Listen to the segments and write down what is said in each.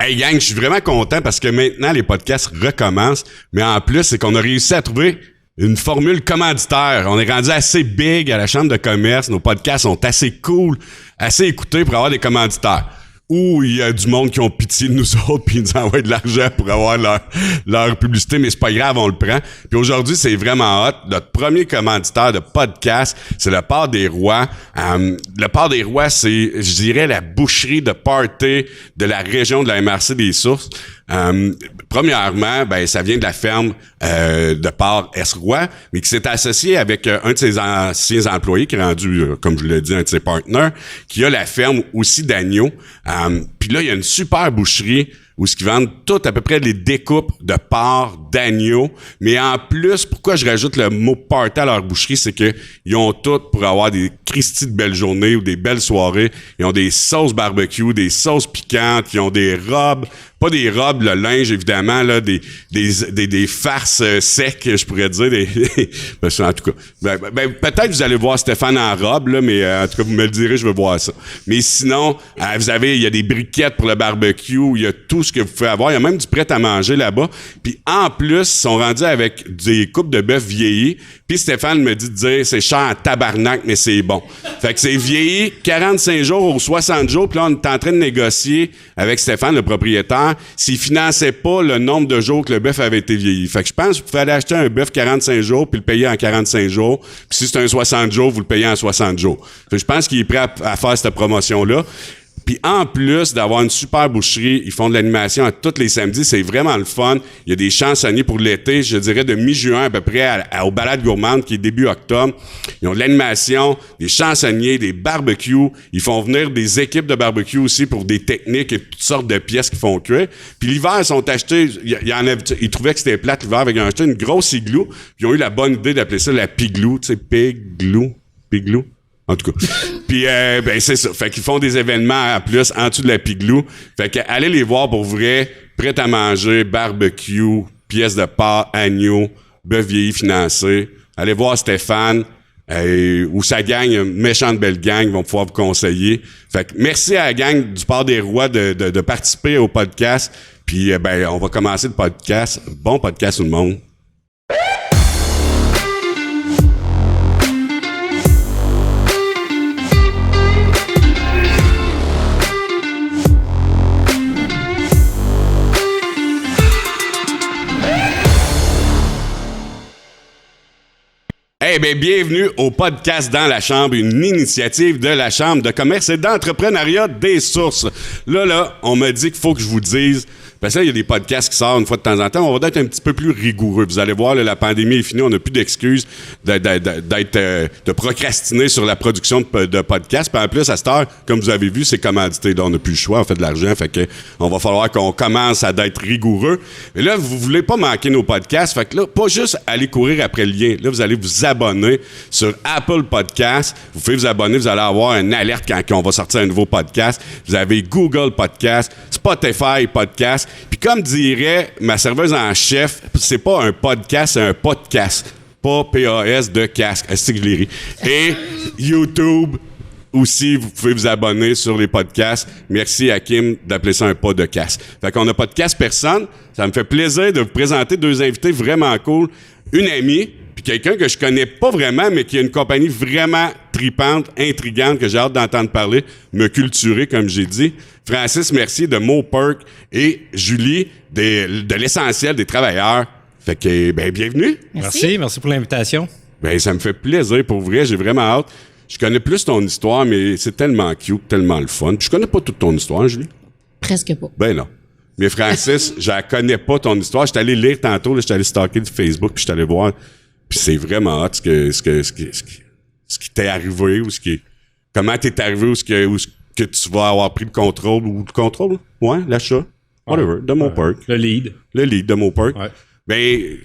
Hey gang, je suis vraiment content parce que maintenant les podcasts recommencent, mais en plus c'est qu'on a réussi à trouver une formule commanditaire. On est rendu assez big à la chambre de commerce, nos podcasts sont assez cool, assez écoutés pour avoir des commanditaires. Ou il y a du monde qui ont pitié de nous autres puis ils nous envoient de l'argent pour avoir leur publicité, mais c'est pas grave, on le prend. Puis aujourd'hui, c'est vraiment hot. Notre premier commanditaire de podcast, c'est le Port des Rois. Le Port des Rois, c'est, je dirais, la boucherie de party de la région de la MRC des Sources. Premièrement, ben ça vient de la ferme de Port S-Roi, mais qui s'est associé avec un de ses anciens employés, qui est rendu, comme je vous l'ai dit, un de ses partenaires, qui a la ferme aussi d'agneaux. Puis là, il y a une super boucherie où ils vendent tout à peu près les découpes de porc, d'agneaux. Mais en plus, pourquoi je rajoute le mot party à leur boucherie, c'est que ils ont tout pour avoir des Christy de belles journées ou des belles soirées. Ils ont des sauces barbecue, des sauces piquantes, ils ont des robes. Pas des robes, le linge, évidemment, là, des farces secs, je pourrais dire. En tout cas, peut-être vous allez voir Stéphane en robe, là, mais en tout cas, vous me le direz, je veux voir ça. Mais sinon, il y a des briquettes pour le barbecue, il y a tout ce que vous pouvez avoir. Il y a même du prêt à manger là-bas. Puis en plus, ils sont rendus avec des coupes de bœuf vieillis. Puis Stéphane me dit de dire, c'est cher en tabarnak, mais c'est bon. Fait que c'est vieilli 45 jours ou 60 jours. Puis là, on est en train de négocier avec Stéphane, le propriétaire, s'il finançait pas le nombre de jours que le bœuf avait été vieilli. Fait que je pense que vous pouvez aller acheter un bœuf 45 jours puis le payer en 45 jours. Puis si c'est un 60 jours, vous le payez en 60 jours. Fait que je pense qu'il est prêt à faire cette promotion-là. Puis en plus d'avoir une super boucherie, ils font de l'animation à tous les samedis, c'est vraiment le fun. Il y a des chansonniers pour l'été, je dirais de mi-juin à peu près au Balade Gourmande qui est début octobre. Ils ont de l'animation, des chansonniers, des barbecues. Ils font venir des équipes de barbecue aussi pour des techniques et toutes sortes de pièces qu'ils font cuire. Puis l'hiver, ils sont achetés, ils trouvaient que c'était plate l'hiver, ils ont acheté une grosse igloo. Puis ils ont eu la bonne idée d'appeler ça la piglou, tu sais, piglou. En tout cas. Puis, c'est ça. Fait qu'ils font des événements en plus en dessous de la Piglou. Fait que allez les voir pour vrai. Prêt à manger, barbecue, pièces de porc, agneau, bœuf vieilli financé. Allez voir Stéphane, ou sa gang, une méchante belle gang, ils vont pouvoir vous conseiller. Fait que merci à la gang du Port des Rois de participer au podcast. Puis, on va commencer le podcast. Bon podcast tout le monde. Eh bien, bienvenue au podcast Dans la Chambre, une initiative de la Chambre de commerce et d'entrepreneuriat des Sources. Là, on m'a dit qu'il faut que je vous dise, parce que là, il y a des podcasts qui sortent une fois de temps en temps, on va être un petit peu plus rigoureux. Vous allez voir, là, la pandémie est finie, on n'a plus d'excuses de procrastiner sur la production de podcasts. Puis en plus, à cette heure, comme vous avez vu, c'est commandité. Là, on n'a plus le choix, on fait de l'argent, fait que on va falloir qu'on commence à être rigoureux. Mais là, vous voulez pas manquer nos podcasts, fait que là, pas juste aller courir après le lien. Là, vous allez vous abonner sur Apple Podcasts. Vous pouvez vous abonner, vous allez avoir une alerte quand on va sortir un nouveau podcast. Vous avez Google Podcasts, Spotify Podcasts. Puis comme dirait ma serveuse en chef, c'est pas un podcast, c'est un podcast. Pas P-A-S de casque. Est-ce que je l'ai ri? Et YouTube aussi, vous pouvez vous abonner sur les podcasts. Merci à Kim d'appeler ça un pas de casque. Fait qu'on a podcast personne. Ça me fait plaisir de vous présenter deux invités vraiment cool. Une amie, puis quelqu'un que je connais pas vraiment, mais qui a une compagnie vraiment tripante, intrigante, que j'ai hâte d'entendre parler, me culturer, comme j'ai dit. Francis Mercier de Moperk et Julie de l'Essentiel des Travailleurs. Fait que, bienvenue. Merci pour l'invitation. Ça me fait plaisir, pour vrai, j'ai vraiment hâte. Je connais plus ton histoire, mais c'est tellement cute, tellement le fun. Puis je connais pas toute ton histoire, Julie. Presque pas. Ben non. Mais Francis, je la connais pas ton histoire. J'étais allé lire tantôt, là, j'étais allé stalker du Facebook, puis j'étais allé voir. Puis c'est vraiment hot ce qui t'est arrivé, ou comment t'es arrivé, ou ce que tu vas avoir pris le contrôle, l'achat, whatever, de Moperk. Le lead de Moperk. Ouais.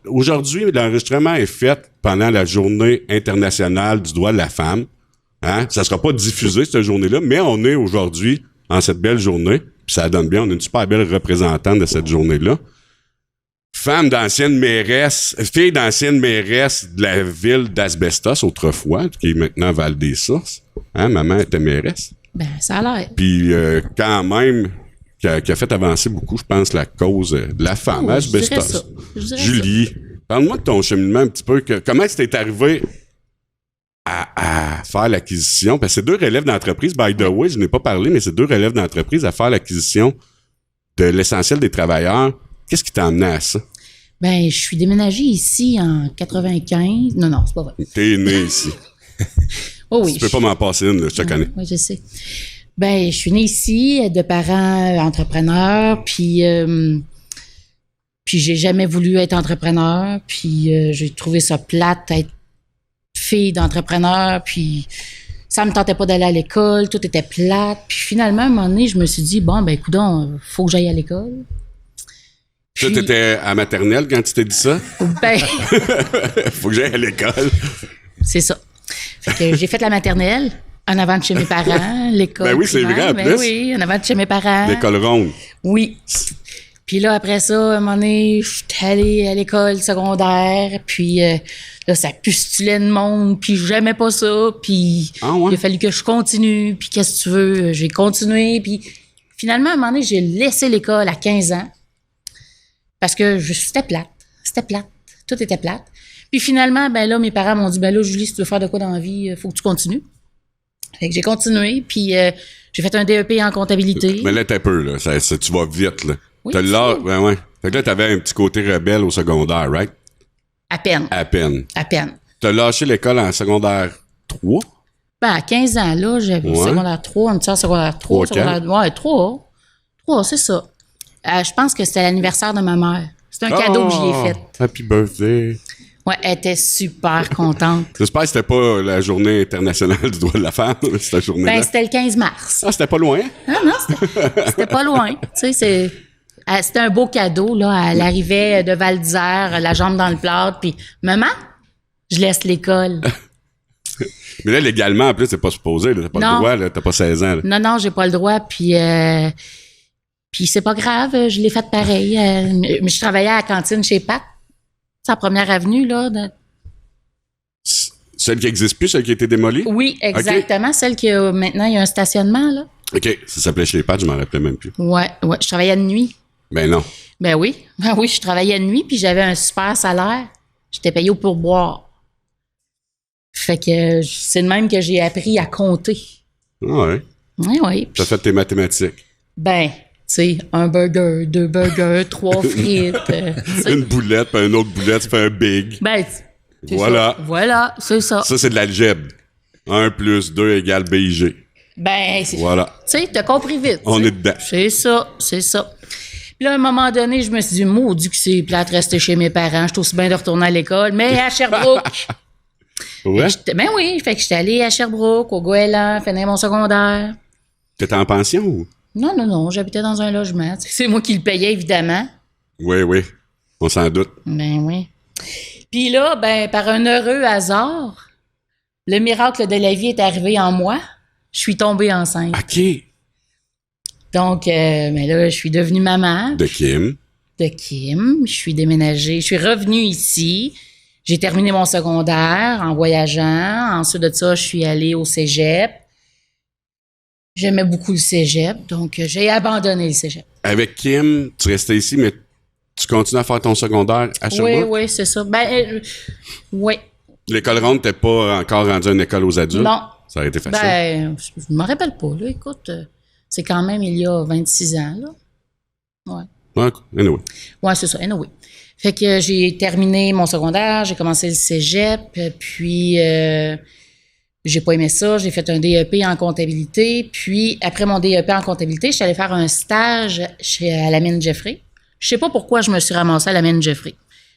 Aujourd'hui, l'enregistrement est fait pendant la journée internationale du droit de la femme. Hein? Ça sera pas diffusé, cette journée-là, mais on est aujourd'hui en cette belle journée. Puis ça donne bien, on a une super belle représentante de cette journée-là. Fille d'ancienne mairesse de la ville d'Asbestos autrefois, qui est maintenant Val-des-Sources. Hein, maman était mairesse. Ça a l'air. Puis quand même, qui a fait avancer beaucoup, je pense, la cause de la femme, asbestos. Julie, parle-moi de ton cheminement un petit peu. Comment c'est arrivé à faire l'acquisition? Parce que c'est 2 relèves d'entreprise, by the way, je n'ai pas parlé, mais c'est 2 relèves d'entreprise à faire l'acquisition de l'essentiel des travailleurs. Qu'est-ce qui t'a amené à ça? Ben, je suis déménagée ici en 95. Non, c'est pas vrai. T'es né ici. Oh oui. Tu peux pas m'en passer une, là, je te connais. Oui, je sais. Ben, je suis née ici de parents entrepreneurs, puis j'ai jamais voulu être entrepreneur, puis j'ai trouvé ça plate être fille d'entrepreneur, puis ça me tentait pas d'aller à l'école, tout était plate. Puis finalement, à un moment donné, je me suis dit, bon, ben, coudonc, faut que j'aille à l'école. Toi, t'étais à maternelle quand tu t'es dit ça? Ben, faut que j'aille à l'école. c'est ça. Fait que j'ai fait la maternelle en avant de chez mes parents, l'école. Ben oui, c'est vrai, en plus. Oui, en avant de chez mes parents. L'école ronde. Oui. Puis là, après ça, à un moment donné, je suis allée à l'école secondaire, puis là, ça pustulait de monde, puis j'aimais pas ça, puis il a fallu que je continue, puis qu'est-ce que tu veux, j'ai continué, puis finalement, à un moment donné, j'ai laissé l'école à 15 ans, parce que c'était plate, tout était plate. Puis finalement, ben là, mes parents m'ont dit, ben là, Julie, si tu veux faire de quoi dans la vie, faut que tu continues. Fait que j'ai continué, puis j'ai fait un DEP en comptabilité. Mais là, t'es peu, là, tu vas vite, là. Oui, Ben ouais. Fait que là, t'avais un petit côté rebelle au secondaire, right? À peine. À peine. T'as lâché l'école en secondaire 3? Ben, à 15 ans, là, j'avais secondaire 3, un petit en secondaire 3. Ouais, 3. 3, c'est ça. Je pense que c'était l'anniversaire de ma mère. C'est un cadeau que j'y ai fait. Happy birthday. Ouais, elle était super contente. J'espère que c'était pas la journée internationale du droit de la femme, cette journée-là. Ben, c'était le 15 mars. Ah, c'était pas loin? Non, c'était pas loin. Tu sais, c'était un beau cadeau, là. Elle arrivait de Val d'Isère, la jambe dans le plâtre, puis « Maman, je laisse l'école. » Mais là, légalement, en plus, c'est pas supposé. T'as pas le droit, là. T'as pas 16 ans. Là. Non, j'ai pas le droit, puis c'est pas grave, je l'ai fait pareil. Mais je travaillais à la cantine chez Pat. C'est la première avenue, là. Celle qui n'existe plus, celle qui a été démolie? Oui, exactement. Okay. Celle qui a maintenant, il y a un stationnement, là. OK. Ça s'appelait chez Pat, je m'en rappelais même plus. Ouais. Je travaillais de nuit. Ben non. Ben oui, je travaillais de nuit, puis j'avais un super salaire. J'étais payé au pourboire. Fait que c'est de même que j'ai appris à compter. Ah ouais? Oui. T'as fait tes mathématiques? Ben, tu sais, 1 burger, 2 burgers, 3 frites. Une boulette, puis une autre boulette, ça fait un big. Ben, voilà. Ça. Voilà, c'est ça. Ça, c'est de l'algèbre. 1 + 2 = BIG. Ben, c'est voilà. Tu sais, t'as compris vite. On est dedans. C'est ça. Puis là, à un moment donné, je me suis dit, maudit que c'est plate de rester chez mes parents. Je suis aussi bien de retourner à l'école, mais à Sherbrooke. Ouais? Ben oui, fait que j'étais allée à Sherbrooke, au Goéland, finir mon secondaire. T'étais en pension ou? Non, j'habitais dans un logement. C'est moi qui le payais, évidemment. Oui, on s'en doute. Ben oui. Puis là, ben, par un heureux hasard, le miracle de la vie est arrivé en moi. Je suis tombée enceinte. OK. Donc, ben là, je suis devenue maman. De Kim. Je suis déménagée. Je suis revenue ici. J'ai terminé mon secondaire en voyageant. Ensuite de ça, je suis allée au cégep. J'aimais beaucoup le cégep, donc j'ai abandonné le cégep. Avec Kim, tu restais ici, mais tu continues à faire ton secondaire à Sherbrooke? Oui, c'est ça. Ben, oui. L'école ronde n'était pas encore rendue une école aux adultes? Non. Ça aurait été facile? Ben, je me rappelle pas, là. Écoute, c'est quand même il y a 26 ans, là. Ouais. Anyway. Ouais, c'est ça, anyway. Fait que j'ai terminé mon secondaire, j'ai commencé le cégep, puis j'ai pas aimé ça, j'ai fait un DEP en comptabilité, puis après mon DEP en comptabilité, je suis allée faire un stage à la mine Jeffrey. Je sais pas pourquoi je me suis ramassée à la mine Jeffrey.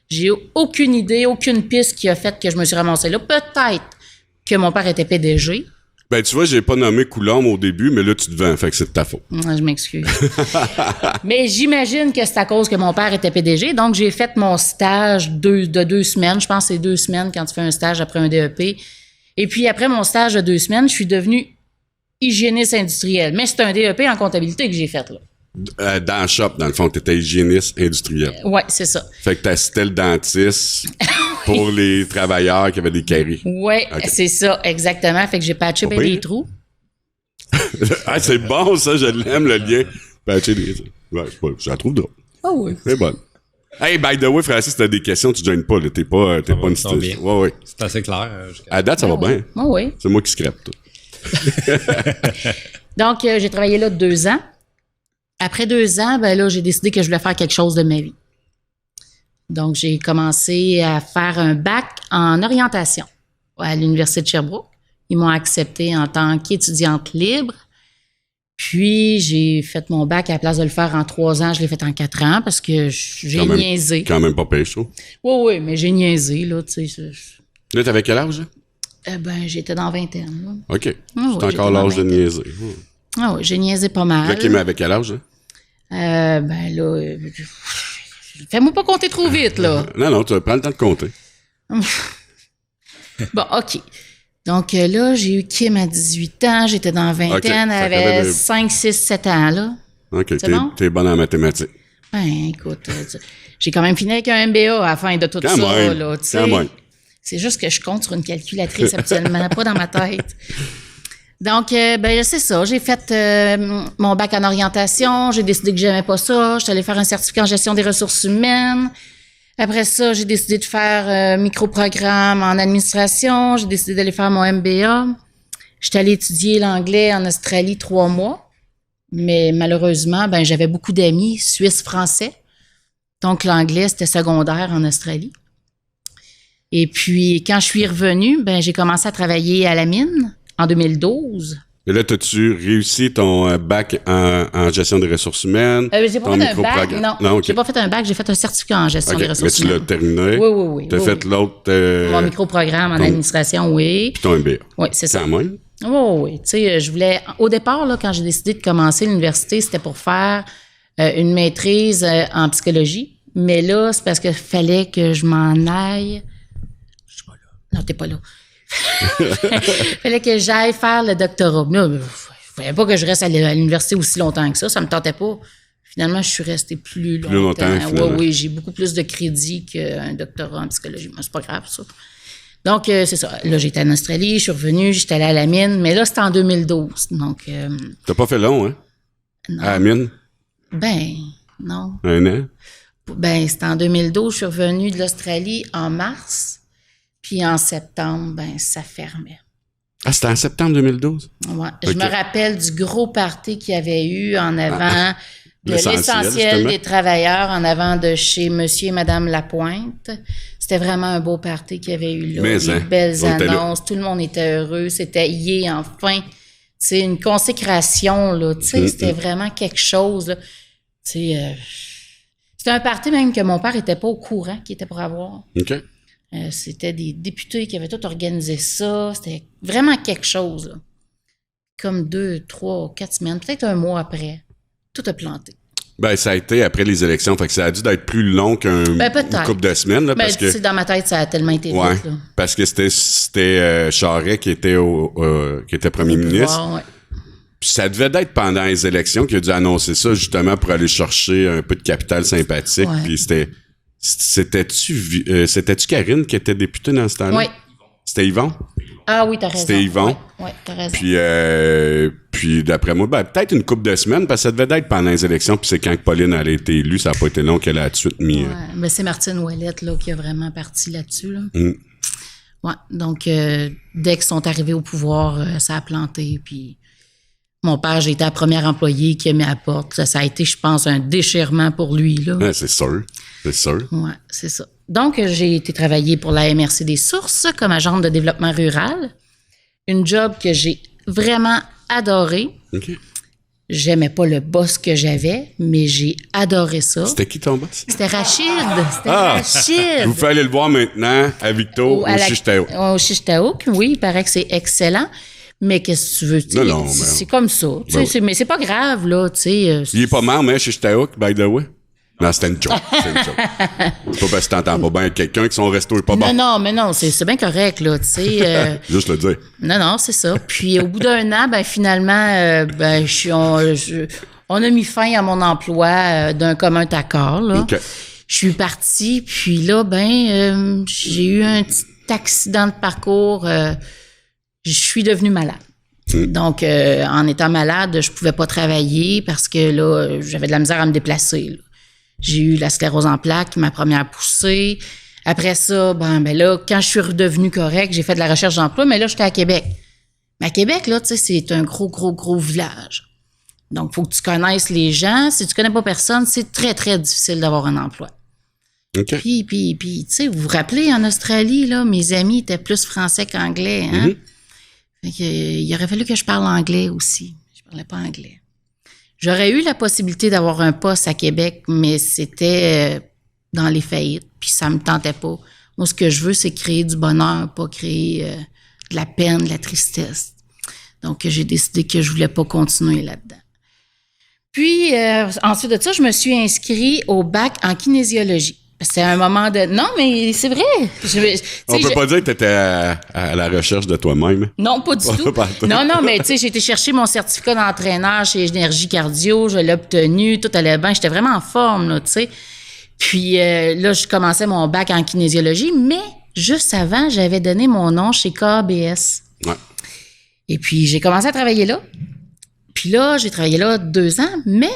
J'ai aucune idée, aucune piste qui a fait que je me suis ramassée là. Peut-être que mon père était PDG. Ben, tu vois, j'ai pas nommé Coulombe au début, mais là, tu te vends, fait que c'est de ta faute. Je m'excuse. Mais j'imagine que c'est à cause que mon père était PDG. Donc, j'ai fait mon stage de 2 semaines. Je pense que c'est 2 semaines quand tu fais un stage après un DEP. Et puis, après mon stage de 2 semaines, je suis devenue hygiéniste industriel. Mais c'est un DEP en comptabilité que j'ai fait, là. Dans le shop, dans le fond, tu étais hygiéniste industriel. Oui, c'est ça. Fait que tu assistais le dentiste pour les travailleurs qui avaient des caries. Oui, okay. C'est ça, exactement. Fait que j'ai patché bien des trous. Ah, c'est bon, ça, je l'aime, le lien. Patcher des... Ouais, je la trouve drôle. Ah oui. C'est bonne. Hey, by the way, Francis, t'as des questions, tu te gênes pas, là. T'es pas une style. Ouais. C'est assez clair. À date, ça va bien. Oui. C'est moi qui scrape tout. Donc, j'ai travaillé là 2 ans. Après 2 ans, ben là, j'ai décidé que je voulais faire quelque chose de ma vie. Donc, j'ai commencé à faire un bac en orientation à l'Université de Sherbrooke. Ils m'ont accepté en tant qu'étudiante libre. Puis, j'ai fait mon bac à la place de le faire en 3 ans, je l'ai fait en 4 ans parce que j'ai niaisé. Quand même pas pêche, Oui, mais j'ai niaisé, là, tu sais. Là, t'avais quel âge, là? J'étais dans vingtaine, là. OK. C'est encore l'âge de niaiser. Ah oui, j'ai niaisé pas mal. OK, mais avec quel âge, là? Fais-moi pas compter trop vite, là. Non, tu prends le temps de compter. Bon, OK. Donc là, j'ai eu Kim à 18 ans, j'étais dans vingtaine, elle avait 5, 6, 7 ans, là. OK, t'es bonne en mathématiques. Ben, écoute, j'ai quand même fini avec un MBA à la fin de tout ça, là, tu sais. C'est juste que je compte sur une calculatrice absolument pas dans ma tête. Donc, c'est ça. J'ai fait mon bac en orientation. J'ai décidé que j'aimais pas ça. J'étais allée faire un certificat en gestion des ressources humaines. Après ça, j'ai décidé de faire microprogramme en administration. J'ai décidé d'aller faire mon MBA. J'étais allée étudier l'anglais en Australie 3 mois. Mais malheureusement, j'avais beaucoup d'amis suisses-français. Donc, l'anglais, c'était secondaire en Australie. Et puis, quand je suis revenue, j'ai commencé à travailler à la mine en 2012. Et là, as-tu réussi ton bac en gestion des ressources humaines? J'ai pas fait un bac, non. J'ai pas fait un bac, j'ai fait un certificat en gestion des ressources humaines. Mais tu l'as terminé? Oui. Tu as fait l'autre... Mon microprogramme en administration, oui. Puis ton MBA? Oui, c'est ça. Quand même? Oui. Tu sais, je voulais... Au départ, là, quand j'ai décidé de commencer l'université, c'était pour faire une maîtrise en psychologie. Mais là, c'est parce qu'il fallait que je m'en aille... Je suis pas là. Non, t'es pas là. Fallait que j'aille faire le doctorat. Là, il fallait pas que je reste à l'université aussi longtemps que ça. Ça me tentait pas. Finalement, je suis restée plus longtemps. Oui, j'ai beaucoup plus de crédit qu'un doctorat en psychologie. Mais c'est pas grave, ça. Donc, c'est ça. Là, j'étais en Australie, je suis revenue, j'étais allée à la mine. Mais là, c'était en 2012. Donc... T'as pas fait long, hein? Non. À la mine? Non. 1 an? C'était en 2012. Je suis revenue de l'Australie en mars. Puis en septembre, ça fermait. Ah, c'était en septembre 2012? Oui. Je me rappelle du gros party qu'il y avait eu en avant de l'essentiel des travailleurs, en avant de chez Monsieur et Madame Lapointe. C'était vraiment un beau party qu'il y avait eu là. Des belles annonces, tout le monde était heureux. C'était enfin. C'est une consécration, là. Tu sais, c'était vraiment quelque chose, là. C'était un party même que mon père n'était pas au courant qu'il était pour avoir. OK. C'était des députés qui avaient tout organisé ça. C'était vraiment quelque chose, là. Comme 2, 3, 4 semaines, peut-être un mois après. Tout a planté. Ça a été après les élections. Fait que ça a dû d'être plus long une couple de semaines. Là, parce que, dans ma tête, ça a tellement été vite. Là. Parce que c'était Charest qui était premier ministre. Ouais. Puis ça devait être pendant les élections qu'il a dû annoncer ça, justement, pour aller chercher un peu de capital sympathique. Ouais. Puis c'était-tu Karine qui était députée dans ce temps-là? Oui. C'était Yvon? Ah oui, t'as raison. C'était Yvon. Oui, t'as raison. Puis d'après moi, peut-être une couple de semaines, parce que ça devait être pendant les élections, puis c'est quand Pauline a été élue, ça n'a pas été long qu'elle a tout de suite mis... Ouais, mais c'est Martine Ouellette là, qui a vraiment parti là-dessus. Là. Ouais, donc, dès qu'ils sont arrivés au pouvoir, ça a planté, puis... Mon père, j'ai été la première employée qui a mis à la porte. Ça a été, je pense, un déchirement pour lui. Là. Ouais, c'est sûr. Oui, c'est ça. Donc, j'ai été travailler pour la MRC des Sources comme agente de développement rural. Une job que j'ai vraiment adorée. OK. J'aimais pas le boss que j'avais, mais j'ai adoré ça. C'était qui ton boss? C'était Rachid. Rachid. Vous pouvez aller le voir maintenant à Victo, au Chichetaouk. Au Chichetaouk, oui. Il paraît que c'est excellent. Mais qu'est-ce que tu veux? Non, c'est comme ça. Mais c'est pas grave, là. Il est pas mort, mais chez Chichetaouk, by the way. Non, c'était une joke. C'est pas parce que t'entends pas bien quelqu'un que son resto est pas bon. Non, mais non, c'est bien correct, là, tu sais. Juste le dire. Non, c'est ça. Puis au bout d'1 an, finalement, on a mis fin à mon emploi d'un commun accord, là. Okay. Je suis partie, puis là, j'ai eu un petit accident de parcours. Je suis devenue malade. Donc, en étant malade, je pouvais pas travailler parce que là, j'avais de la misère à me déplacer. Là. J'ai eu la sclérose en plaques, ma première poussée. Après ça, ben là, quand je suis redevenue correcte, j'ai fait de la recherche d'emploi, mais là, j'étais à Québec. Mais à Québec, là, tu sais, c'est un gros village. Donc, il faut que tu connaisses les gens. Si tu connais pas personne, c'est très, très difficile d'avoir un emploi. Okay. Puis, tu sais, vous vous rappelez, en Australie, là, mes amis étaient plus français qu'anglais, hein? Fait que, il aurait fallu que je parle anglais aussi. Je parlais pas anglais. J'aurais eu la possibilité d'avoir un poste à Québec, mais c'était dans les faillites, puis ça me tentait pas. Moi, ce que je veux, c'est créer du bonheur, pas créer de la peine, de la tristesse. Donc, j'ai décidé que je voulais pas continuer là-dedans. Puis, ensuite de ça, je me suis inscrite au bac en kinésiologie. C'est un moment de... Non, mais c'est vrai. On peut pas dire que tu étais à la recherche de toi-même. Non, pas du tout. Non, mais tu sais, j'ai été chercher mon certificat d'entraîneur chez Énergie Cardio. Je l'ai obtenu. Tout allait bien. J'étais vraiment en forme, là, tu sais. Puis là, je commençais mon bac en kinésiologie, mais juste avant, j'avais donné mon nom chez KBS. Ouais. Et puis, j'ai commencé à travailler là. Puis là, j'ai travaillé là 2 ans, mais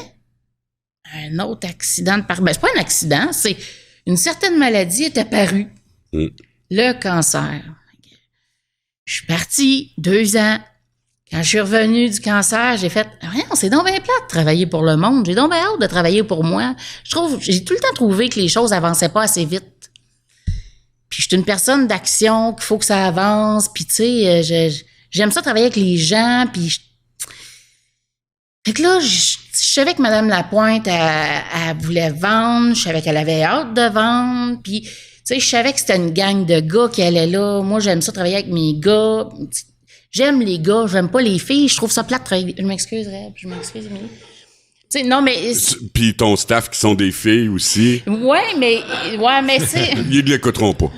un autre accident de parcours. Ben, c'est pas un accident, c'est une certaine maladie est apparue. Le cancer. Je suis partie 2 ans. Quand je suis revenue du cancer, j'ai fait « Rien, c'est donc bien plate de travailler pour le monde. J'ai donc bien hâte de travailler pour moi. » J'ai tout le temps trouvé que les choses avançaient pas assez vite. Puis je suis une personne d'action, qu'il faut que ça avance. Puis tu sais, j'aime ça travailler avec les gens. Puis fait que là, je savais que Mme Lapointe, elle voulait vendre. Je savais qu'elle avait hâte de vendre. Puis, tu sais, je savais que c'était une gang de gars qui allaient là. Moi, j'aime ça travailler avec mes gars. J'aime les gars, j'aime pas les filles. Je trouve ça plate de travailler. Je m'excuse, Reb. Je m'excuse, Émilie. Tu sais, non, mais... Puis ton staff qui sont des filles aussi. Ouais, mais c'est... Ils l'écouteront pas.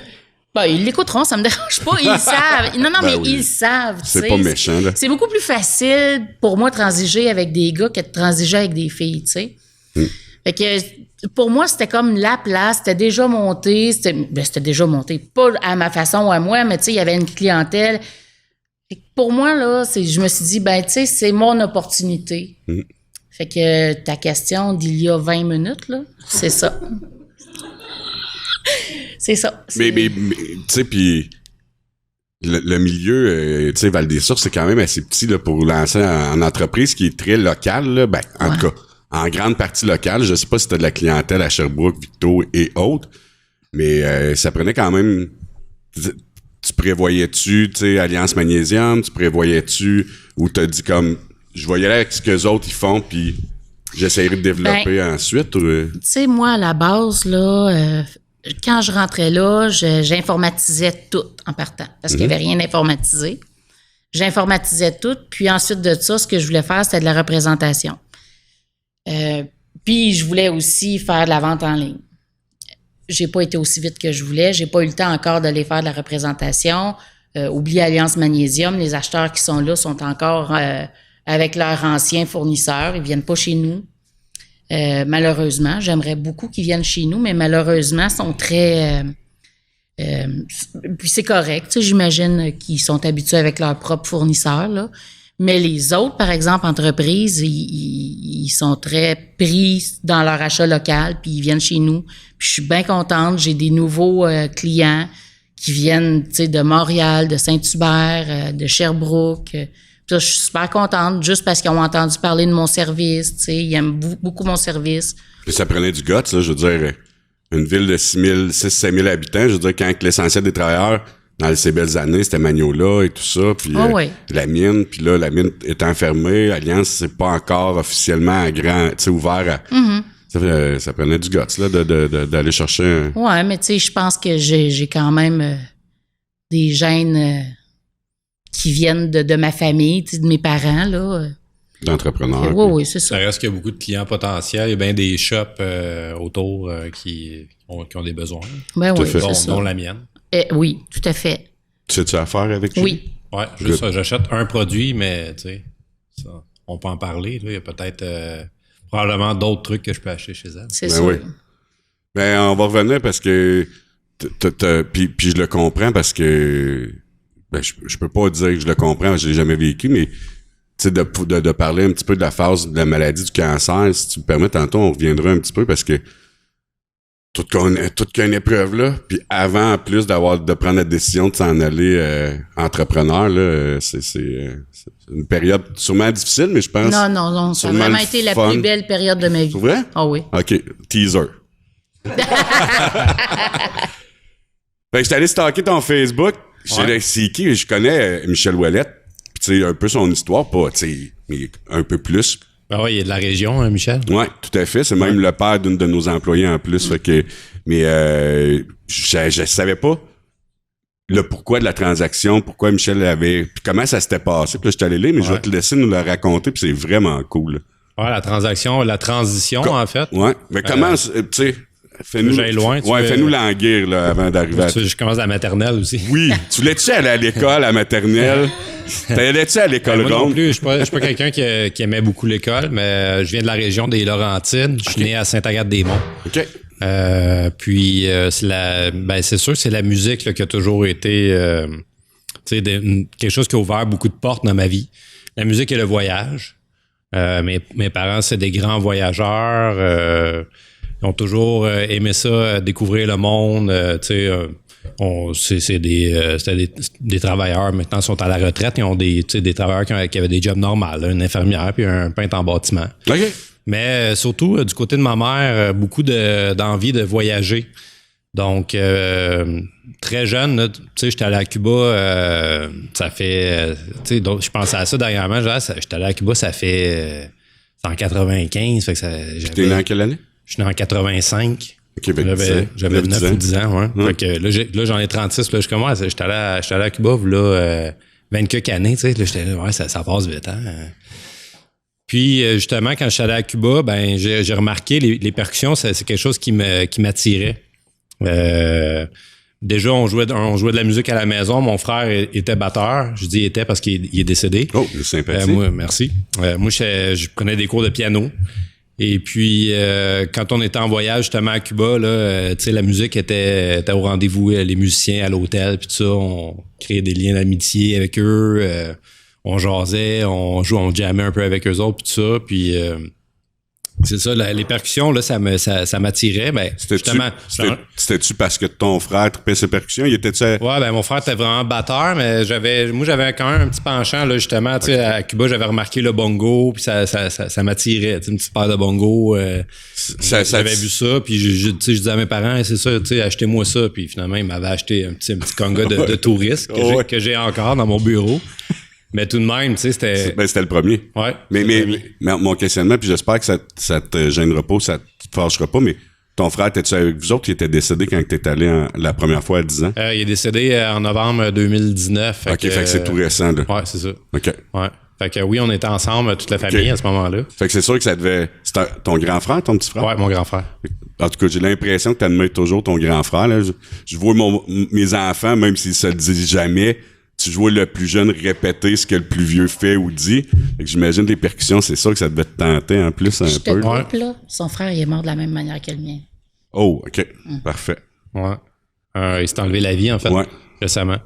Ben, ils l'écouteront, ça me dérange pas, ils savent. Non, mais oui. Ils savent, tu sais. C'est pas méchant, là. C'est beaucoup plus facile pour moi de transiger avec des gars que de transiger avec des filles, tu sais. Fait que, pour moi, c'était comme la place, c'était déjà monté, c'était déjà monté. Pas à ma façon ou à moi, mais tu sais, il y avait une clientèle. Fait que pour moi, là, je me suis dit, ben, tu sais, c'est mon opportunité. Fait que ta question d'il y a 20 minutes, là, c'est ça. C'est ça. Mais tu sais, puis le milieu, tu sais, Val-des-Sources, c'est quand même assez petit là, pour lancer en entreprise qui est très locale. Là. Ben, en tout cas, en grande partie locale. Je sais pas si t'as de la clientèle à Sherbrooke, Victo et autres, mais ça prenait quand même... Tu prévoyais-tu, tu sais, Alliance Magnésium, tu prévoyais-tu, ou t'as dit comme, je vais y aller avec ce que les autres ils font, puis j'essaierai de développer ensuite? Tu sais, moi, à la base, là... quand je rentrais là, j'informatisais tout en partant, parce qu'il n'y avait rien d'informatisé. J'informatisais tout, puis ensuite de ça, ce que je voulais faire, c'était de la représentation. Puis je voulais aussi faire de la vente en ligne. J'ai pas été aussi vite que je voulais. J'ai pas eu le temps encore d'aller faire de la représentation. Oubliez Alliance Magnésium, les acheteurs qui sont là sont encore avec leurs anciens fournisseurs. Ils viennent pas chez nous. Malheureusement, j'aimerais beaucoup qu'ils viennent chez nous, mais malheureusement, ils sont très... puis c'est correct, tu sais, j'imagine qu'ils sont habitués avec leurs propres fournisseurs, là. Mais les autres, par exemple, entreprises, ils sont très pris dans leur achat local, puis ils viennent chez nous. Puis je suis bien contente, j'ai des nouveaux clients qui viennent, tu sais, de Montréal, de Saint-Hubert, de Sherbrooke. Je suis super contente, juste parce qu'ils ont entendu parler de mon service, tu sais, ils aiment beaucoup mon service. Puis ça prenait du guts, là, je veux dire, une ville de 6-7 000 habitants, je veux dire, quand l'essentiel des travailleurs, dans ces belles années, c'était Magnolia et tout ça, puis la mine, puis là, la mine étant fermée, Alliance, c'est pas encore officiellement ouvert à... Ça prenait du guts, là, d'aller chercher... Ouais, mais tu sais, je pense que j'ai quand même des gènes... qui viennent de ma famille, de mes parents, là. D'entrepreneurs. Oui, c'est ça. Ça reste qu'il y a beaucoup de clients potentiels. Il y a bien des shops autour qui ont des besoins. Ben oui, c'est ça. Dont la mienne. Oui, tout à fait. Tu sais-tu à faire avec lui? Oui. Ouais, juste ça, j'achète un produit, mais tu sais, on peut en parler. Là. Il y a peut-être probablement d'autres trucs que je peux acheter chez elle. C'est ça. Oui. Ben, on va revenir parce que... Puis je le comprends parce que... Ben, je peux pas dire que je le comprends, je l'ai jamais vécu, mais tu sais, de parler un petit peu de la phase de la maladie du cancer, si tu me permets, tantôt, on reviendra un petit peu parce que toute qu'une épreuve, là, puis avant, en plus, de prendre la décision de s'en aller entrepreneur, là, c'est une période sûrement difficile, mais je pense... Non, ça a vraiment été la plus belle période de ma vie. C'est vrai? Ah oui. OK, teaser. Fait que j'étais allé stalker ton Facebook. C'est qui? Je connais Michel Ouellette. Puis tu sais, un peu son histoire, pas, tu sais, mais un peu plus. Ah oui, il est de la région, hein, Michel? Oui, tout à fait. C'est même le père d'une de nos employés en plus. Fait que, mais je savais pas le pourquoi de la transaction, pourquoi Michel avait... Puis comment ça s'était passé. Puis là, j'étais allé lire, mais je vais te laisser nous le raconter, puis c'est vraiment cool. Ouais, la transition, en fait. Ouais, mais comment, tu sais... Fais-nous, fais-nous languir là, avant d'arriver Je commence à la maternelle aussi. Oui. Tu voulais-tu aller à l'école, à la maternelle? T'allais-tu à l'école moi ronde? Non plus. Je suis pas quelqu'un qui aimait beaucoup l'école, mais je viens de la région des Laurentides. Je suis né à Sainte-Agathe-des-Monts. OK. Puis, c'est sûr que c'est la musique là, qui a toujours été quelque chose qui a ouvert beaucoup de portes dans ma vie. La musique et le voyage. Mes parents, c'est des grands voyageurs. Ils ont toujours aimé ça, découvrir le monde. C'était des travailleurs, maintenant, ils sont à la retraite. Ils ont des travailleurs qui avaient des jobs normaux, là, une infirmière puis un peintre en bâtiment. OK. Mais surtout, du côté de ma mère, beaucoup d'envie de voyager. Donc, très jeune, j'étais allé à Cuba, ça fait... je pensais à ça dernièrement, j'étais allé à Cuba, ça fait... c'est en 95, fait que ça... T'es né en quelle année? Je suis né en 85. Okay, j'avais 9 ou 10 ans, ouais. Fait que là, j'en ai 36. Là, j'étais allé à Cuba, là, 20 quelques années, tu sais. Là, j'étais là, ouais, ça passe vite, hein. Puis, justement, quand je suis allé à Cuba, ben, j'ai remarqué les percussions, c'est quelque chose qui m'attirait. Déjà, on jouait de la musique à la maison. Mon frère était batteur. Je dis était parce qu'il est décédé. Oh, sympathique. Merci. Moi, je prenais des cours de piano. Et puis, quand on était en voyage justement à Cuba, là, la musique était au rendez-vous, les musiciens à l'hôtel, puis tout ça, on créait des liens d'amitié avec eux, on jasait, on jammait un peu avec eux autres, puis tout ça, puis c'est ça, les percussions, là, ça m'attirait. Ben, C'était-tu parce que ton frère trippait ses percussions? Ouais, ben mon frère était vraiment batteur, mais j'avais quand même un petit penchant, là, justement, tu sais, à Cuba, j'avais remarqué le bongo, puis ça m'attirait, tu sais, une petite paire de bongos. J'avais vu ça, puis je disais à mes parents, c'est ça, tu sais, achetez-moi ça, puis finalement, ils m'avaient acheté un petit conga de touriste que j'ai encore dans mon bureau. Mais tout de même, tu sais, c'était... c'était le premier. Ouais. Mais mon questionnement, puis j'espère que ça te gênera pas, ça te fâchera pas, mais ton frère, étais-tu avec vous autres qui était décédé quand t'es allé la première fois à 10 ans? Il est décédé en novembre 2019. Fait que c'est tout récent, là. Ouais, c'est ça. OK. Ouais. Fait que oui, on était ensemble, toute la famille, à ce moment-là. Fait que c'est sûr que ça devait... C'était ton grand frère, ton petit frère? Ouais, mon grand frère. En tout cas, j'ai l'impression que t'admires toujours ton grand frère, là. Je vois mes enfants, même s'ils se le disent jamais... Tu vois le plus jeune répéter ce que le plus vieux fait ou dit. Fait que j'imagine les percussions, c'est sûr que ça devait te tenter en plus un peu. Là, son frère, il est mort de la même manière que le mien. Oh, OK. Parfait. Ouais. Il s'est enlevé la vie, en fait, récemment.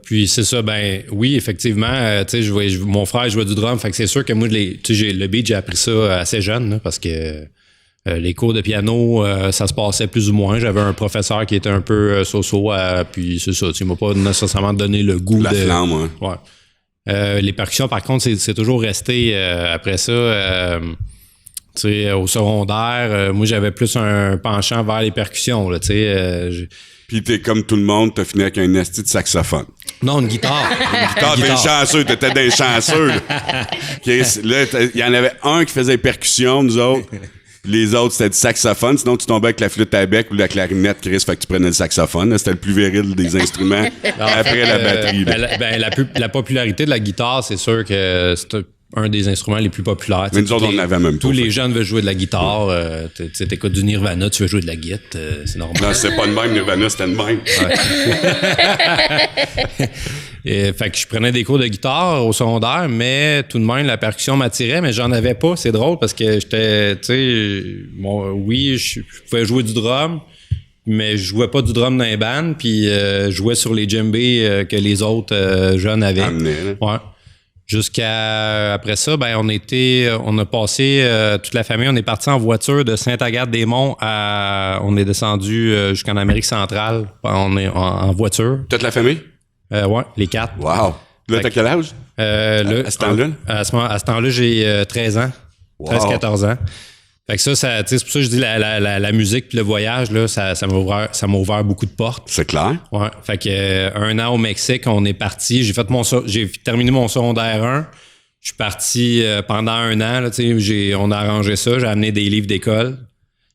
Puis c'est ça, ben oui, effectivement, tu sais, mon frère jouait du drum, fait que c'est sûr que moi, le beat, j'ai appris ça assez jeune, là, parce que les cours de piano, ça se passait plus ou moins. J'avais un professeur qui était un peu so-so, puis c'est ça, tu m'as pas nécessairement donné le goût la flamme, ouais. Les percussions, par contre, c'est toujours resté après ça. Tu sais, au secondaire, moi, j'avais plus un penchant vers les percussions, là, tu sais. Puis t'es comme tout le monde, t'as fini avec un esti de saxophone. Non, une guitare. T'es chanceux, t'étais des chanceux. Là, il y en avait un qui faisait les percussions, nous autres. Les autres, c'était du saxophone. Sinon, tu tombais avec la flûte à bec ou la clarinette, Chris, fait que tu prenais le saxophone. C'était le plus viril des instruments après la batterie. La popularité de la guitare, c'est sûr que c'est un des instruments les plus populaires. Mais nous autres, on avait même tous les jeunes veulent jouer de la guitare. Tu écoutes du Nirvana, tu veux jouer de la guitare, c'est normal. Non, c'est pas le même Nirvana, c'était le même. Fait que je prenais des cours de guitare au secondaire, mais tout de même, la percussion m'attirait, mais j'en avais pas. C'est drôle parce que j'étais, tu sais, oui, je pouvais jouer du drum, mais je jouais pas du drum dans les bandes, puis je jouais sur les djembés que les autres jeunes avaient. Ouais. Jusqu'à après ça, ben on a passé toute la famille, on est parti en voiture de Sainte-Agathe-des-Monts on est descendu jusqu'en Amérique centrale. On est en voiture. Toute la famille? Ouais, les 4. Wow. Là, t'as quel âge? À ce temps-là? À ce temps-là, j'ai 13 ans. Wow. 13-14 ans. Fait que ça c'est pour ça que je dis la musique puis le voyage, là, ça m'a ouvert beaucoup de portes. C'est clair. Ouais. Fait que 1 an au Mexique, on est parti. J'ai terminé mon secondaire 1. Je suis parti pendant 1 an. Là, on a arrangé ça. J'ai amené des livres d'école.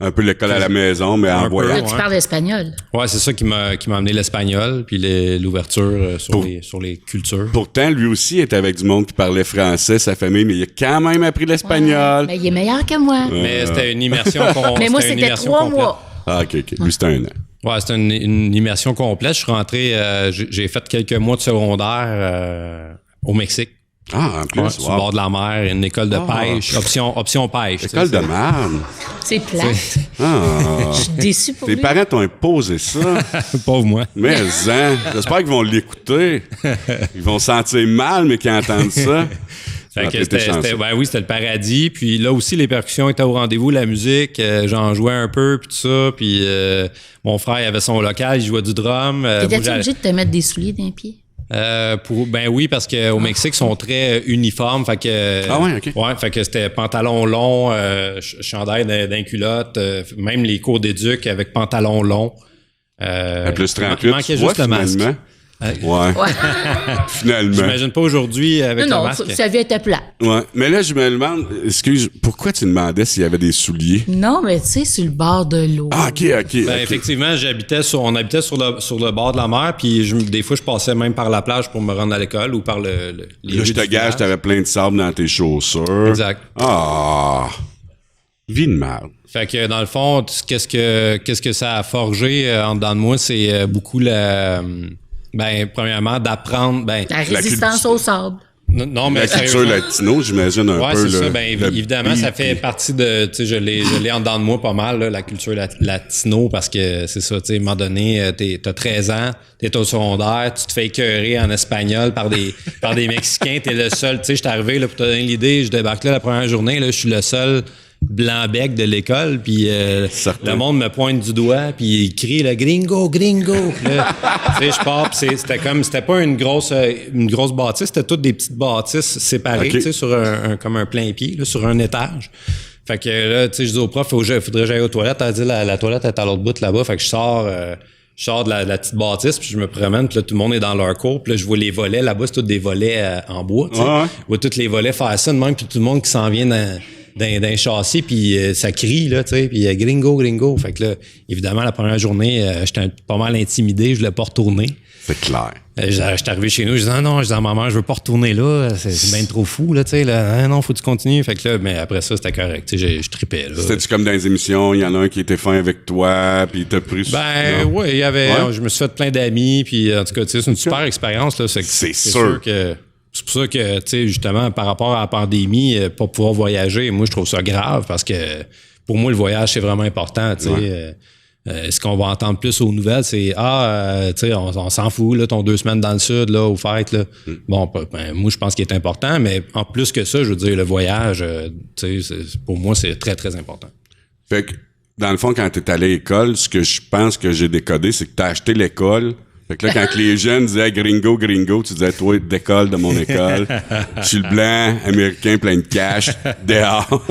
Un peu l'école à la maison, mais en voyage. Là, tu parles espagnol. Ouais, c'est ça qui m'a amené l'espagnol, puis l'ouverture sur les cultures. Pourtant, lui aussi était avec du monde qui parlait français, sa famille, mais il a quand même appris l'espagnol. Ouais, ben, il est meilleur que moi. Mais c'était une immersion Mais moi, c'était 3 mois. Ah, OK. Lui, c'était 1 an. Ouais, c'était une immersion complète. Je suis rentré, j'ai fait quelques mois de secondaire au Mexique. Ah, en plus, ouais, sur le bord de la mer, une école de pêche, option pêche. École de merde. C'est plat. Je suis déçu pour tes lui. parents t'ont imposé ça. Pauvre moi. Mais j'espère qu'ils vont l'écouter. Ils vont se sentir mal, mais qu'ils entendent ça. Fait que c'était le paradis. Puis là aussi, les percussions étaient au rendez-vous, la musique. J'en jouais un peu, puis tout ça. Puis mon frère il avait son local, il jouait du drum. T'étais-tu obligé de te mettre des souliers dans les pieds? Ben oui, parce qu'au Mexique, ils sont très uniformes. Fait que, ah ouais, OK. Ouais, fait que c'était pantalon long, chandail d'un culotte, même les cours d'éduc avec pantalon long. Plus 38. Il manquait juste le masque. Ouais. Finalement. J'imagine pas aujourd'hui avec le masque. Non, sa vie était plate. Ouais. Mais là, je me demande, pourquoi tu demandais s'il y avait des souliers? Non, mais tu sais, sur le bord de l'eau. Ah, OK. Effectivement, on habitait sur le bord de la mer, puis des fois, je passais même par la plage pour me rendre à l'école ou par les là, je te gage, t'avais plein de sable dans tes chaussures. Exact. Ah! Vie de merde. Fait que dans le fond, qu'est-ce que ça a forgé en dedans de moi, c'est beaucoup premièrement, d'apprendre... la résistance au sable. Non, mais la culture latino, j'imagine un peu. Ouais, c'est ça. Évidemment, ça fait partie de... Tu sais, je l'ai en dedans de moi pas mal, là, la culture latino, parce que c'est ça, tu sais, à un moment donné, t'as 13 ans, t'es au secondaire, tu te fais écœurer en espagnol par des Mexicains, t'es le seul... Tu sais, je suis arrivé, là, pour te donner l'idée, je débarque là la première journée, là, je suis le seul... blanc-bec de l'école, puis le monde me pointe du doigt, puis il crie le gringo, gringo. Tu sais, je pars, puis c'était pas une grosse bâtisse, c'était toutes des petites bâtisses séparées, tu sais, sur comme un plein pied, là, sur un étage. Fait que là, tu sais, je dis au prof, faudrait que j'aille aux toilettes. Elle a dit la toilette est à l'autre bout là-bas. Fait que je sors de la petite bâtisse, puis je me promène, puis là, tout le monde est dans leur cours, puis là, je vois les volets. Là-bas, c'est tous des volets en bois, tu sais. Ouais. Je vois tous les volets faire ça de même, puis tout le monde qui s'en vient d'un châssis, puis ça crie, là, tu sais, puis gringo, gringo. Fait que là, évidemment, la première journée, j'étais pas mal intimidé, je voulais pas retourner. C'est clair. J'étais arrivé chez nous, je disais, non, maman, je veux pas retourner là, c'est bien trop fou, là, tu sais, là, non, faut que tu continues. Fait que là, mais après ça, c'était correct, tu sais, je tripais, là. C'était-tu comme dans les émissions, il y en a un qui était fin avec toi, puis il t'a pris... Oui, il y avait, je me suis fait plein d'amis, puis en tout cas, tu sais, c'est une super expérience, là. C'est sûr que... C'est pour ça que, tu sais, justement, par rapport à la pandémie, pas pouvoir voyager, moi, je trouve ça grave parce que pour moi, le voyage, c'est vraiment important, tu sais. Ce qu'on va entendre plus aux nouvelles, c'est tu sais, on s'en fout, là, ton 2 semaines dans le sud, là, aux fêtes, là. Bon, moi, je pense qu'il est important, mais en plus que ça, je veux dire, le voyage, tu sais, pour moi, c'est très, très important. Fait que, dans le fond, quand t'es allé à l'école, ce que je pense que j'ai décodé, c'est que t'as acheté l'école. Fait que là, quand les jeunes disaient gringo, gringo, tu disais, toi, décolle de mon école. Je suis le blanc, américain, plein de cash, dehors.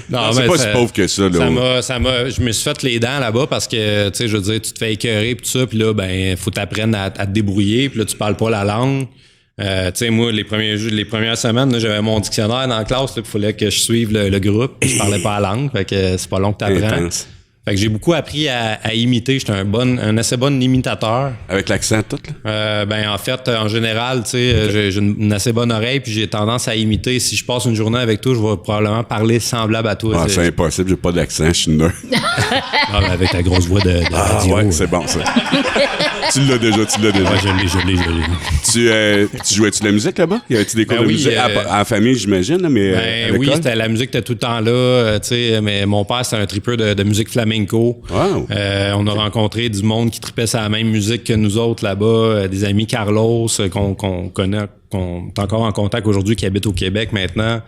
Non, c'est pas si pauvre que ça, là. Je me suis fait les dents là-bas parce que, tu sais, je veux dire, tu te fais écœurer pis tout ça, puis là, ben, faut t'apprendre à te débrouiller, puis là, tu parles pas la langue. Tu sais, moi, les premières semaines, là, j'avais mon dictionnaire dans la classe, il fallait que je suive le groupe, je parlais pas la langue, fait que c'est pas long que t'apprends. Intense. Fait que j'ai beaucoup appris à imiter. J'étais un assez bon imitateur. Avec l'accent tout, là? En fait, en général, tu sais, j'ai une assez bonne oreille, puis j'ai tendance à imiter. Si je passe une journée avec toi, je vais probablement parler semblable à toi. Ah, c'est impossible, j'ai pas d'accent, je suis nul. Non, mais avec ta grosse voix de radio. Ouais, c'est bon, ça. Tu l'as déjà. Ouais, je l'ai. Tu jouais-tu de la musique là-bas? Y avait-tu des cours de musique en famille, j'imagine, mais oui, la musique était tout le temps là, tu sais, mais mon père, c'était un tripeur de musique flamenco. flamenco. Wow. On a rencontré du monde qui tripait sur la même musique que nous autres là-bas, des amis Carlos qu'on connaît, qu'on est encore en contact aujourd'hui, qui habitent au Québec maintenant,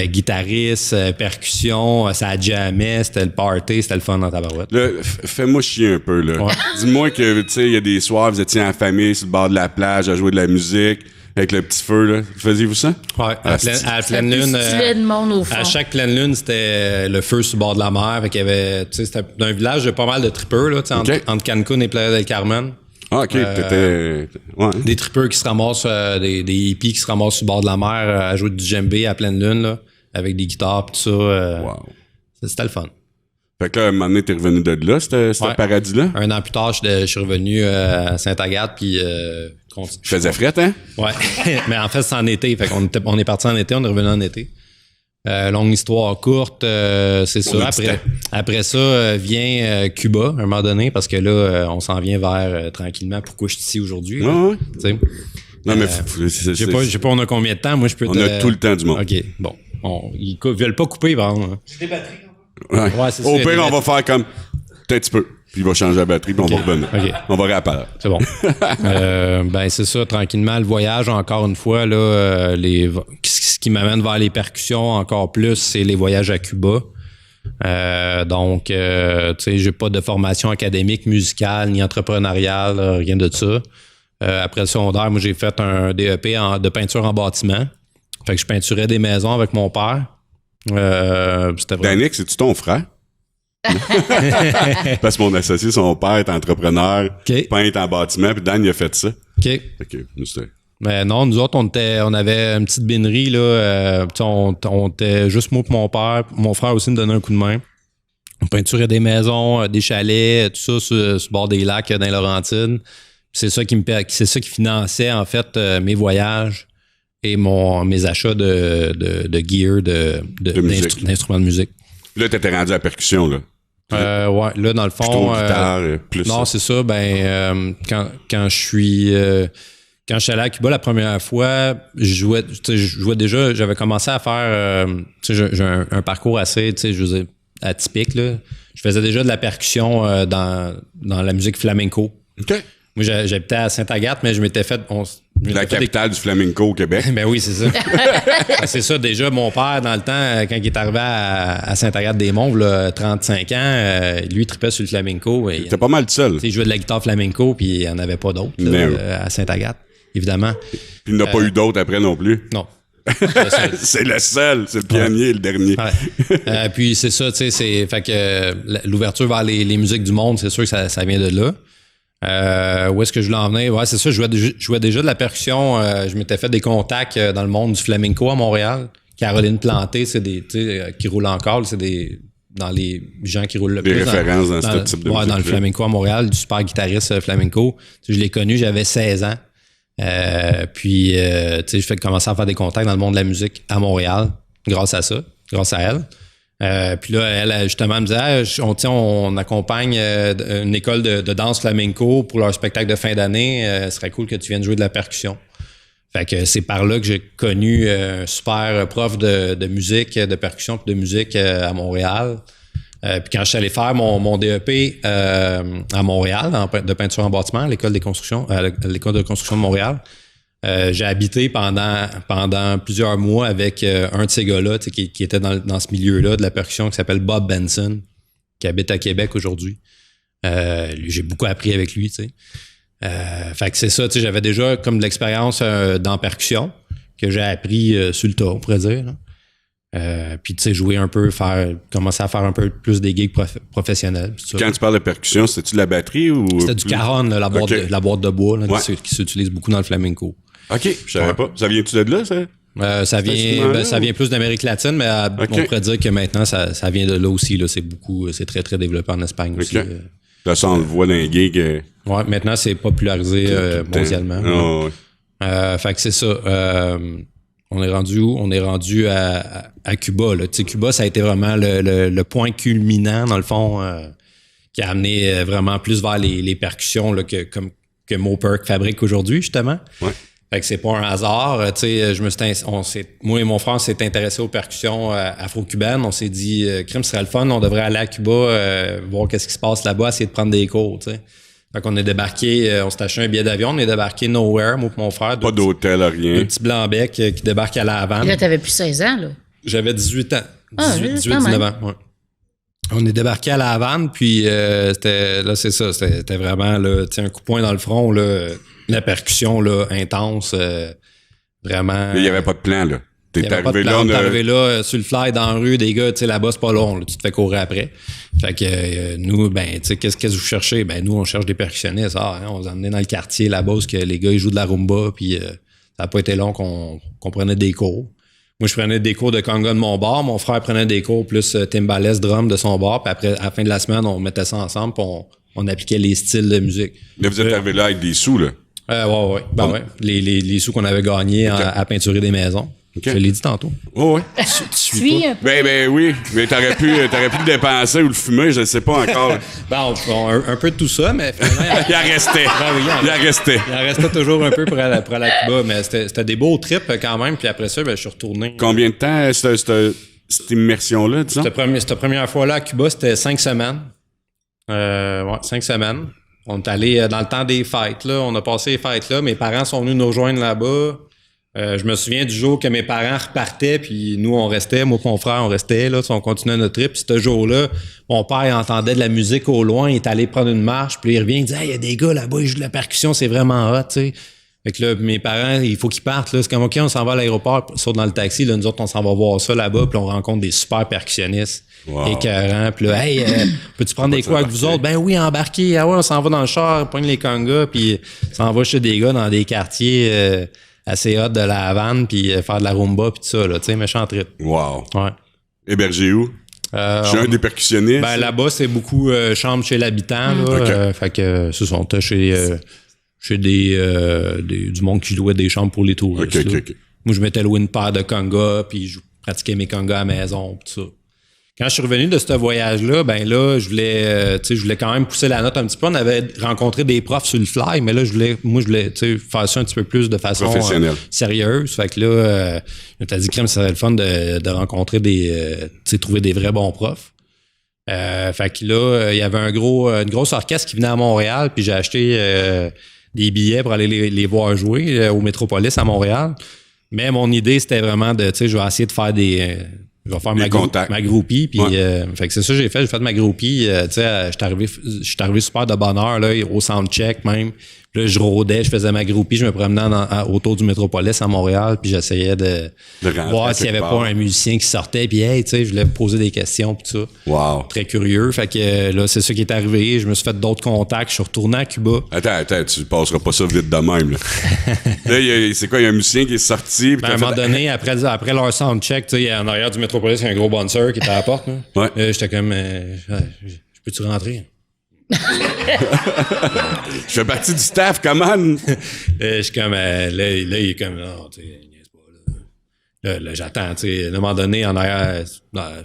guitariste, percussion, ça jammait, c'était le party, c'était le fun dans ta barouette. Là, fais-moi chier un peu, là. Ouais. Dis-moi que, tu sais, il y a des soirs, vous étiez en famille sur le bord de la plage à jouer de la musique. Avec le petit feu, là. Faisiez-vous ça? Oui, à pleine lune. De monde au fond. À chaque pleine lune, c'était le feu sur le bord de la mer. Fait qu'il y avait, tu sais, c'était un village de pas mal de tripeurs, là, entre Cancun et Playa del Carmen. Ah, OK. T'étais. Ouais. Des tripeurs qui se ramassent, des hippies qui se ramassent sur le bord de la mer à jouer du djembé à pleine lune, là, avec des guitares pis tout ça. Wow. C'était le fun. Fait que là, à un moment donné, t'es revenu de là, ce paradis-là? Un an plus tard, je suis revenu à Sainte-Agathe, puis... Il faisait fret, hein? Ouais. Mais en fait, c'est en été. Fait qu'on on est parti en été, on est revenu en été. Longue histoire courte, c'est ça. Après ça, vient Cuba, à un moment donné, parce que là, on s'en vient vers, tranquillement, pourquoi je suis ici aujourd'hui. Ouais. Non, mais... je sais pas, on a combien de temps? Moi, je peux On a tout le temps du monde. OK, bon. Ils veulent pas couper, par exemple. J'ai des batteries. Ouais, c'est ça. Au pire, on va faire comme... Peut-être un petit peu. Puis il va changer la batterie, puis on va revenir. Okay. On va réapparaître. C'est bon. Ben, c'est ça, tranquillement. Le voyage, encore une fois, là, ce qui m'amène vers les percussions encore plus, c'est les voyages à Cuba. Donc, tu sais, j'ai pas de formation académique, musicale, ni entrepreneuriale, rien de ça. Après le secondaire, moi, j'ai fait un DEP de peinture en bâtiment. Fait que je peinturais des maisons avec mon père. C'était vraiment... Danick, c'est-tu ton frère? Parce que mon associé, son père est entrepreneur, peintre en bâtiment, puis Dan, il a fait ça. OK. Mais non, nous autres, on avait une petite binerie, là. On était juste moi et mon père. Mon frère aussi nous donnait un coup de main. On peinturait des maisons, des chalets, tout ça sur le bord des lacs dans les Laurentides. C'est ça qui finançait, en fait, mes voyages et mes achats de gear, d'instruments de musique. Là, t'étais rendu à la percussion, là. Ouais, là, dans le fond... Plutôt guitare, plus non, c'est ça. Ben, quand je suis allé à Cuba la première fois, je jouais déjà... J'avais commencé à faire... j'ai un parcours assez, je veux dire, atypique, là. Je faisais déjà de la percussion dans la musique flamenco. OK. Moi, j'habitais à Sainte-Agathe, mais je m'étais fait... La capitale du flamenco au Québec. Ben oui, c'est ça. C'est ça. Déjà, mon père, dans le temps, quand il est arrivé à Sainte-Agathe-des-Monts, là, 35 ans, lui, il tripait sur le flamenco. C'était pas mal seul. Il jouait de la guitare flamenco, puis il n'y en avait pas d'autres à Sainte-Agathe, évidemment. Puis il n'y en a pas eu d'autres après non plus. Non. C'est le seul, c'est le pionnier, le dernier. Ouais. Puis c'est ça, tu sais, fait que l'ouverture vers les musiques du monde, c'est sûr que ça vient de là. Où est-ce que je voulais en venir? Ouais, c'est ça, je jouais déjà de la percussion. Je m'étais fait des contacts dans le monde du flamenco à Montréal. Caroline Planté, c'est des, qui roule encore, c'est des, dans les gens qui roulent le plus. Des références dans ce type de musique. Ouais, dans le flamenco à Montréal, du super guitariste flamenco. Je l'ai connu, j'avais 16 ans. Puis, je fais commencer à faire des contacts dans le monde de la musique à Montréal, grâce à elle. Puis là, elle, justement, elle me disait, on accompagne une école de danse flamenco pour leur spectacle de fin d'année. Ce serait cool que tu viennes jouer de la percussion. Fait que c'est par là que j'ai connu un super prof de musique, de percussion et de musique à Montréal. Puis quand je suis allé faire mon DEP à Montréal, de peinture en bâtiment, à l'école de construction de Montréal, j'ai habité pendant plusieurs mois avec un de ces gars-là qui était dans ce milieu-là de la percussion, qui s'appelle Bob Benson, qui habite à Québec aujourd'hui. J'ai beaucoup appris avec lui, tu sais. Fait que c'est ça, tu sais, j'avais déjà comme de l'expérience dans percussion que j'ai appris sur le tas, on pourrait dire. Puis tu sais, jouer un peu, commencer à faire un peu plus des gigs professionnels. Quand tu parles de percussion, c'était-tu de la batterie ou... C'était du cajon, la boîte de bois là, qui s'utilise beaucoup dans le flamenco. OK, je savais pas. Ça vient-tu de là, ça? Ça vient plus d'Amérique latine, mais on pourrait dire que maintenant, ça vient de là aussi. Là. C'est très, très développé en Espagne aussi. Là, ça, on le voit dans les gigs. Ouais, maintenant, c'est popularisé mondialement. Oh, ouais. Fait que c'est ça. On est rendu où? On est rendu à Cuba. Là. Cuba, ça a été vraiment le point culminant, dans le fond, qui a amené vraiment plus vers les percussions là, que Moperk fabrique aujourd'hui, justement. Ouais. Fait que c'est pas un hasard. Tu sais, moi et mon frère, on s'est intéressés aux percussions afro-cubaines. On s'est dit, crime, ce serait le fun, on devrait aller à Cuba, voir qu'est-ce qui se passe là-bas, essayer de prendre des cours, tu sais. Fait qu'on est débarqué, on s'est acheté un billet d'avion, on est débarqué nowhere, moi et mon frère. Pas d'hôtel, rien. Deux petits blancs-becs qui débarquent à La Havane. Et là, t'avais plus 16 ans, là. J'avais 18 ans. 19 ans, ouais. On est débarqué à La Havane, puis c'était vraiment là, un coup de poing dans le front, là, la percussion là, intense, vraiment. Il n'y avait pas de plan, là. T'es arrivé là, on est arrivé là, sur le fly dans la rue, des gars, tu sais, là-bas, c'est pas long, là, tu te fais courir après. Fait que nous, ben, tu sais, qu'est-ce que vous cherchez? Ben, nous, on cherche des percussionnistes. On les a emmenés dans le quartier là-bas, où que les gars, ils jouent de la rumba, puis ça a pas été long qu'on prenait des cours. Moi, je prenais des cours de conga de mon bar, mon frère prenait des cours plus timbales, drum de son bar, puis après, à la fin de la semaine, on mettait ça ensemble, puis on appliquait les styles de musique. Mais vous êtes arrivé là avec des sous, là? Ouais. Ben ouais. Les sous qu'on avait gagnés à peinturer des maisons. Okay. Je l'ai dit tantôt. Oh, ouais. Tu suis un peu. Ben oui, mais t'aurais pu le dépenser ou le fumer, je ne sais pas encore. Un peu de tout ça, mais finalement... il en restait. Il en restait toujours un peu pour aller à Cuba, mais c'était des beaux trips quand même, puis après ça, ben, je suis retourné. Combien de temps cette immersion-là, disons? Cette première fois-là à Cuba, c'était 5 semaines. 5 semaines. On est allé dans le temps des fêtes, là. On a passé les fêtes là. Mes parents sont venus nous rejoindre là-bas. Je me souviens du jour que mes parents repartaient, puis nous, on restait, moi et mon frère, on restait, là, on continuait notre trip. Puis ce jour-là, mon père, il entendait de la musique au loin, il est allé prendre une marche, puis il revient, il dit « Hey, il y a des gars là-bas, ils jouent de la percussion, c'est vraiment hot, tu sais. » Fait que là, mes parents, il faut qu'ils partent, là. C'est comme, OK, on s'en va à l'aéroport, saute dans le taxi, là, nous autres, on s'en va voir ça là-bas, puis on rencontre des super percussionnistes. Wow. Écœurants. Puis là, hey, peux-tu prendre des cours avec vous autres? Ben oui, embarquez. Ah ouais, on s'en va dans le char, pogne les congas, puis on s'en va chez des gars dans des quartiers assez hot de La Havane, puis faire de la rumba, puis tout ça, là, tu sais, méchant trip. Wow. Ouais. Hébergé où? Je suis un des percussionnistes. Ben là-bas, c'est beaucoup chambre chez l'habitant, là. Okay. Fait que ce sont chez du monde qui louait des chambres pour les touristes. Okay. Moi, je m'étais loué une paire de congas, puis je pratiquais mes congas à la maison, tout ça. Quand je suis revenu de ce voyage-là, ben là, je voulais quand même pousser la note un petit peu. On avait rencontré des profs sur le fly, mais là, je voulais faire ça un petit peu plus de façon sérieuse. Fait que là, je m'étais dit, crème, ça serait le fun de rencontrer trouver des vrais bons profs. Fait que là, il y avait une grosse orchestre qui venait à Montréal, puis j'ai acheté des billets pour aller les voir jouer au Métropolis à Montréal. Mais mon idée, c'était vraiment je vais essayer de faire je vais faire ma groupie, puis fait que c'est ça que j'ai fait ma groupie, je suis arrivé super de bonne heure, là, au soundcheck même. Puis là, je rôdais, je faisais ma groupie, je me promenais autour du Métropolis à Montréal, puis j'essayais de voir s'il y avait pas un musicien qui sortait, puis hey, je voulais poser des questions, puis tout ça. Wow. Très curieux, fait que là, c'est ça qui est arrivé, je me suis fait d'autres contacts, je suis retourné à Cuba. Attends, tu passeras pas ça vite de même, là. Là, c'est quoi, il y a un musicien qui est sorti, à un moment donné, après leur soundcheck, en arrière du Métropolis, il y a un gros bouncer qui était à la porte, là. Ouais. J'étais comme, je peux-tu rentrer? Je fais partie du staff, comment? Je suis comme, là, il est comme, non, tu sais, niaise pas, là. Là, j'attends, tu sais, à un moment donné, en arrière,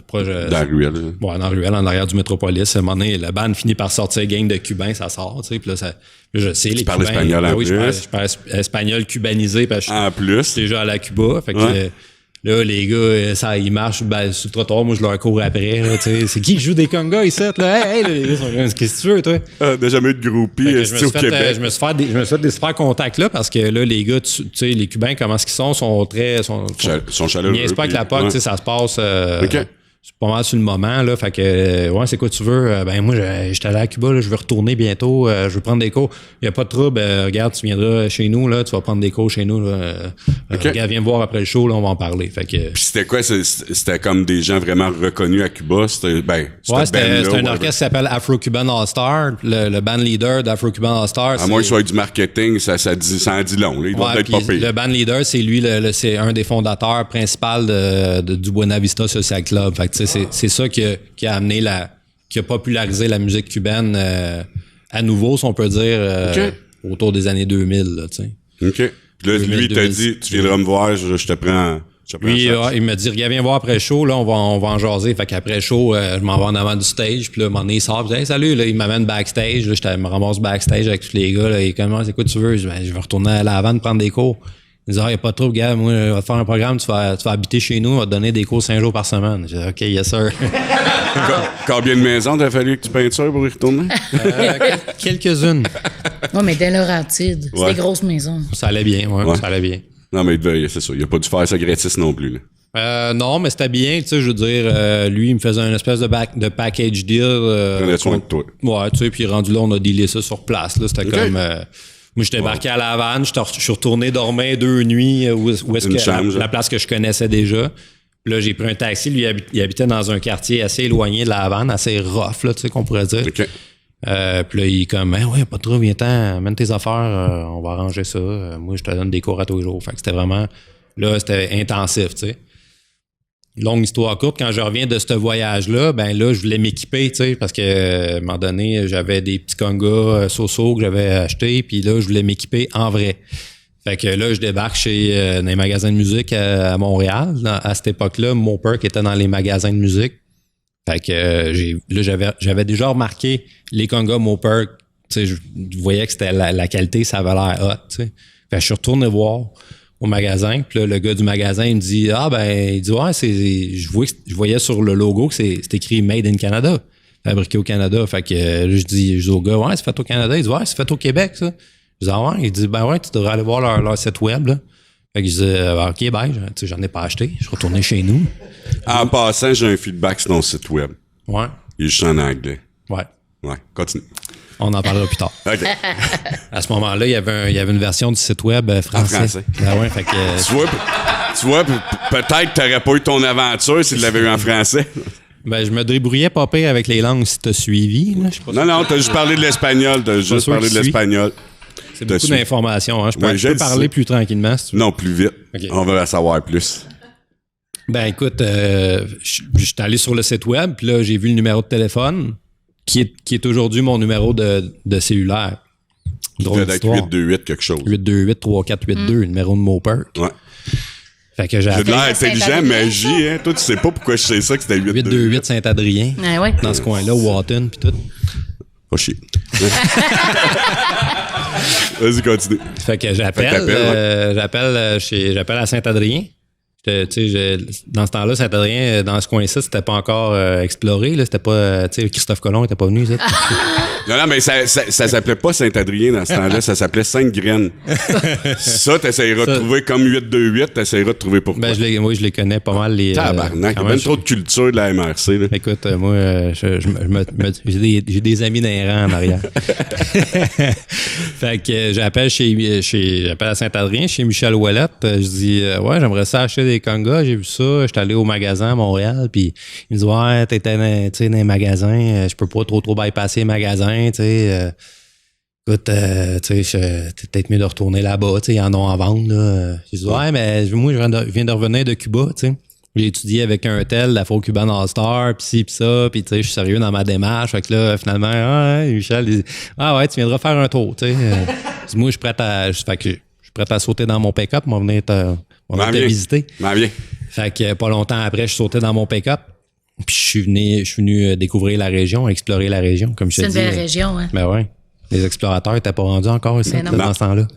proche. Dans la ruelle. Ouais, dans la ruelle, en arrière du Métropolis. À un moment donné, la bande finit par sortir gang de Cubains, ça sort, tu sais, puis là, je sais, les Cubains. Tu parles espagnol en plus? Oui, je parle espagnol cubanisé, parce que je suis déjà à la Cuba, fait que. Là, les gars, ils marchent sur le trottoir, moi je leur cours après. Là, c'est qui joue des congas ici? Là? Hey, les gars sont comme, qu'est-ce que tu veux, toi? On n'a jamais eu de groupie au Québec. Je me suis fait des super contacts là parce que là, les gars, tu sais, les Cubains, comment est-ce qu'ils sont sont chaleureux. Ils niaisent pas avec la POC, ça se passe. C'est pas mal sur le moment, là. Fait que, c'est quoi tu veux? Ben, moi, j'étais allé à Cuba, là, je veux retourner bientôt, je veux prendre des cours. Il n'y a pas de trouble, regarde, tu viendras chez nous, là, tu vas prendre des cours chez nous, là. Regarde, viens me voir après le show, là, on va en parler. Fait que. Puis c'était quoi? C'était comme des gens vraiment reconnus à Cuba? C'était un orchestre qui s'appelle Afro-Cuban All-Star. Le band leader d'Afro-Cuban All-Star. À moins qu'il soit du marketing, ça en dit long, là. Il doit être pas pire. Le band leader, c'est lui, c'est un des fondateurs principaux du Buena Vista Social Club. Fait que, c'est ça qui a amené qui a popularisé la musique cubaine à nouveau, si on peut dire, autour des années 2000, là, tu sais. OK. Puis là, lui, il t'a dit, tu viendras me voir, je te prends Lui, il me dit, regarde, viens voir après le show, là, on va en jaser. Fait qu'après le show, je m'en vais en avant du stage, puis là, à un moment donné, il sort, puis hey, salut, là, il m'amène backstage, là, je me ramasse backstage avec tous les gars, là, et comment, c'est quoi tu veux? Je vais retourner à la vanne prendre des cours. Il dit, il n'y a pas de trouble, gars, moi, je vais te faire un programme, tu vas habiter chez nous, on va te donner des cours 5 jours par semaine. J'ai dit, OK, yes, sir. Combien de maisons t'as fallu que tu peintures pour y retourner? Quelques-unes. Oui, mais dès Laurentides, c'est des grosses maisons. Ça allait bien, ça allait bien. Non, mais c'est ça, il n'a pas dû faire ça gratis non plus, là. Non, mais c'était bien, tu sais, je veux dire, lui, il me faisait une espèce de package deal. Prenait soin de toi. Ouais, tu sais, puis rendu là, on a dealé ça sur place, là, c'était comme... moi, j'étais embarqué à la vanne, je suis retourné dormir 2 nuits où est-ce que la place que je connaissais déjà. Puis là, j'ai pris un taxi, lui, il habitait dans un quartier assez éloigné de la vanne, assez rough, là, tu sais, qu'on pourrait dire. OK. Puis là, il est comme, ouais, pas trop, viens-t'en, amène tes affaires, on va arranger ça. Moi, je te donne des cours à tous les jours. Fait que c'était vraiment, là, c'était intensif, tu sais. Longue histoire courte, quand je reviens de ce voyage-là, ben là, je voulais m'équiper, tu sais, parce que à un moment donné, j'avais des petits congas so-so que j'avais achetés, puis là, je voulais m'équiper en vrai. Fait que là, je débarque dans les magasins de musique à Montréal. À cette époque-là, Moper qui était dans les magasins de musique. Fait que j'avais déjà remarqué les congas Moper. Tu sais, je voyais que c'était la qualité, ça avait l'air hot, tu sais. Fait que je suis retourné voir au magasin, puis là, le gars du magasin, il me dit, je voyais sur le logo que c'est écrit Made in Canada, fabriqué au Canada. Fait que je dis au gars, ouais, c'est fait au Canada. Il dit, ouais, c'est fait au Québec, ça. Je dis, ah ouais. Il dit, ben ouais, tu devrais aller voir leur site web, là. Fait que je dis, OK, ben, j'en ai pas acheté. Je suis retourné chez nous. En passant, j'ai un feedback sur ton site web. Ouais. Il est juste en anglais. Ouais. Ouais, continue. On en parlera plus tard. OK. À ce moment-là, il y avait une version du site web français. En français. Ben ouais, fait que... Tu vois, peut-être que t'aurais pas eu ton aventure si tu l'avais eu en français. Ben, je me débrouillais pas pire avec les langues si t'as suivi. Là. Non, t'as juste parlé de l'espagnol. C'est beaucoup d'informations. Hein. Je peux parler plus tranquillement. Si tu veux. Non, plus vite. Okay. On va en savoir plus. Ben, écoute, je suis allé sur le site web, puis là, j'ai vu le numéro de téléphone, qui est aujourd'hui mon numéro de cellulaire. Drôle d'histoire. 828 quelque chose. 828-3482, numéro de Moper. Ouais. Fait que j'ai de l'air intelligent, magie, hein. Toi, tu sais pas pourquoi je sais ça que c'était 828 Saint-Adrien. Ah ouais. Dans ce coin-là, Wharton, puis tout. Pas chier. Vas-y, continue. Fait que j'appelle à Saint-Adrien. Dans ce temps-là, Saint-Adrien, dans ce coin-ci, c'était pas encore exploré. Là, c'était pas, Christophe Colomb était pas venu. Ça. Non, mais ça s'appelait pas Saint-Adrien dans ce temps-là, ça s'appelait Sainte-Graine. Ça, t'essayeras de trouver comme 828, t'essayeras de trouver pourquoi. Ben, je les connais pas mal. Tabarnak, il y a même trop de culture de la MRC. Là. Écoute, moi, j'ai des amis d'un rang en arrière. Fait que j'appelle à Saint-Adrien, chez Michel Ouellette. Je dis, ouais, j'aimerais ça acheter des congas, j'ai vu ça, j'étais allé au magasin à Montréal, puis il me dit, ouais, t'étais dans les magasins, je peux pas trop bypasser les magasins, tu sais. Écoute, tu sais, t'es peut-être mieux de retourner là-bas, tu sais, ils en ont à vendre, là. J'ai dit, ouais, mais moi, je viens de revenir de Cuba, tu sais. J'ai étudié avec un tel, l'Afro-Cuban All-Star, pis ci, pis ça, pis tu sais, je suis sérieux dans ma démarche. Fait que là, finalement, Michel dit, ah ouais, tu viendras faire un tour, tu sais. Moi, je suis prêt à sauter dans mon pick-up, on va venir te visiter. Bien. Fait que pas longtemps après, je sautais dans mon pick-up. Puis je suis venu découvrir la région, explorer la région, comme je te dis. C'est une belle région, hein? Ben ouais. Les explorateurs n'étaient pas rendus encore ici dans ce temps-là.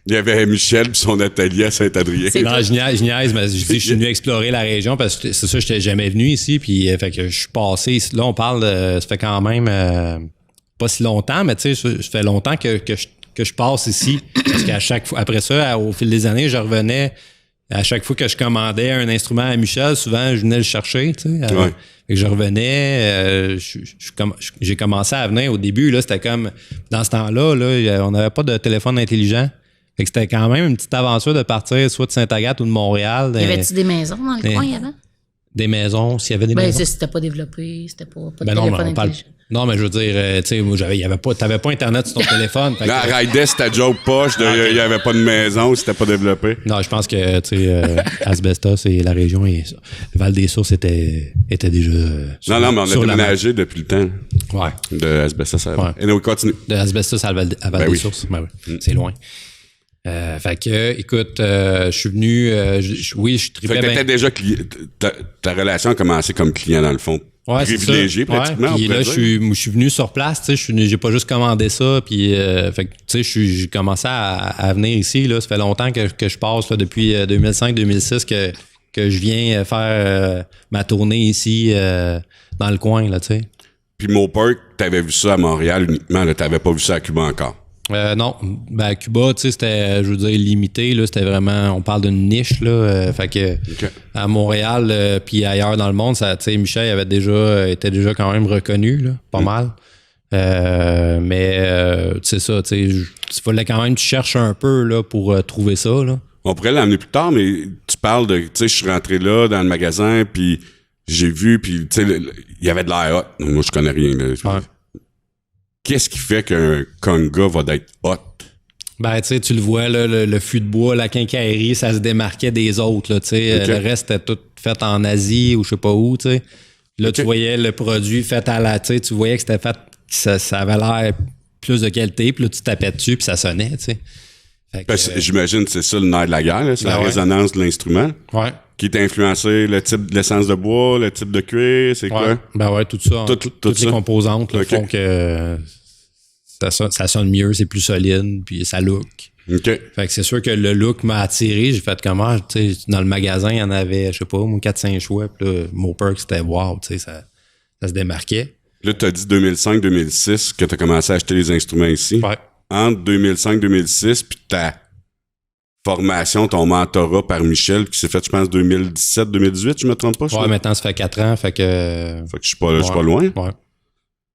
Il y avait Michel puis son atelier à Saint-Adrien. Non, je niaise, mais je suis venu explorer la région parce que c'est ça, je n'étais jamais venu ici. Puis fait que je suis passé. Là, on parle ça fait quand même pas si longtemps, mais tu sais, ça fait longtemps que je passe ici. Parce qu'à chaque fois, après ça, au fil des années, je revenais. À chaque fois que je commandais un instrument à Michel, souvent, je venais le chercher, tu sais. Ouais. Et je revenais, j'ai commencé à venir. Au début, là, c'était comme, dans ce temps-là, là, on n'avait pas de téléphone intelligent. Fait que c'était quand même une petite aventure de partir soit de Sainte-Agathe ou de Montréal. Y avait-tu des maisons dans le coin avant? Des maisons, s'il y avait des maisons. C'était pas développé, c'était pas de téléphone intelligent. Non, mais je veux dire, tu sais, t'avais pas Internet sur ton téléphone. Là, à Raides, c'était joke poche, il n'y avait pas de maison, c'était pas développé. Non, je pense que, tu sais, Asbestos et la région, et Val-des-Sources était déjà. Non, mais on a déménagé depuis le temps. Ouais. De Asbestos à Val. Et nous, continue. De Asbestos à Val-des-Sources. Ben oui. C'est loin. Fait que, écoute, je suis venu... je tripais bien. Fait que t'étais déjà ta relation a commencé comme client, dans le fond. Ouais, privilégié, pratiquement. Puis là, je suis venu sur place, tu sais, j'ai pas juste commandé ça, puis fait que, tu sais, j'ai commencé à venir ici, là. Ça fait longtemps que je passe, là, depuis 2005-2006 que je viens faire ma tournée ici, dans le coin, là, tu sais. Puis Mopark, t'avais vu ça à Montréal uniquement, là, t'avais pas vu ça à Cuba encore? Non, à Cuba, tu sais, c'était, je veux dire, limité, là, c'était vraiment, on parle d'une niche, là, fait que à Montréal, puis ailleurs dans le monde, ça, tu sais, Michel était déjà quand même reconnu, là, pas mal. Mais c'est ça, tu sais, il fallait quand même que tu cherches un peu, là, pour trouver ça, là. On pourrait l'amener plus tard, mais tu parles de, tu sais, je suis rentré là, dans le magasin, puis j'ai vu, puis, tu sais, il y avait de l'air hot. Moi, je connais rien, là. Ouais. Qu'est-ce qui fait qu'un conga va d'être hot? Ben, tu sais, tu le vois, là, le fût de bois, la quincaillerie, ça se démarquait des autres, là, tu sais. Le reste était tout fait en Asie ou je sais pas où, tu sais. Là, tu voyais le produit fait à la, tu sais, tu voyais que c'était fait, ça avait l'air plus de qualité, puis là, tu tapais dessus, puis ça sonnait, tu sais. J'imagine que c'est ça le nerf de la guerre, là, c'est la résonance de l'instrument. Ouais. Qui t'a influencé le type l'essence de bois, le type de cuir, c'est quoi? Ben ouais, tout ça. Toutes les composantes là, font que ça sonne mieux, c'est plus solide, puis ça look. OK. Fait que c'est sûr que le look m'a attiré. J'ai fait comment, tu sais, dans le magasin, il y en avait, je sais pas, 4-5 choix. Puis là, Mopark, c'était wow, tu sais, ça se démarquait. Là, tu as dit 2005-2006 que tu as commencé à acheter les instruments ici. Ouais. Entre 2005-2006, puis ta formation, ton mentorat par Michel, qui s'est fait, je pense, 2017-2018, je me trompe pas? Ouais, maintenant, ça fait 4 ans, fait que je suis pas loin. Ouais.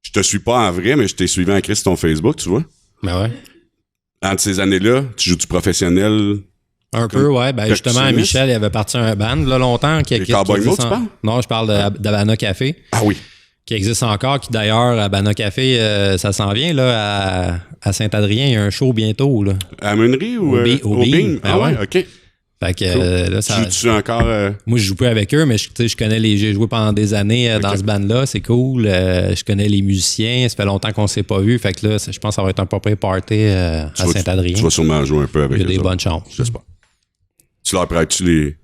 Je te suis pas en vrai, mais je t'ai suivi en Christ sur ton Facebook, tu vois. Ben ouais. Entre ces années-là, tu joues-tu professionnel? Un peu, ouais. Ben justement, Michel, il avait parti un band, là, longtemps. Les Cowboy Mo, tu parles? Non, je parle d'Habana Café. Ah oui. Qui existe encore, qui d'ailleurs, Habana Café, ça s'en vient, là, à Saint-Adrien, il y a un show bientôt, là. À Meunerie ou au Beam? Ah ouais, OK. Fait que là, ça. Joues-tu encore? Moi, je joue plus avec eux, mais je connais j'ai joué pendant des années dans ce band-là, c'est cool. Je connais les musiciens, ça fait longtemps qu'on s'est pas vu. Fait que là, je pense que ça va être un proper party à Saint-Adrien. Tu vas sûrement jouer un peu avec eux. Il y a des bonnes chances. J'espère. Tu leur prêtes-tu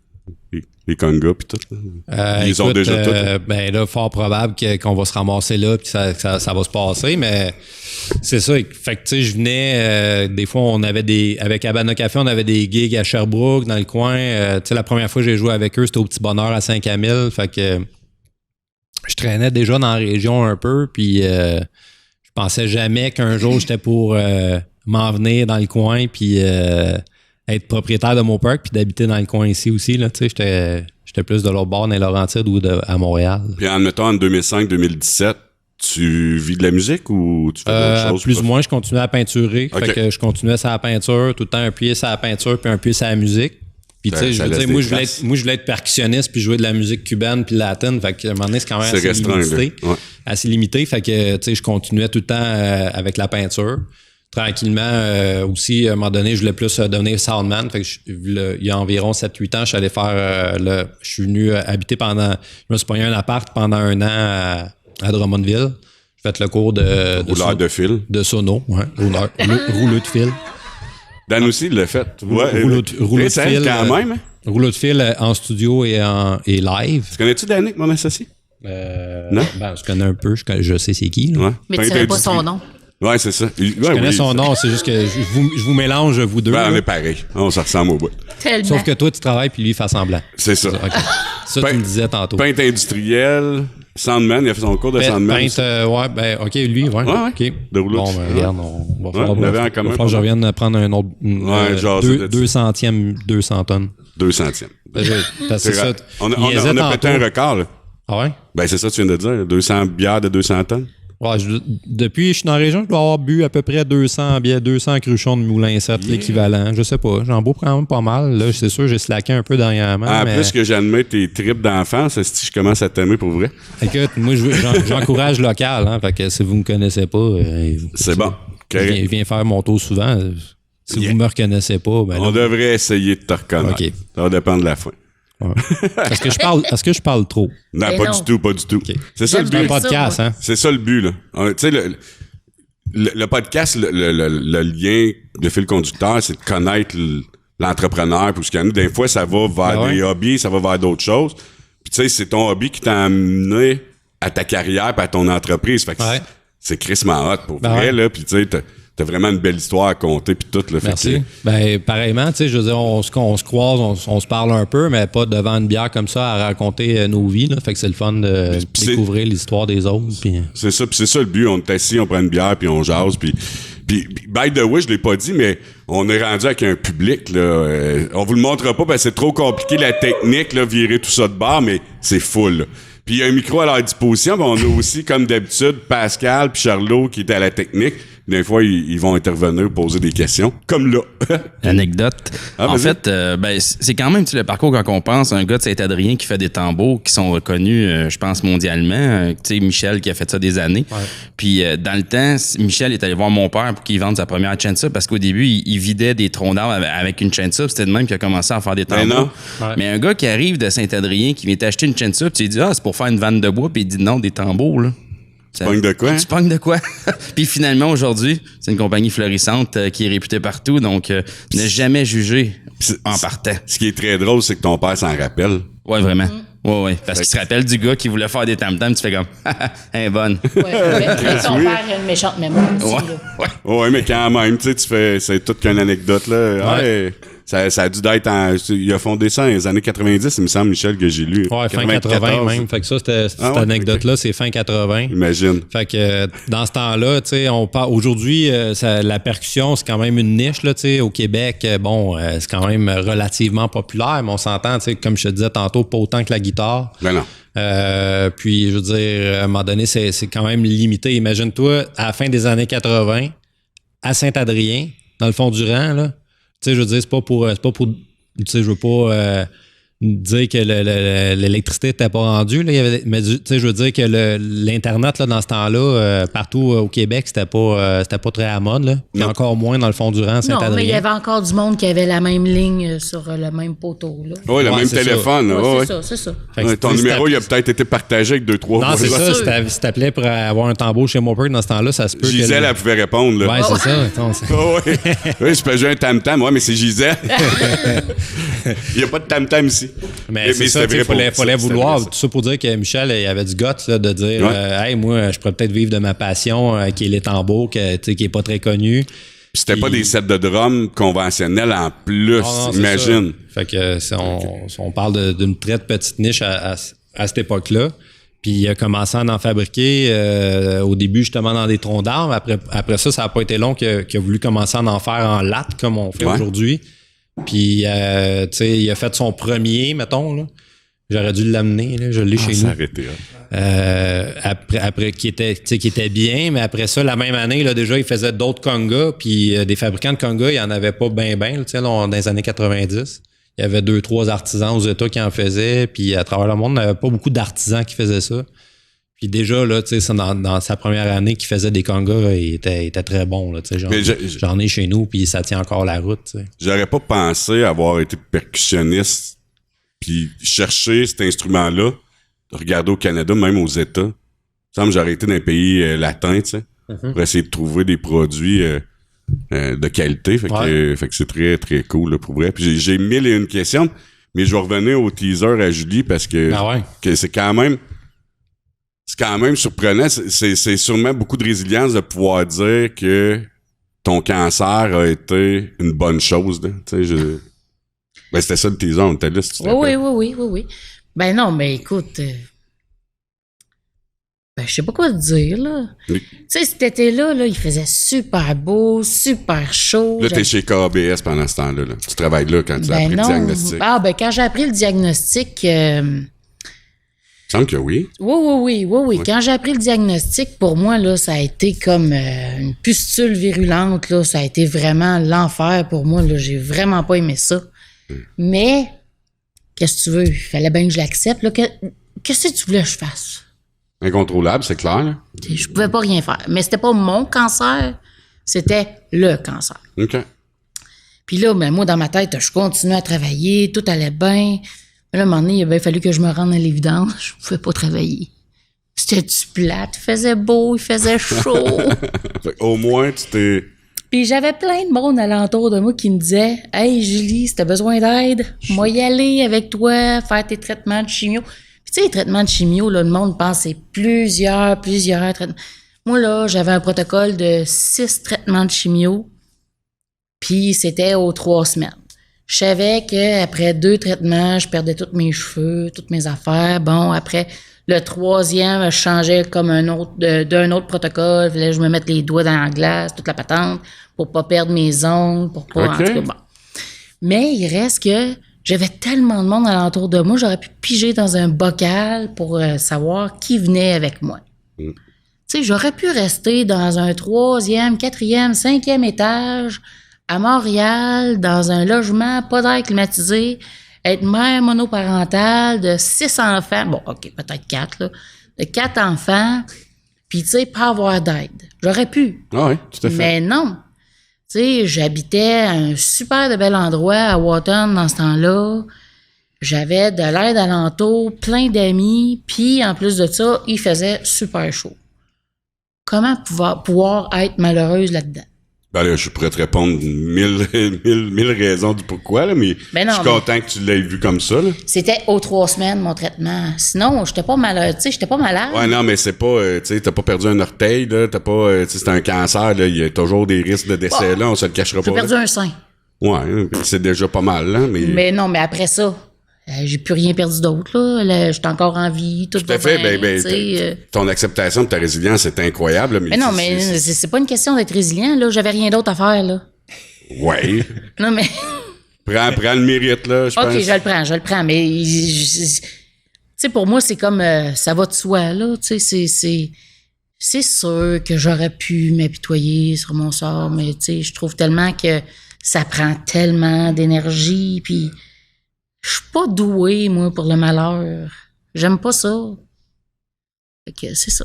les congas pis tout? Ils ont déjà tout? Ben là, fort probable qu'on va se ramasser là puis ça va se passer, mais c'est ça. Fait que tu sais, je venais, des fois, avec Habana Café, on avait des gigs à Sherbrooke, dans le coin. Tu sais, la première fois que j'ai joué avec eux, c'était au Petit Bonheur à Saint-Camille. Fait que je traînais déjà dans la région un peu, puis je pensais jamais qu'un jour, j'étais pour m'en venir dans le coin, puis être propriétaire de Mopark puis d'habiter dans le coin ici aussi, là, tu sais, j'étais plus de l'autre bord dans les Laurentides ou à Montréal. Puis admettons, en 2005-2017, tu vis de la musique ou tu fais d'autres choses? Plus ou moins, je continuais à peinturer. Okay. Fait que je continuais sur la peinture, tout le temps un pied sur la peinture puis un pied sur la musique. Puis tu sais, je veux dire, moi je voulais être percussionniste puis jouer de la musique cubaine puis latine. Fait que à un moment donné, c'est quand même assez limité. Fait que tu sais, je continuais tout le temps avec la peinture. Tranquillement, aussi, à un moment donné, je voulais plus devenir soundman. Fait que il y a environ 7-8 ans, je suis allé faire je suis venu habiter je me suis pogné un appart pendant 1 an à Drummondville. J'ai fait le cours de rouleur de fil. De sono, ouais. Rouleur de fil. Dan aussi, il l'a fait. Ouais, rouleau de fil. Quand même, hein? Rouleau de fil en studio et live. Tu connais-tu Danick, mon associé? Non? Ben, je connais un peu. Je sais c'est qui. Là. Ouais. Mais tu savais pas son nom. Ouais, c'est ça. Je connais son nom, c'est juste que je vous mélange, vous deux. Ben, on est pareil. On se ressemble au bout. Tellement. Sauf que toi, tu travailles puis lui, il fait semblant. C'est ça. Okay. Ça, tu me disais tantôt. Peintre industriel, Soundman, il a fait son cours de Soundman. Ouais, ben, OK, lui, ouais. OK. De rouleau. Bon, ben, regarde, on va falloir que je revienne prendre un autre. 200 tonnes. 200e. C'est ça. On a pété un record, là. Ah ouais? Ben, c'est ça que tu viens de dire. 200 bières de 200 tonnes. Ouais, depuis que je suis dans la région, je dois avoir bu à peu près 200 cruchons de Moulin 7, l'équivalent. Je sais pas. J'en bois quand même pas mal. Là, c'est sûr, j'ai slacké un peu dernièrement. Plus que j'admets tes tripes d'enfance, si je commence à t'aimer pour vrai. Écoute, moi, j'encourage local. Hein, fait que si vous me connaissez pas... c'est bon. Je viens faire mon tour souvent. Si vous me reconnaissez pas... Ben, on devrait essayer de te reconnaître. Okay. Ça va dépendre de la fin. Ouais. Est-ce que je parle trop? Non, pas du tout. Okay. C'est ça le but. C'est un podcast, hein? C'est ça le but, là. Tu sais, le podcast, le lien, le fil conducteur, c'est de connaître l'entrepreneur. Parce que des fois, ça va vers des hobbies, ça va vers d'autres choses. Puis tu sais, c'est ton hobby qui t'a amené à ta carrière et à ton entreprise. Fait que c'est crissement hot pour vrai, là. Puis tu sais, t'as vraiment une belle histoire à compter puis tout. Là, merci. Pareillement, tu sais, je veux dire, on se croise, on se parle un peu, mais pas devant une bière comme ça à raconter nos vies. Là. Fait que c'est le fun de découvrir l'histoire des autres. Pis... C'est ça, puis c'est ça le but. On est assis, on prend une bière puis on jase. Puis by the way, je l'ai pas dit, mais on est rendu avec un public. Là, on vous le montrera pas parce que c'est trop compliqué la technique, là, virer tout ça de bord, mais c'est full. Là. Puis il y a un micro à leur disposition, mais on a aussi, comme d'habitude, Pascal puis Charlot qui étaient à la technique. Des fois, ils vont intervenir, poser des questions, comme là. Anecdote. En fait, c'est quand même le parcours quand on pense, un gars de Saint-Adrien qui fait des tambours qui sont reconnus, je pense, mondialement. Tu sais, Michel qui a fait ça des années. Ouais. Puis dans le temps, Michel est allé voir mon père pour qu'il vende sa première chainsaw parce qu'au début, il vidait des troncs d'arbres avec une chainsaw. C'était de même qu'il a commencé à faire des tambours. Mais un gars qui arrive de Saint-Adrien, qui vient t'acheter une chainsaw, puis il dit « Ah, c'est pour faire une vanne de bois », puis il dit « Non, des tambours, là. » Tu pognes de quoi? Tu pognes de quoi? Puis finalement, aujourd'hui, c'est une compagnie florissante qui est réputée partout, donc ne jamais juger en partant. Ce qui est très drôle, c'est que ton père s'en rappelle. Ouais, vraiment. Ouais. Parce qu'il se rappelle du gars qui voulait faire des tam-tams, tu fais comme, elle est bonne. Ouais, mais ton père a une méchante mémoire aussi, là. Ouais, mais quand même, tu sais, c'est toute qu'une anecdote, là. Ouais. Ça a dû d'être il a fondé ça dans les années 90, il me semble, Michel, que j'ai lu. Ouais, fin 80 même. Fait que ça, cette anecdote-là, c'est fin 80. Imagine. Fait que dans ce temps-là, tu sais, on parle aujourd'hui, la percussion, c'est quand même une niche, là, tu sais, au Québec. Bon, c'est quand même relativement populaire, mais on s'entend, tu sais, comme je te disais tantôt, pas autant que la guitare. Ben non. Puis, je veux dire, à un moment donné, c'est quand même limité. Imagine-toi, à la fin des années 80, à Saint-Adrien, dans le fond du rang, là, tu sais, je veux dire, c'est pas pour tu sais, je veux pas dire que l'électricité n'était pas rendue, là, mais tu sais, je veux dire que l'Internet, là, dans ce temps-là, partout au Québec, c'était pas très à mode, là. Puis encore moins dans le fond du rang Saint-Adrien. Non, mais il y avait encore du monde qui avait la même ligne sur le même poteau, là. Oui, le même téléphone. C'est ça. Ton numéro, il a peut-être été partagé avec 2-3. Non, c'est ça. Si t'appelais pour avoir un tambour chez Mopper dans ce temps-là, ça se peut. Gisèle, elle pouvait répondre, là. Ouais, c'est ça. Oui, je peux jouer un tam-tam. Ouais, mais c'est Gisèle. Il n'y a pas de tam-tam ici. Mais c'est ça, il fallait vouloir. Tout ça pour dire que Michel, il avait du guts là, de dire hey, moi, je pourrais peut-être vivre de ma passion, qui est les tambours, qui est pas très connu. Puis c'était pas des sets de drums conventionnels en plus, imagine. Fait que on parle d'une très petite niche à cette époque-là. Puis il a commencé à en fabriquer au début justement dans des troncs d'arbres. Après ça n'a pas été long qu'il a voulu commencer à en faire en latte comme on fait aujourd'hui. Puis, tu sais, il a fait son premier, mettons, là. J'aurais dû l'amener, là. Je l'ai chez nous. Arrêté, après qui était bien, mais après ça, la même année, là, déjà, il faisait d'autres congas. Puis, des fabricants de congas, il n'y en avait pas ben, tu sais, dans les années 90. Il y avait 2-3 artisans aux États qui en faisaient. Puis, à travers le monde, il n'y avait pas beaucoup d'artisans qui faisaient ça. Puis déjà, là, tu sais, dans sa première année qu'il faisait des congas, il était très bon, là, tu sais. J'en ai chez nous, puis ça tient encore la route, tu sais. J'aurais pas pensé avoir été percussionniste puis chercher cet instrument-là, regarder au Canada, même aux États. Il me semble que j'aurais été dans un pays latin, tu sais, pour essayer de trouver des produits de qualité. Fait que c'est très, très cool, là, pour vrai. Puis j'ai 1001 questions, mais je vais revenir au teaser à Julie parce que, que c'est quand même surprenant. C'est sûrement beaucoup de résilience de pouvoir dire que ton cancer a été une bonne chose. Tu sais, ben, c'était ça le teaser, on était là, si tu te rappelles. Oui. Ben non, mais écoute, je sais pas quoi te dire, là. Oui. Tu sais, cet été-là, il faisait super beau, super chaud. Là, t'es chez KBS pendant ce temps-là, là. Tu travailles là quand tu as appris le diagnostic. Quand j'ai appris le diagnostic... Il me semble que oui. Oui. Quand j'ai appris le diagnostic, pour moi, là, ça a été comme une pustule virulente. Là. Ça a été vraiment l'enfer pour moi. Là. J'ai vraiment pas aimé ça. Mais, qu'est-ce que tu veux? Il fallait bien que je l'accepte. Là. Qu'est-ce que tu voulais que je fasse? Incontrôlable, c'est clair. Là. Je pouvais pas rien faire. Mais c'était pas mon cancer, c'était le cancer. OK. Puis là, moi, dans ma tête, je continuais à travailler, tout allait bien. Là, à un moment donné, il a bien fallu que je me rende à l'évidence. Je ne pouvais pas travailler. C'était-tu plate? Il faisait beau, il faisait chaud. Au moins, tu t'es... Puis j'avais plein de monde alentour de moi qui me disait « Hey, Julie, si t'as besoin d'aide, moi y aller avec toi, faire tes traitements de chimio. » Puis tu sais, les traitements de chimio, là, le monde pense que c'est plusieurs traitements. Moi, là, j'avais un protocole de 6 traitements de chimio, puis c'était aux 3 semaines. Je savais qu'après 2 traitements, je perdais tous mes cheveux, toutes mes affaires. Bon, après... Le 3e, je changeais comme d'un autre protocole. Fallait que je me mette les doigts dans la glace, toute la patente, pour pas perdre mes ongles, pour pas... Okay. En tout cas, bon. Mais il reste que j'avais tellement de monde alentour de moi, j'aurais pu piger dans un bocal pour savoir qui venait avec moi. Tu sais, j'aurais pu rester dans un 3e, 4e, 5e étage à Montréal, dans un logement, pas d'air climatisé, être mère monoparentale de 6 enfants, bon, OK, peut-être 4, là, de 4 enfants, puis, tu sais, pas avoir d'aide. J'aurais pu. Ah oui, tout à fait. Mais non. Tu sais, j'habitais à un super de bel endroit à Wharton dans ce temps-là. J'avais de l'aide alentour, plein d'amis, puis en plus de ça, il faisait super chaud. Comment pouvoir être malheureuse là-dedans? Ben là, je pourrais te répondre mille raisons du pourquoi, là, mais Ben non, je suis content que tu l'aies vu comme ça, là. C'était aux 3 semaines, mon traitement. Sinon, j'étais pas malade, tu sais, j'étais pas malade. Ouais, non, mais c'est pas, tu sais, t'as pas perdu un orteil, là, t'as pas, tu sais, c'est un cancer, là, il y a toujours des risques de décès, là, on se le cachera pas. J'ai perdu un sein. Ouais, c'est déjà pas mal, là, mais... Mais non, mais après ça, j'ai plus rien perdu d'autre, là. J'étais encore en vie, tout à fait, bien, ton acceptation de ta résilience est incroyable, là, mais non, mais c'est pas une question d'être résilient, là. J'avais rien d'autre à faire, là. Ouais. Non, mais... Prends le mérite, là, je pense. OK, je le prends, mais... Tu sais, pour moi, c'est comme... ça va de soi, là. Tu sais, c'est sûr que j'aurais pu m'apitoyer sur mon sort, mais tu sais, je trouve tellement que ça prend tellement d'énergie, puis je suis pas douée, moi, pour le malheur. J'aime pas ça. Fait que c'est ça.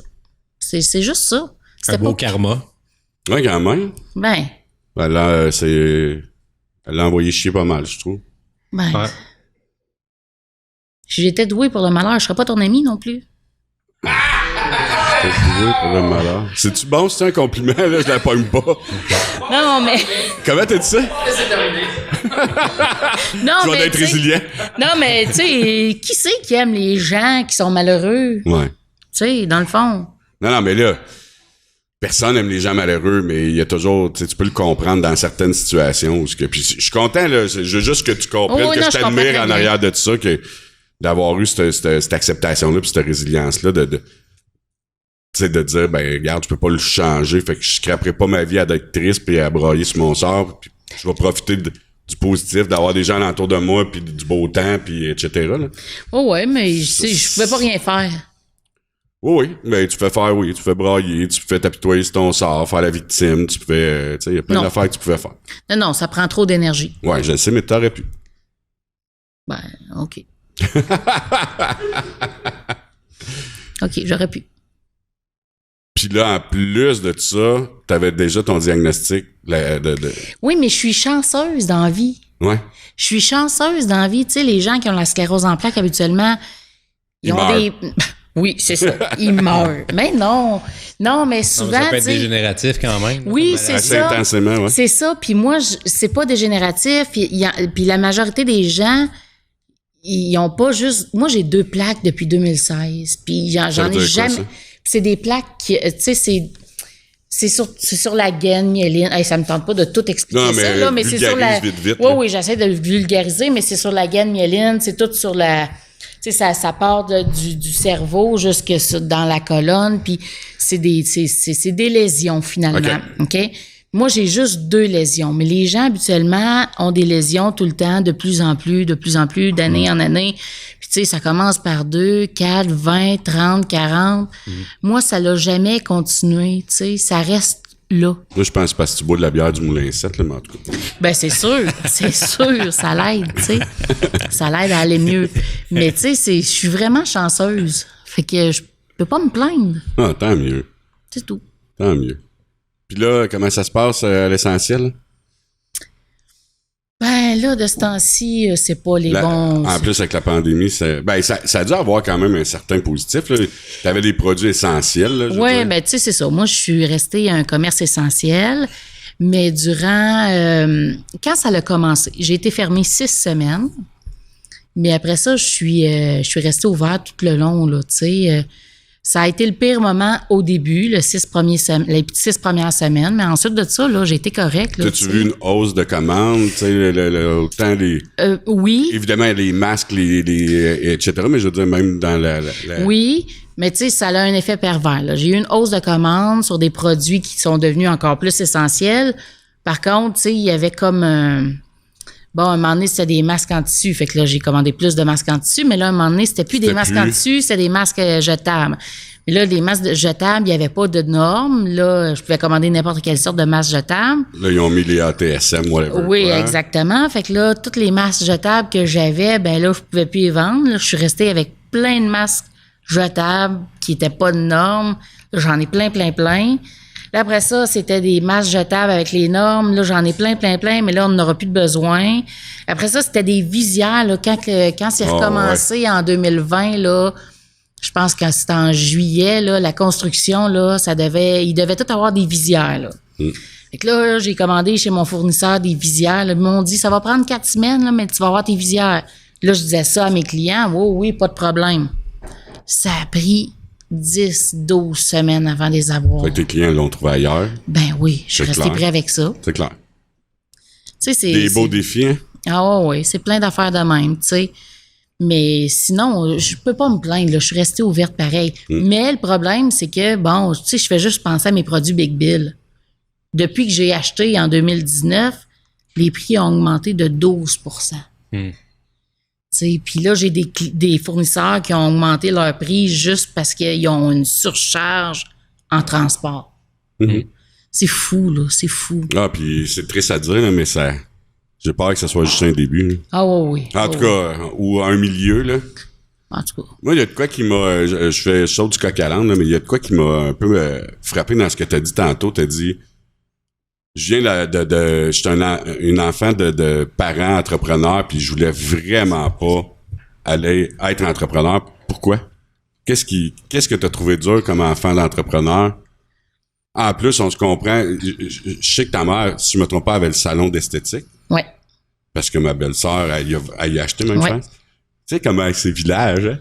C'est juste ça. Un beau karma. Ouais, quand même. Ben, Là, elle l'a envoyé chier pas mal, je trouve. Ouais. Si j'étais douée pour le malheur, je serais pas ton ami non plus. Pour le malheur. C'est-tu bon, c'est un compliment, là? Je la pogne pas. Non, mais... Comment t'as dit ça? Non, Tu vas mais être résilient. Non, mais tu sais, qui c'est qui aime les gens qui sont malheureux? Ouais. Tu sais, dans le fond. Non, mais là, personne aime les gens malheureux, mais il y a toujours, tu sais, tu peux le comprendre dans certaines situations. Puis je suis content, là, je veux juste que tu comprennes que je t'admire en arrière de tout ça, d'avoir eu cette acceptation-là puis cette résilience-là de dire, ben, regarde, je peux pas le changer, fait que je scraperai pas ma vie à être triste puis à brailler sur mon sort, puis je vais profiter du positif, d'avoir des gens alentour de moi, puis du beau temps, puis etc. Là. Oh ouais, mais je pouvais pas rien faire. Oui, mais tu fais brailler, tu fais t'apitoyer sur ton sort, faire la victime, tu fais, tu sais, il y a plein d'affaires que tu pouvais faire. Non, ça prend trop d'énergie. Ouais, je le sais, mais t'aurais pu. Ben, OK. OK, j'aurais pu. Puis là, en plus de ça, t'avais déjà ton diagnostic Oui, mais je suis chanceuse dans la vie. Ouais. Je suis chanceuse dans la vie. Tu sais, les gens qui ont la sclérose en plaques, habituellement, ils ont meurent. Oui, c'est ça. Ils meurent. Mais non. Non, mais souvent, Ça peut être tu sais, dégénératif quand même. Oui, c'est Assez ça. intensément, ouais. C'est ça. Puis moi, c'est pas dégénératif. Puis la majorité des gens, ils ont pas juste... Moi, j'ai 2 plaques depuis 2016. Puis j'en ai jamais... Puis c'est des plaques qui... Tu sais, c'est sur la gaine myéline. Hey, ça me tente pas de tout expliquer ça, là, mais c'est sur la... Vite, oui, j'essaie de le vulgariser, mais c'est sur la gaine myéline. C'est tout sur la... Tu sais, ça part du cerveau jusque dans la colonne, puis c'est des lésions, finalement. OK? Moi, j'ai juste 2 lésions, mais les gens, habituellement, ont des lésions tout le temps, de plus en plus, d'année en année. Puis, tu sais, ça commence par 2, 4, 20, 30, 40. Moi, ça l'a jamais continué, tu sais, ça reste là. Moi, je pense parce que tu bois de la bière du Moulin 7, là, mais en tout cas. Ben, c'est sûr, ça l'aide, tu sais. Ça l'aide à aller mieux. Mais, tu sais, je suis vraiment chanceuse. Fait que je peux pas me plaindre. Ah, tant mieux. C'est tout. Tant mieux. Puis là, comment ça se passe à l'essentiel? Ben là, de ce temps-ci, c'est pas les bons... En plus, avec la pandémie, ça a dû avoir quand même un certain positif. Tu avais des produits essentiels. Oui, ben tu sais, c'est ça. Moi, je suis restée à un commerce essentiel, mais durant... quand ça a commencé, j'ai été fermée 6 semaines, mais après ça, je suis restée ouverte tout le long, là, tu sais... ça a été le pire moment au début, les 6 premières semaines, mais ensuite de ça, là, j'ai été correcte. As-tu vu une hausse de commandes, tu sais, autant les... oui. Évidemment, les masques, etc., mais je veux dire, même dans la... Oui, mais tu sais, ça a un effet pervers, là. J'ai eu une hausse de commandes sur des produits qui sont devenus encore plus essentiels. Par contre, tu sais, il y avait comme... Bon, à un moment donné, c'était des masques en tissu. Fait que là, j'ai commandé plus de masques en tissu. Mais là, à un moment donné, c'était plus des masques en tissu, c'était des masques jetables. Mais là, les masques jetables, il n'y avait pas de normes. Là, je pouvais commander n'importe quelle sorte de masque jetable. Là, ils ont mis les ATSM, whatever. Oui, exactement. Fait que là, toutes les masques jetables que j'avais, ben là, je pouvais plus les vendre. Là, je suis restée avec plein de masques jetables qui n'étaient pas de normes. Là, j'en ai plein. Là, après ça, c'était des masques jetables avec les normes. Là, j'en ai plein, mais là, on n'en aura plus de besoin. Après ça, c'était des visières. Là, quand c'est recommencé en 2020, là, je pense que c'était en juillet, là, la construction, là, il devait tout avoir des visières. Là. Fait que là, j'ai commandé chez mon fournisseur des visières. Là, ils m'ont dit, ça va prendre 4 semaines, là, mais tu vas avoir tes visières. Là, je disais ça à mes clients. Oh, oui, pas de problème. Ça a pris 10-12 semaines avant de les avoir. Fait que tes clients l'ont trouvé ailleurs. Ben oui, je suis restée prêt avec ça. C'est clair. Tu sais, c'est... Des beaux défis, hein? Ah oui, c'est plein d'affaires de même, tu sais. Mais sinon, je peux pas me plaindre, là. Je suis restée ouverte pareil. Mais le problème, c'est que, bon, tu sais, je fais juste penser à mes produits Big Bill. Depuis que j'ai acheté en 2019, les prix ont augmenté de 12%. Puis là, j'ai des fournisseurs qui ont augmenté leur prix juste parce qu'ils ont une surcharge en transport. C'est fou, là, c'est fou. Ah, puis c'est triste à dire, là, mais ça... J'ai peur que ce soit juste un début. Là. Ah oui. En tout cas, ou un milieu, là. En tout cas. Moi, il y a de quoi qui m'a... Je saute du coq à l'âne, là, mais il y a de quoi qui m'a un peu frappé dans ce que tu as dit tantôt. Tu as dit... Je viens je suis une enfant de parents entrepreneurs, puis je voulais vraiment pas aller être entrepreneur. Pourquoi? Qu'est-ce que tu as trouvé dur comme enfant d'entrepreneur? En plus, on se comprend. Je sais que ta mère, si je me trompe pas, avait le salon d'esthétique. Ouais. Parce que ma belle-sœur, elle y a acheté même chance. Tu sais comment avec ces villages, hein?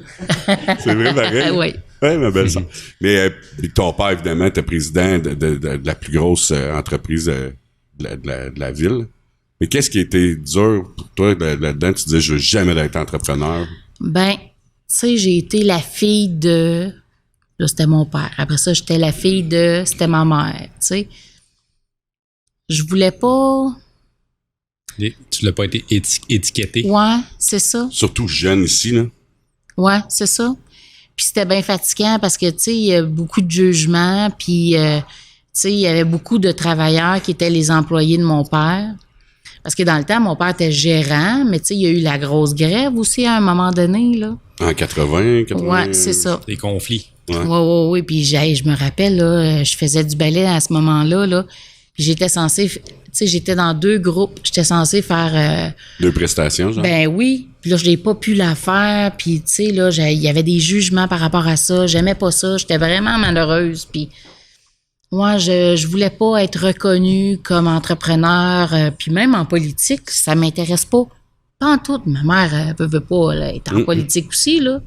C'est vrai, pareil. Oui. Oui, ma belle-sœur. Mais ton père, évidemment, était président de la plus grosse entreprise de la ville. Mais qu'est-ce qui a été dur pour toi là-dedans? Tu disais, je veux jamais être entrepreneur. Ben, tu sais, j'ai été la fille de... Là, c'était mon père. Après ça, j'étais la fille de... C'était ma mère, tu sais. Je voulais pas... Tu l'as pas été étiqueté. Ouais, c'est ça. Surtout jeune ici, là. Ouais, c'est ça. Puis c'était bien fatigant parce que, tu sais, il y a beaucoup de jugements, puis, tu sais, il y avait beaucoup de travailleurs qui étaient les employés de mon père. Parce que dans le temps, mon père était gérant, mais tu sais, il y a eu la grosse grève aussi à un moment donné, là. En 80. Ouais, c'est ça. Des conflits. Ouais. Puis je me rappelle, là, je faisais du ballet à ce moment-là, là. Puis j'étais censée... Tu sais, j'étais dans 2 groupes. J'étais censée faire... 2 prestations, genre? Ben oui. Puis là, je n'ai pas pu la faire. Puis, tu sais, là, il y avait des jugements par rapport à ça. J'aimais pas ça. J'étais vraiment malheureuse. Puis, moi, je voulais pas être reconnue comme entrepreneur. Puis même en politique, ça m'intéresse pas. Pas en tout. Ma mère, elle veut pas là, être en politique aussi, là.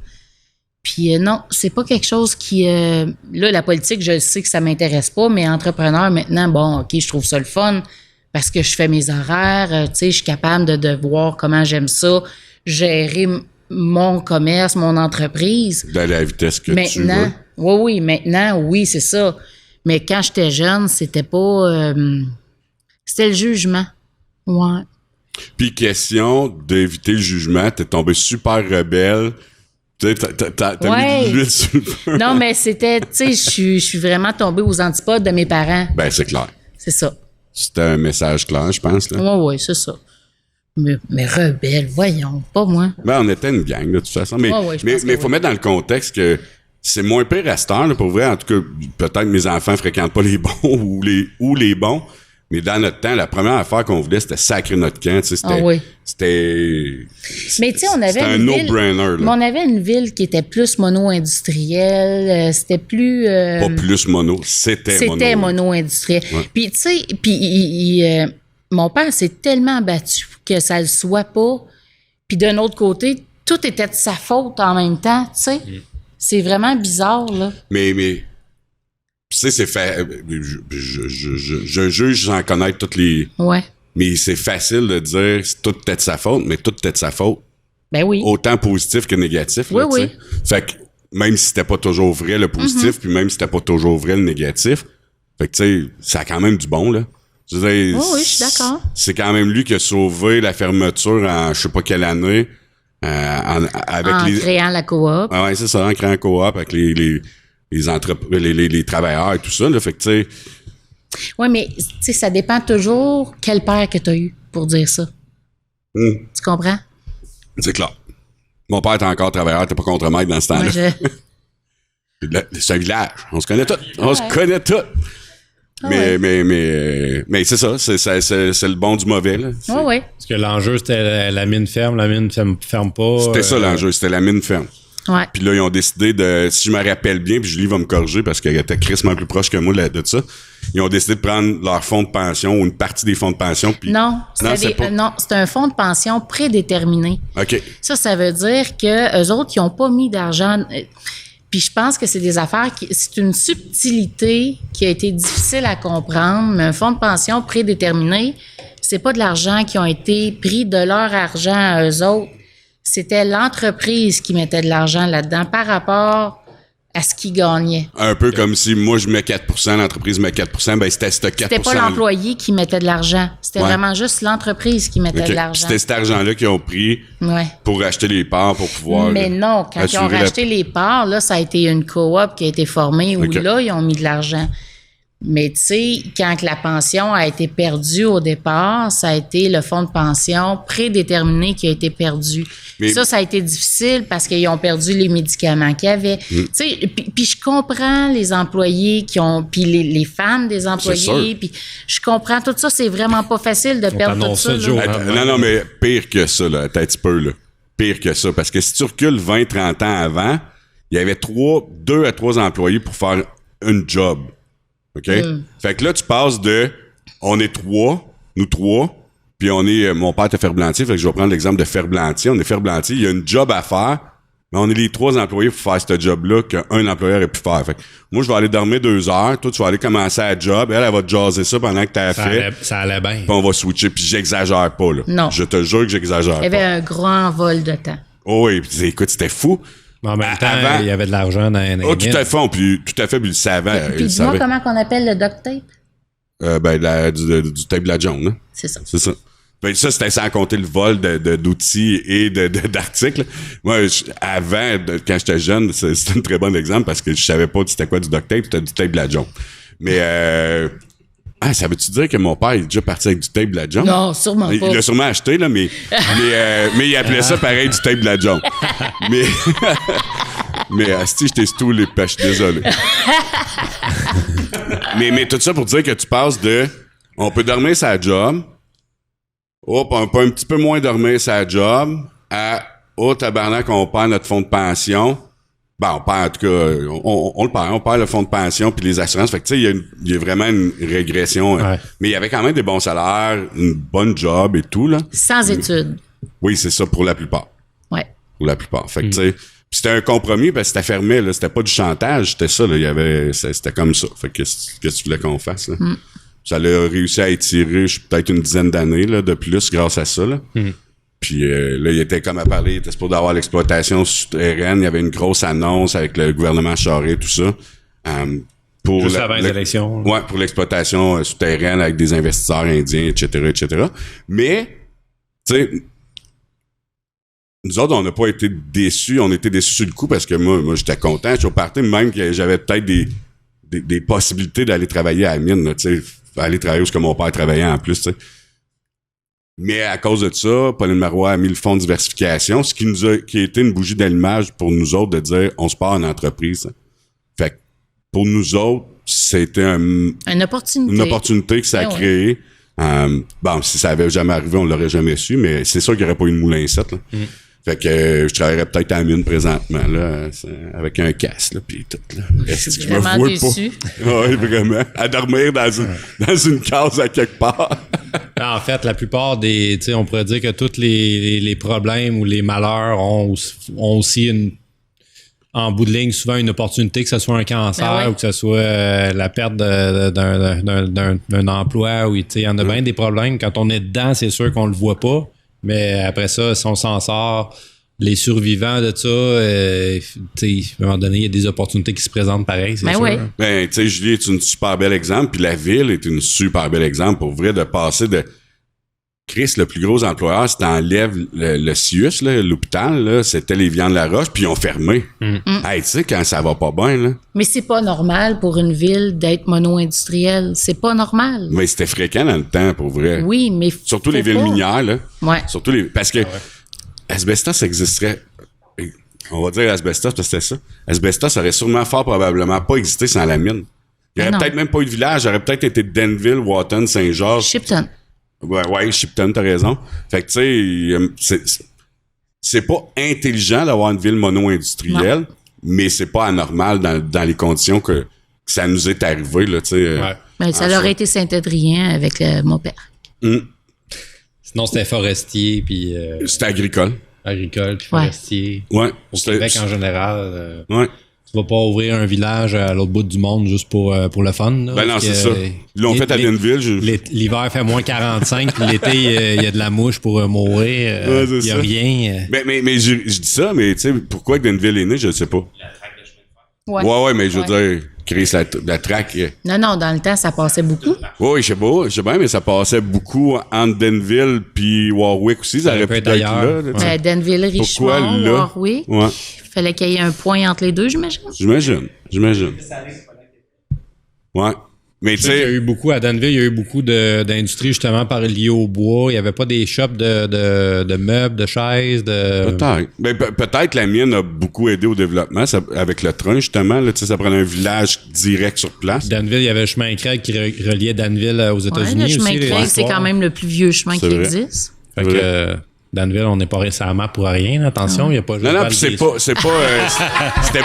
Puis non, c'est pas quelque chose qui... là, la politique, je sais que ça m'intéresse pas, mais entrepreneur, maintenant, bon, OK, je trouve ça le fun parce que je fais mes horaires, tu sais, je suis capable de voir comment j'aime ça, gérer mon commerce, mon entreprise. D'aller à la vitesse que tu veux. Oui, maintenant, oui, c'est ça. Mais quand j'étais jeune, c'était pas... c'était le jugement. Ouais. Puis question d'éviter le jugement, t'es tombé super rebelle. Tu sais, t'as mis de l'huile sur le feu. Non, mais c'était, tu sais, je suis vraiment tombée aux antipodes de mes parents. Ben, c'est clair. C'est ça. C'était un message clair, je pense. Oui, c'est ça. Mais rebelle, voyons, pas moi. Ben, on était une gang, de toute façon. Mais il faut mettre dans le contexte que c'est moins pire à cette heure, là, pour vrai. En tout cas, peut-être que mes enfants fréquentent pas les bons ou les bons. Mais dans notre temps, la première affaire qu'on voulait, c'était sacrer notre camp. Tu sais, mais tu sais, on avait un no-brainer. Mais on avait une ville qui était plus mono-industrielle. C'était plus... Pas plus mono, c'était mono-industriel. Ouais. Puis tu sais, mon père s'est tellement battu que ça le soit pas. Puis d'un autre côté, tout était de sa faute en même temps, tu sais. C'est vraiment bizarre, là. Mais tu sais, c'est fait. Je juge sans connaître toutes les. Ouais. Mais c'est facile de dire tout était de sa faute, mais tout était de sa faute. Ben oui. Autant positif que négatif. Oui, là, oui. Fait que même si c'était pas toujours vrai le positif, puis même si c'était pas toujours vrai le négatif, fait que tu sais, ça a quand même du bon, là. Je veux dire, oui, je suis d'accord. C'est quand même lui qui a sauvé la fermeture en je sais pas quelle année. En créant la coop. Ah ouais, c'est ça, en créant la coop avec les travailleurs et tout ça, là. Fait que, tu sais. Oui, mais, tu sais, ça dépend toujours quel père que tu as eu pour dire ça. Tu comprends? C'est clair. Mon père était encore travailleur, t'es pas contre-maître dans ce temps-là. C'est un village. On se connaît tous. On se connaît tous. Mais c'est ça. C'est le bon du mauvais, là. Oui. Parce que l'enjeu, c'était la mine ferme ferme pas. C'était ça l'enjeu, c'était la mine ferme. Ouais. Puis là, ils ont décidé de, si je me rappelle bien, puis Julie va me corriger parce qu'elle était crissement plus proche que moi de ça, ils ont décidé de prendre leur fonds de pension ou une partie des fonds de pension. Puis non, c'est un fonds de pension prédéterminé. OK. Ça veut dire que eux autres, ils n'ont pas mis d'argent. Puis je pense que c'est des affaires c'est une subtilité qui a été difficile à comprendre, mais un fonds de pension prédéterminé, c'est pas de l'argent qui ont été pris de leur argent à eux autres. C'était l'entreprise qui mettait de l'argent là-dedans par rapport à ce qu'ils gagnaient. Un peu comme si moi je mets 4%, l'entreprise met 4%, ben c'était ce 4%. C'était pas l'employé qui mettait de l'argent. C'était vraiment juste l'entreprise qui mettait de l'argent. C'était cet argent-là qu'ils ont pris pour acheter les parts, pour pouvoir. Mais non, quand ils ont racheté les parts, là, ça a été une coop qui a été formée où là, ils ont mis de l'argent. Mais tu sais, quand la pension a été perdue au départ, ça a été le fonds de pension prédéterminé qui a été perdu. Mais ça a été difficile parce qu'ils ont perdu les médicaments qu'il y avait. Tu sais, puis je comprends les employés qui ont, puis les femmes des employés, puis je comprends tout ça. C'est vraiment pas facile de perdre tout ça. Non, mais pire que ça, là, un petit peu, là. Pire que ça. Parce que si tu recules 20-30 ans avant, il y avait 2 à 3 employés pour faire une job. OK? Fait que là, tu passes on est 3, nous 3, puis on est, mon père était ferblantier, fait que je vais prendre l'exemple de ferblantier. On est ferblantier, il y a une job à faire, mais on est les 3 employés pour faire ce job-là qu'un employeur aurait pu faire. Fait que moi, je vais aller dormir 2 heures, toi, tu vas aller commencer à job, elle va te jaser ça pendant que t'as fait. Ça allait bien. Puis on va switcher, puis j'exagère pas, là. Non. Je te jure que j'exagère pas. Il y avait un grand vol de temps. Oh oui, écoute, c'était fou. Mais en même temps, il y avait de l'argent dans les tout à fait, puis il le savait. Puis dis-moi comment on appelle le duct tape? Du tape de la jaune, hein? C'est ça. C'est ça. Ben, ça, c'était sans compter le vol d'outils et d'articles. Moi, avant, quand j'étais jeune, c'était un très bon exemple parce que je savais pas c'était quoi du duct tape, c'était du tape de la jaune. Mais, ça veut-tu dire que mon père est déjà parti avec du tape de la jaune? Non, sûrement pas. Il l'a sûrement acheté, là, mais il appelait ça pareil du tape de la jaune. Mais asti, je t'ai stoulé, je suis désolé. mais tout ça pour dire que tu passes on peut dormir sa job, on peut un petit peu moins dormir sa job, tabarnak, on perd notre fonds de pension. Ben, on perd, en tout cas, on le perd. On perd le fonds de pension puis les assurances. Fait que, tu sais, il y a vraiment une régression. Ouais. Mais il y avait quand même des bons salaires, une bonne job et tout, là. Sans études. Oui, c'est ça pour la plupart. Ouais. Pour la plupart. Fait que, tu sais, c'était un compromis parce que c'était fermé, là. C'était pas du chantage, c'était ça, là. C'était comme ça. Fait que, qu'est-ce que tu voulais qu'on fasse, là? Ça l'a réussi à étirer, peut-être une dizaine d'années, là, de plus grâce à ça, là. Puis là, il était comme à parler, il était supposé avoir l'exploitation souterraine. Il y avait une grosse annonce avec le gouvernement Charest, tout ça. Juste avant les élections. Ouais, pour l'exploitation souterraine avec des investisseurs indiens, etc., etc. Mais, tu sais, nous autres, on n'a pas été déçus. On était déçus sur le coup parce que moi j'étais content. Je suis au parti, même que j'avais peut-être des possibilités d'aller travailler à la mine, tu sais, aller travailler où mon père travaillait en plus, tu sais. Mais à cause de ça, Pauline Marois a mis le fonds de diversification, ce qui a été une bougie d'allumage pour nous autres de dire on se part en entreprise. Fait que pour nous autres, c'était une opportunité que ça a créée. Bon, si ça avait jamais arrivé, on l'aurait jamais su, mais c'est sûr qu'il n'y aurait pas eu de moulin 7. Là. Fait que je travaillerais peut-être à la mine présentement, là, avec un casque, là, pis tout, là. Je suis vraiment déçu. Oui, vraiment. À dormir dans une case à quelque part. En fait, la plupart des, tu sais, on pourrait dire que tous les problèmes ou les malheurs ont aussi en bout de ligne, souvent une opportunité, que ce soit un cancer ou que ce soit la perte d'un emploi. Ou, il y en a bien des problèmes. Quand on est dedans, c'est sûr qu'on le voit pas. Mais après ça, si on s'en sort, les survivants de ça, à un moment donné, il y a des opportunités qui se présentent pareil, c'est sûr. Oui. Ben, tu sais, Julie est une super bel exemple, puis la ville est une super bel exemple pour vrai de passer de... Chris, le plus gros employeur, si t'enlèves le CIUS, là, l'hôpital, là, c'était les Viandes-la-Roche, puis ils ont fermé. Hey, tu sais, quand ça va pas bien, là. Mais c'est pas normal pour une ville d'être mono-industrielle. C'est pas normal. Mais c'était fréquent dans le temps, pour vrai. Oui, mais surtout les villes minières, là. Ouais. Surtout parce que asbestos existerait... On va dire asbestos parce que c'était ça. Asbestos aurait sûrement fort probablement pas existé sans la mine. Il y aurait peut-être même pas eu de village. Il aurait peut-être été Denville, Wotton, Saint-Georges. Shipton. Ouais, Shipton, t'as raison. Fait que, tu sais, c'est pas intelligent d'avoir une ville mono-industrielle, mais c'est pas anormal dans les conditions que ça nous est arrivé, là, tu sais. Ben, ça aurait été Saint-Adrien avec mon père. Sinon, c'était forestier, puis... c'était agricole. Agricole, puis forestier. Ouais. Au Québec, en général. Ouais. Tu vas pas ouvrir un village à l'autre bout du monde juste pour le fun. Là, ben non, c'est ça. Ils l'ont fait à Denville. L'hiver fait moins 45, puis l'été, il y a de la mouche pour mourir. Il y a rien. Mais je dis ça, mais tu sais, pourquoi Denville est né, je ne sais pas. La traque de chemin de fer. Ouais, mais je veux dire, Chris, la traque... Non, dans le temps, ça passait beaucoup. Oui, je sais bien, mais ça passait beaucoup entre Denville puis Warwick aussi. Ça aurait pu être là. Denville, Richmond, Warwick. Ouais. Fallait qu'il y ait un point entre les deux, j'imagine. J'imagine. Ouais. Mais tu sais. Il y a eu beaucoup, à Danville, il y a eu beaucoup d'industries justement liées au bois. Il n'y avait pas des shops de meubles, de chaises, Peut-être. Ben, peut-être la mienne a beaucoup aidé au développement avec le train, justement. Là, ça prenait un village direct sur place. Danville, il y avait le chemin Craig qui reliait Danville aux États-Unis. Le chemin Craig, c'est quand même le plus vieux chemin qui existe. Fait que Danville, on n'est pas récemment pour rien. Attention, il n'y a pas juste. Non, puis c'était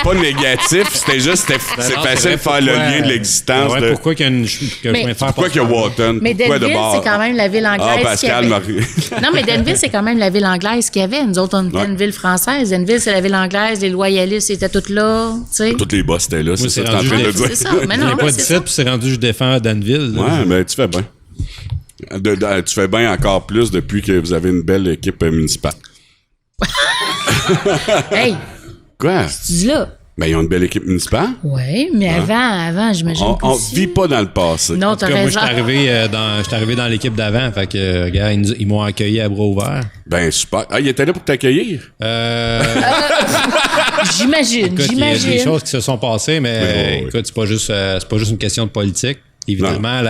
pas négatif. C'était juste, c'est facile de faire le lien de l'existence. Ouais, pourquoi qu'il y a une pourquoi qu'il y a Wotton? Mais Denville, c'est quand même la ville anglaise. Pascal, Non, mais Denville, c'est quand même la ville anglaise qu'il y avait. Nous autres, on était une ville française. Denville, c'est la ville anglaise. Les loyalistes étaient tous là. T'sais. Tous les boss étaient là. C'est ça que t'es en train de dire. C'est ça. Mais non, pas 17, puis c'est rendu, je défends Danville. Ouais, mais tu fais bien. Tu fais bien encore plus depuis que vous avez une belle équipe municipale. Hey! Quoi? Tu dis là? Ben, ils ont une belle équipe municipale. Oui, mais avant, j'imagine que on vit pas dans le passé. Non, t'as raison. Moi, j'étais arrivé dans l'équipe d'avant, fait que, gars, ils m'ont accueilli à bras ouverts. Ben, super. Ah, ils étaient là pour t'accueillir? J'imagine. Il y a des choses qui se sont passées, mais écoute, c'est pas juste une question de politique. Évidemment,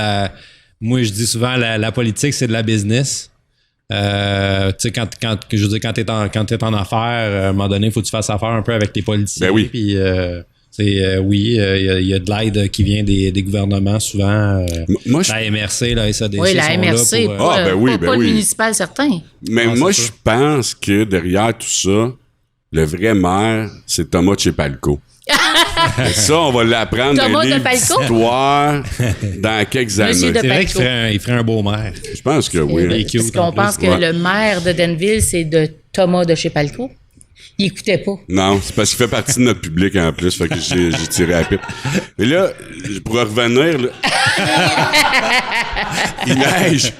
moi, je dis souvent, la politique, c'est de la business. Tu sais, quand t'es en affaires, à un moment donné, il faut que tu fasses affaire un peu avec les politiciens. Ben oui. Puis, il y a de l'aide qui vient des gouvernements souvent. La MRC, la SADC. Oui, la MRC, pas le municipal, certain. Mais moi, je pense que derrière tout ça, le vrai maire, c'est Thomas Chepalco. Et ça, on va l'apprendre dans les d'histoire dans quelques années. C'est vrai qu'il ferait un beau maire. Je pense que oui. Parce qu'on pense que le maire de Denville, c'est de Thomas de Chepalco. Il écoutait pas. Non, c'est parce qu'il fait partie de notre public en plus, fait que j'ai tiré à la pipe. Mais là, pour revenir, là, il neige.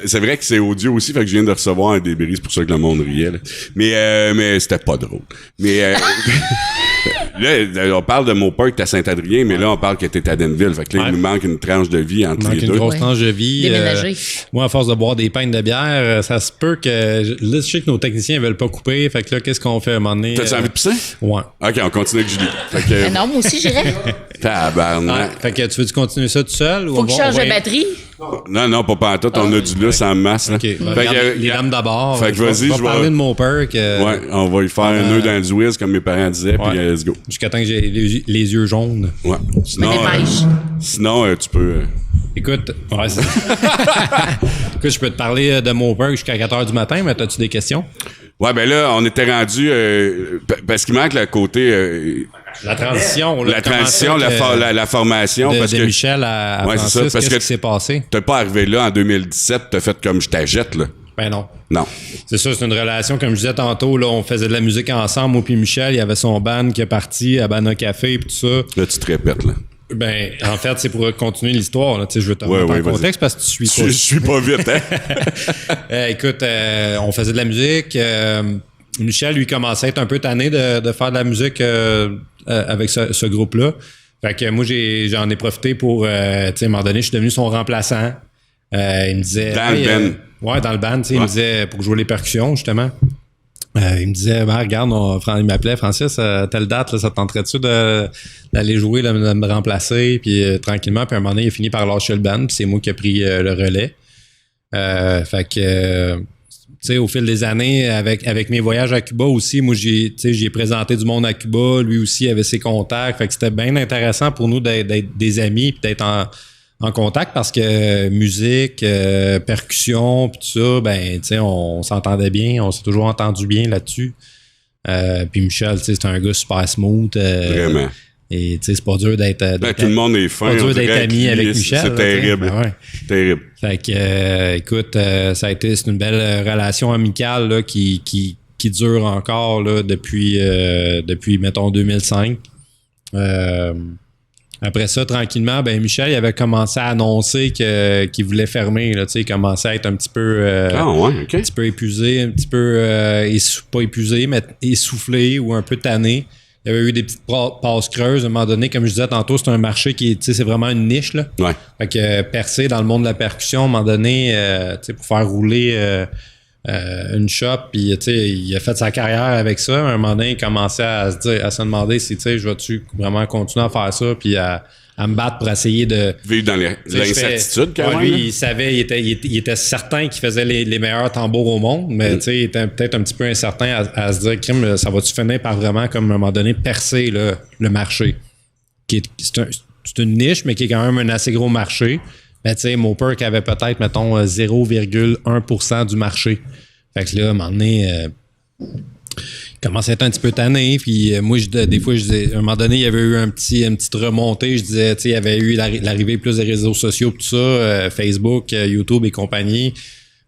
C'est vrai que c'est audio aussi, fait que je viens de recevoir un débris, c'est pour ça que le monde riait. Là. Mais c'était pas drôle. Mais là, on parle de Maupark à Saint-Adrien, mais là, on parle que t'es à Denville. Fait que là, il nous manque une tranche de vie entre les deux. Une grosse tranche de vie. Déménager. Moi, à force de boire des pintes de bière, ça se peut que... Là, je sais que nos techniciens veulent pas couper. Fait que là, qu'est-ce qu'on fait à un moment donné? T'as-tu envie de pisser? Ouais. OK, on continue avec Julie. Fait que, Non, moi aussi, j'irais. Tabarnak. Fait que tu veux continuer ça tout seul? Faut que je change de batterie. Non, pas pantoute. On a du lousse en masse. Là. OK. Les lames d'abord. Fait que vas-y, je vais parler de mon père. Ouais, on va y faire un nœud dans le Zwiz, comme mes parents disaient, puis let's go. Jusqu'à temps que j'ai les yeux jaunes. Ouais. Sinon, tu peux... Écoute, je peux te parler de mon père jusqu'à 4h du matin, mais as-tu des questions? Ouais, ben là, on était rendu... parce qu'il manque le côté... la transition. La transition, la formation. De, parce de que, Michel à Francis, qu'est-ce qui s'est passé? T'es pas arrivé là en 2017, t'as fait comme je t'achète, là. Ben non. Non. C'est ça, c'est une relation, comme je disais tantôt, là, on faisait de la musique ensemble, moi puis Michel, il y avait son band qui est parti à Bana Café et tout ça. Là, tu te répètes, là. Ben, en fait, c'est pour continuer l'histoire. Là. Je veux te remettre en contexte parce que tu suis pas. Je suis pas vite, hein? Écoute, on faisait de la musique. Michel, lui, commençait à être un peu tanné de faire de la musique avec ce groupe-là. Fait que moi, j'en ai profité pour... à un moment donné, je suis devenu son remplaçant. Il me disait... Dans le band. Ouais, dans le band. Il me disait, pour jouer les percussions, justement... il me disait, regarde, il m'appelait Francis, telle date, là, ça te tenterait-tu d'aller jouer, de me remplacer, puis tranquillement, puis à un moment donné, il a fini par lâcher le band, puis c'est moi qui ai pris le relais. Fait que, tu sais, au fil des années, avec mes voyages à Cuba aussi, moi, j'ai présenté du monde à Cuba, lui aussi avait ses contacts, fait que c'était bien intéressant pour nous d'être des amis, puis d'être en contact parce que musique, percussion, puis tout ça, ben, tu sais, on s'entendait bien, on s'est toujours entendu bien là-dessus. Puis Michel, tu sais, c'est un gars super smooth. Vraiment. Et tu sais, c'est pas dur d'être. Tout le monde est fin. C'est pas dur d'être ami avec Michel. C'est terrible. Ouais. Terrible. Fait que, écoute, c'est une belle relation amicale là, qui dure encore là, depuis, mettons, 2005. Après ça, tranquillement, ben Michel il avait commencé à annoncer qu'il voulait fermer. Là, il commençait à être un petit peu un petit peu épuisé, un petit peu pas épuisé, mais essoufflé ou un peu tanné. Il y avait eu des petites passes creuses. À un moment donné, comme je disais tantôt, c'est un marché qui est, c'est vraiment une niche. Là. Ouais. Fait que percer dans le monde de la percussion, à un moment donné, pour faire rouler une shop, puis il a fait sa carrière avec ça. À un moment donné, il commençait à se demander si je vais-tu vraiment continuer à faire ça, puis à me battre pour essayer de vivre dans l'incertitude quand même. Lui, il savait, il était certain qu'il faisait les meilleurs tambours au monde, mais il était peut-être un petit peu incertain à se dire, crime, ça va-tu finir par vraiment, comme à un moment donné, percer le marché. C'est une niche, mais qui est quand même un assez gros marché. Mais tu sais, Moperk avait peut-être, mettons, 0,1% du marché. Fait que là, à un moment donné, il commençait à être un petit peu tanné. Puis moi, des fois, je disais, à un moment donné, il y avait eu une petite remontée. Je disais, tu sais, il y avait eu l'arrivée plus des réseaux sociaux, tout ça, Facebook, YouTube et compagnie.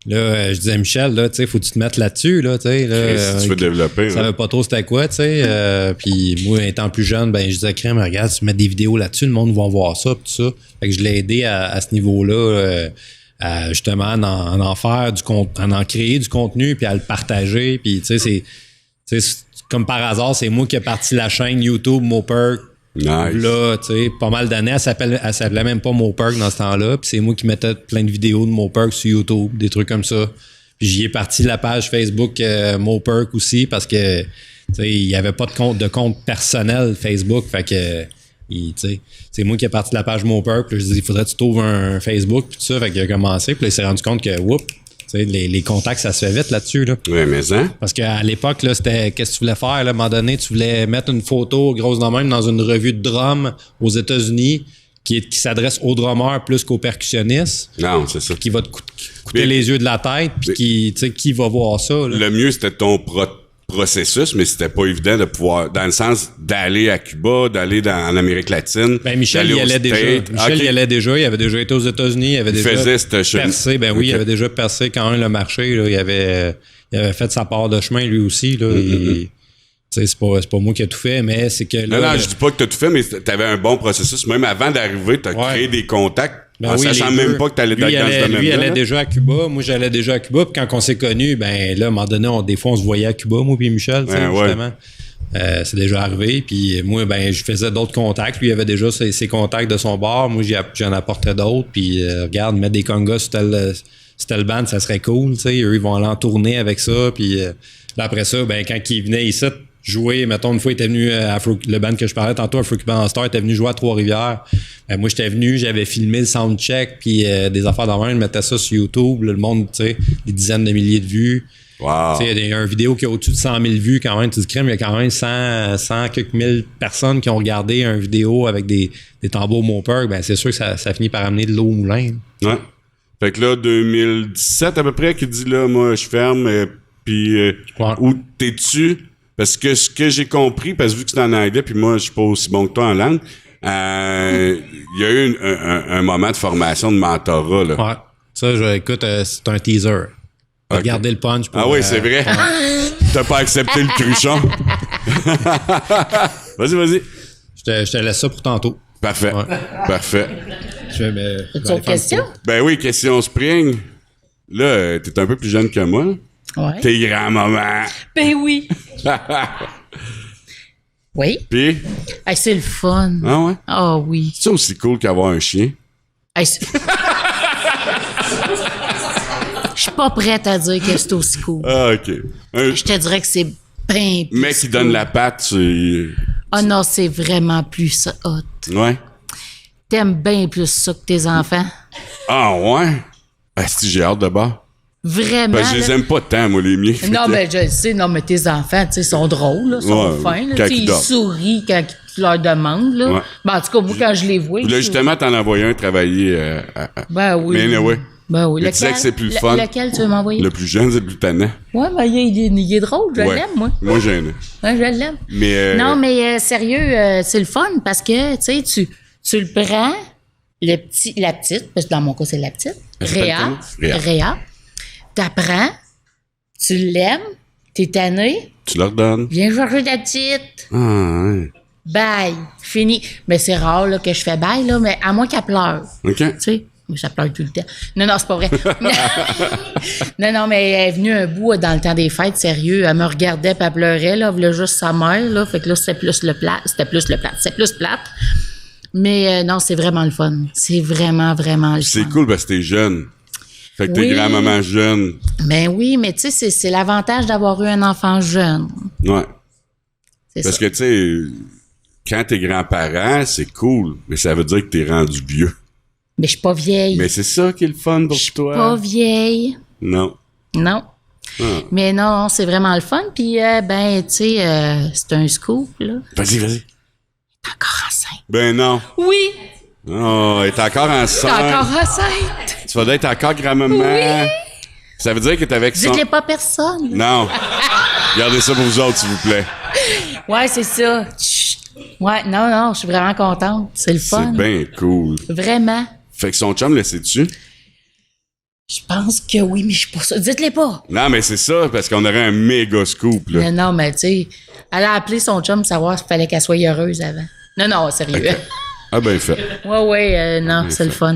Là, je disais à Michel, là, tu sais, faut que tu te mettes là-dessus, là, tu sais. Si tu veux développer. Ça savait pas trop c'était quoi, tu sais. Puis moi, étant plus jeune, ben, je disais, crème, regarde, si tu mets des vidéos là-dessus, le monde va voir ça, tout ça. Fait que je l'ai aidé à ce niveau-là, à justement en faire en créer du contenu, puis à le partager. Puis, tu sais, c'est comme par hasard, c'est moi qui ai parti la chaîne YouTube Moperk. Nice. Là, tu sais, pas mal d'années, elle s'appelait même pas Moperk dans ce temps-là. Puis c'est moi qui mettais plein de vidéos de Moperk sur YouTube, des trucs comme ça. Puis j'y ai parti la page Facebook Moperk aussi parce que, tu sais, il y avait pas de compte personnel Facebook. Fait que, tu sais, c'est moi qui ai parti la page Moperk. Puis je dis, il faudrait que tu trouves un Facebook, puis tout ça. Fait qu'il a commencé. Puis là, il s'est rendu compte que, les contacts, ça se fait vite là-dessus. Là. Oui, mais hein? Parce qu'à l'époque, là, c'était qu'est-ce que tu voulais faire? Là, à un moment donné, tu voulais mettre une photo grosse de même dans une revue de drum aux États-Unis qui s'adresse aux drummers plus qu'aux percussionnistes. Non, c'est ça. Qui va te coûter les yeux de la tête, puis qui va voir ça? Là? Le mieux, c'était ton processus, mais c'était pas évident de pouvoir, dans le sens d'aller à Cuba, d'aller en Amérique latine. Ben Michel y allait déjà. Michel y allait déjà. Il avait déjà été aux États-Unis. Il avait déjà percé. Ben oui, il avait déjà percé quand même le marché. Là. Il avait fait sa part de chemin lui aussi. Là. C'est pas moi qui ai tout fait, mais c'est que là. Non, je dis pas que t'as tout fait, mais t'avais un bon processus. Même avant d'arriver, t'as créé des contacts. Ben en sachant même pas que t'allais dans ce domaine-là. Lui, il allait déjà à Cuba. Moi, j'allais déjà à Cuba. Puis quand on s'est connus, ben là, à un moment donné, des fois, on se voyait à Cuba, moi puis Michel, justement. C'est déjà arrivé. Puis moi, ben, je faisais d'autres contacts. Lui, il avait déjà ses contacts de son bord. Moi, j'en apportais d'autres. Puis regarde, mettre des congas sur tel band, ça serait cool. T'sais. Eux, ils vont aller en tournée avec ça. Puis là, après ça, ben, quand ils venaient ici, jouer. Mettons, une fois, il était venu le band que je parlais tantôt, Afro-Cuban Star, était venu jouer à Trois-Rivières. Moi, j'étais venu, j'avais filmé le soundcheck, puis des affaires d'avant, je mettais ça sur YouTube. Là, le monde, tu sais, des dizaines de milliers de vues. Wow. Tu sais, il y a une vidéo qui a au-dessus de 100 000 vues quand même. Tu te crèmes, il y a quand même 100 quelques mille personnes qui ont regardé une vidéo avec des tambours Montperg. Ben, c'est sûr que ça finit par amener de l'eau au moulin. Ouais. Fait que là, 2017 à peu près, qui dit là, moi, je ferme, puis où t'es-tu? Parce que ce que j'ai compris, parce que vu que c'est en anglais, puis moi, je suis pas aussi bon que toi en langue, il y a eu un moment de formation de mentorat, là. Ouais. Ça, écoute, c'est un teaser. Okay. Regardez le punch. Ah oui, c'est vrai. T'as pas accepté le cruchon. Vas-y. Je te laisse ça pour tantôt. Parfait. Ouais. Parfait. As-tu autre question? Ben oui, question Spring. Là, t'es un peu plus jeune que moi. Ouais. T'es grand-maman. Ben oui. Oui. Puis? Hey, c'est le fun. Ah ouais? Ah oui. C'est aussi cool qu'avoir un chien. Hey, je suis pas prête à dire que c'est aussi cool. Ah, OK. Je te dirais que c'est bien plus mec qui cool. donne la patte, c'est... Ah non, c'est vraiment plus hot. Ouais. T'aimes bien plus ça que tes enfants. Ah ouais? Ah, si j'ai hâte de bas. Vraiment. Ben, je les là. aime pas tant, moi, les miens. Non, mais je le sais. Non, mais tes enfants, tu sais, sont drôles, là, sont fins. Là, quand ils dorment. sourient quand tu leur demandes. Là. Ouais. Ben, en tout cas, moi, quand je les vois. Là, justement, t'en as envoyé un travailler Ben oui. Mais anyway. Ben oui. Il disait que c'est plus le fun. Lequel tu veux m'envoyer? Le plus jeune, c'est le plus tannant. Ouais, ben il est drôle. Je l'aime, moi. Moi, j'aime. Ouais, je l'aime. Mais Non, mais sérieux, c'est le fun parce que, tu sais, tu le prends, la petite, parce que dans mon cas, c'est la petite, Elle s'appelle comment? Réa. T'apprends, tu l'aimes, t'es tanné, tu leur donnes. viens chercher ta petite. Ah, ouais. Bye. Fini. Mais c'est rare là, que je fais bye, là, mais à moins qu'elle pleure. OK. Tu sais, mais ça pleure tout le temps. Non, c'est pas vrai. non, mais elle est venue un bout dans le temps des fêtes, sérieux. Elle me regardait puis elle pleurait, là. Elle voulait juste sa mère, là. Fait que là, c'était plus plate. Mais non, c'est vraiment le fun. C'est vraiment le fun. C'est cool parce que t'es jeune. Fait que t'es grand-maman jeune. Ben oui, mais tu sais, c'est l'avantage d'avoir eu un enfant jeune. Ouais. C'est Parce ça. que, tu sais, quand t'es grand-parent, c'est cool, mais ça veut dire que t'es rendu vieux. Mais je suis pas vieille. Mais c'est ça qui est le fun pour toi. Je suis pas vieille. Non. Non. Ah. Mais non, c'est vraiment le fun. Puis, ben, tu sais, c'est un scoop, là. Vas-y. T'es encore enceinte. Ben non. Oui, Oh, elle est encore t'es enceinte. encore enceinte. Tu vas être encore grand-maman. Oui. Ça veut dire que t'es avec son... Dites-le pas à personne. Non. Gardez ça pour vous autres, s'il vous plaît. Ouais, c'est ça. Chut. Ouais, non, je suis vraiment contente. C'est le fun. C'est bien cool. Vraiment. Fait que son chum, le sais-tu? Je pense que oui, mais je suis pas sûre. Dites-le pas. Non, mais c'est ça, parce qu'on aurait un méga scoop, là. Non, mais tu sais, elle a appelé son chum pour savoir s'il fallait qu'elle soit heureuse avant. Non, sérieux. Okay. Ah ben fait. Ouais, non, Bien c'est fait. le fun.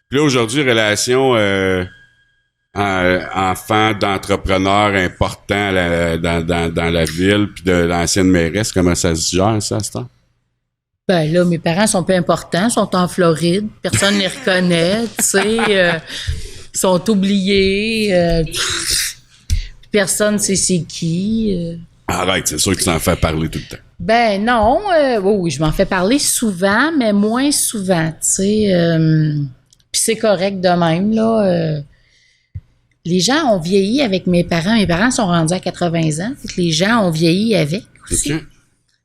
Puis là, aujourd'hui, relation enfant d'entrepreneur important dans la ville, puis de l'ancienne mairesse, comment ça se gère, ça, à ce temps? Ben là, mes parents sont peu importants, sont en Floride, personne ne les reconnaît, tu sais, sont oubliés, personne ne sait c'est qui. Arrête, c'est sûr que ça en fait parler tout le temps. Ben non, oui, je m'en fais parler souvent, mais moins souvent, tu sais. Puis c'est correct de même, là. Les gens ont vieilli avec mes parents. Mes parents sont rendus à 80 ans. Fait que les gens ont vieilli avec aussi. OK?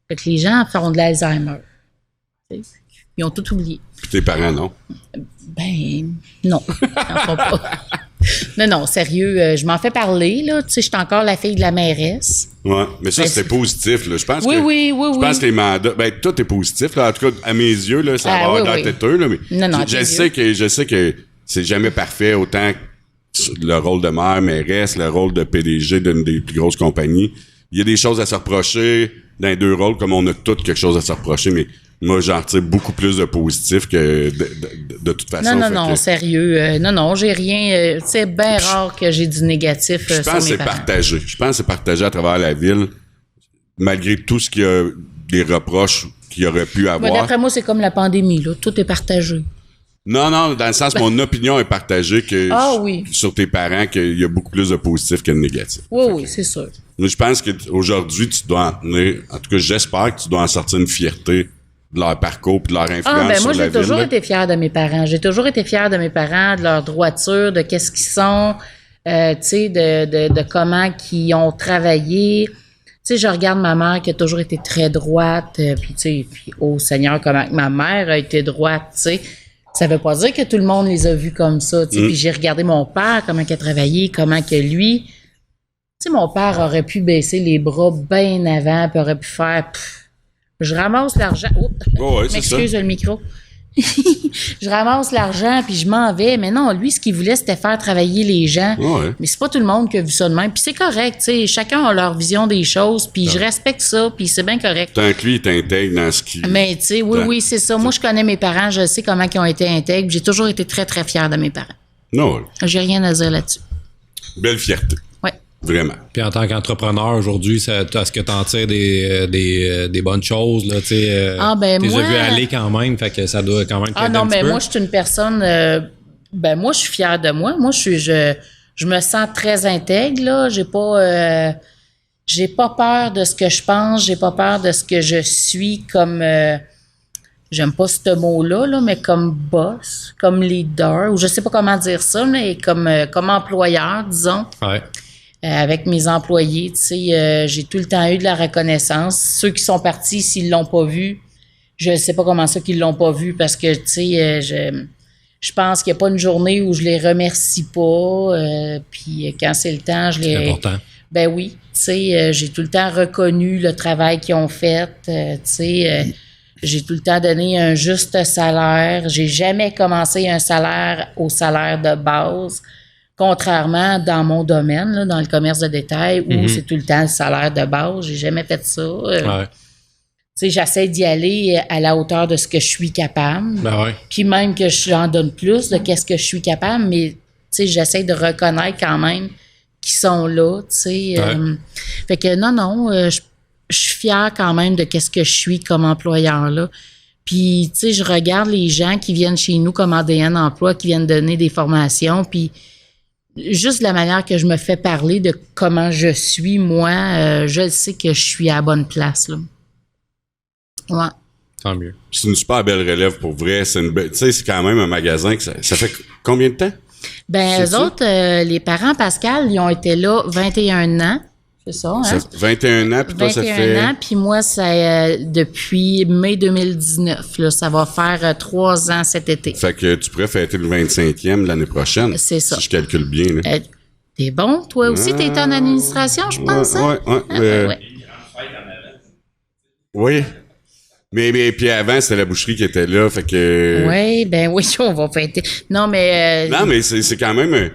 Fait que les gens font de l'Alzheimer. Tu sais. Ils ont tout oublié. Puis tes parents, non? Ben, non. Ils en font pas. Non, sérieux, je m'en fais parler, là. Tu sais, je suis encore la fille de la mairesse. Ouais, mais ça, Ben, c'était positif, là. Je pense Oui, que... oui. Je pense que les mandats... Ben, tout est positif, là. En tout cas, à mes yeux, là, ça va avoir oui, l'air oui. têteux, là, mais... Non, à je tes sais que c'est jamais parfait, autant que le rôle de mairesse, le rôle de PDG d'une des plus grosses compagnies. Il y a des choses à se reprocher dans les deux rôles, comme on a toutes quelque chose à se reprocher, mais moi, j'en retire beaucoup plus de positif que de toute façon. Non, sérieux. Non, j'ai rien. C'est bien rare que j'ai du négatif Je sur pense que mes c'est parents. partagé. Je pense que c'est partagé à travers la ville, malgré tout ce qu'il y a des reproches qu'il y aurait pu Moi, avoir. d'après moi, c'est comme la pandémie, là. Tout est partagé. Non, dans le sens, mon opinion est partagée que Ah oui. sur tes parents, qu'il y a beaucoup plus de positif que de négatif. Oui, c'est sûr. Mais je pense qu'aujourd'hui, tu dois en tenir, en tout cas, j'espère que tu dois en sortir une fierté de leur parcours et de leur influence sur moi, la j'ai toujours ville. été fière de mes parents. J'ai toujours été fière de mes parents, de leur droiture, de qu'est-ce qu'ils sont, tu sais, de comment qu'ils ont travaillé. Tu sais, je regarde ma mère qui a toujours été très droite, puis tu sais, puis oh Seigneur, comment ma mère a été droite, tu sais. Ça veut pas dire que tout le monde les a vus comme ça, tu sais. Puis j'ai regardé mon père, comment il a travaillé, comment que lui... Tu sais, mon père aurait pu baisser les bras bien avant, puis aurait pu faire... je ramasse l'argent... Oh, ouais, c'est ça. M'excuse le micro. Je ramasse l'argent, puis je m'en vais. Mais non, lui, ce qu'il voulait, c'était faire travailler les gens. Oh, ouais. Mais c'est pas tout le monde qui a vu ça de même. Puis c'est correct, tu sais. Chacun a leur vision des choses, puis je respecte ça, puis c'est bien correct. Tant que lui, il t'intègre dans ce qu'il... Mais tu sais, oui, c'est ça. Moi, je connais mes parents, je sais comment ils ont été intègres. J'ai toujours été très, très fière de mes parents. Non, ouais. J'ai rien à dire là-dessus. Belle fierté. Ouais. Vraiment. Puis en tant qu'entrepreneur aujourd'hui, est-ce que t'en tires des bonnes choses, là, tu sais? T'es moi... vu aller quand même, fait que ça doit quand même t'aider non, un petit mais peu. moi, je suis une personne... moi, je suis fière de moi. Moi, je me sens très intègre, là. J'ai pas peur de ce que je pense. J'ai pas peur de ce que je suis comme... j'aime pas ce mot-là, là, mais comme boss, comme leader, ou je sais pas comment dire ça, mais comme employeur, disons. Ouais. Avec mes employés, tu sais, j'ai tout le temps eu de la reconnaissance. Ceux qui sont partis, s'ils l'ont pas vu, je ne sais pas comment ça qu'ils l'ont pas vu, parce que, tu sais, je pense qu'il n'y a pas une journée où je les remercie pas. Puis quand c'est le temps, je les... C'est important. Ben oui, tu sais, j'ai tout le temps reconnu le travail qu'ils ont fait. Tu sais, j'ai tout le temps donné un juste salaire. J'ai jamais commencé un salaire au salaire de base. Contrairement dans mon domaine, là, dans le commerce de détail, où c'est tout le temps le salaire de base. J'ai jamais fait ça. Ouais. Tu sais, j'essaie d'y aller à la hauteur de ce que je suis capable. Ben ouais. Puis même que j'en donne plus de qu'est-ce que je suis capable, mais tu sais, j'essaie de reconnaître quand même qu'ils sont là, tu sais. Ouais. Fait que non, je suis fière quand même de qu'est-ce que je suis comme employeur, là. Puis, tu sais, je regarde les gens qui viennent chez nous comme ADN Emploi, qui viennent donner des formations, puis juste la manière que je me fais parler de comment je suis, moi, je sais que je suis à la bonne place, là. Ouais. Tant mieux. C'est une super belle relève pour vrai. C'est tu sais, c'est quand même un magasin que ça fait combien de temps? Ben, eux autres, les parents, Pascal, ils ont été là 21 ans. C'est ça, hein? Ça fait 21 ans, puis toi, ça fait... 21 ans, puis moi, c'est depuis mai 2019. Là, ça va faire 3 ans cet été. Fait que tu pourrais fêter le 25e l'année prochaine. C'est ça. Si je calcule bien. Là. T'es bon, toi aussi? T'es en administration, je pense, hein? Ouais. Oui. Mais puis avant, c'était la boucherie qui était là, fait que... Oui, ben oui, on va fêter. Non, mais... Non, mais c'est quand même...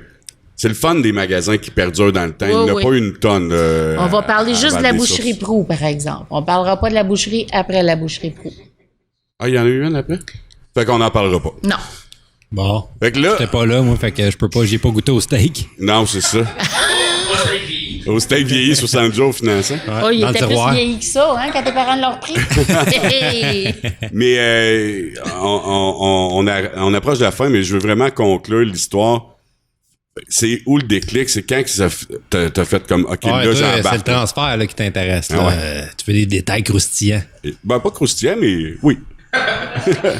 C'est le fun des magasins qui perdurent dans le temps. Il n'y en a pas une tonne. On va parler juste de la boucherie Proulx, par exemple. On parlera pas de la boucherie après la boucherie Proulx. Ah, il y en a eu une après? Fait qu'on n'en parlera pas. Non. Bon. Fait que là... J'étais pas là, moi, fait que je peux pas, j'ai pas goûté au steak. Non, c'est ça. Au steak vieilli 70 jours financé. Ouais, il était plus vieilli que ça, hein, quand tes parents l'ont repris. Mais on approche de la fin, mais je veux vraiment conclure l'histoire. C'est où le déclic? C'est quand que t'as fait comme, OK, là, j'embarque. C'est le transfert là, qui t'intéresse. Ah ouais. Tu veux des détails croustillants. Ben, pas croustillant, mais oui.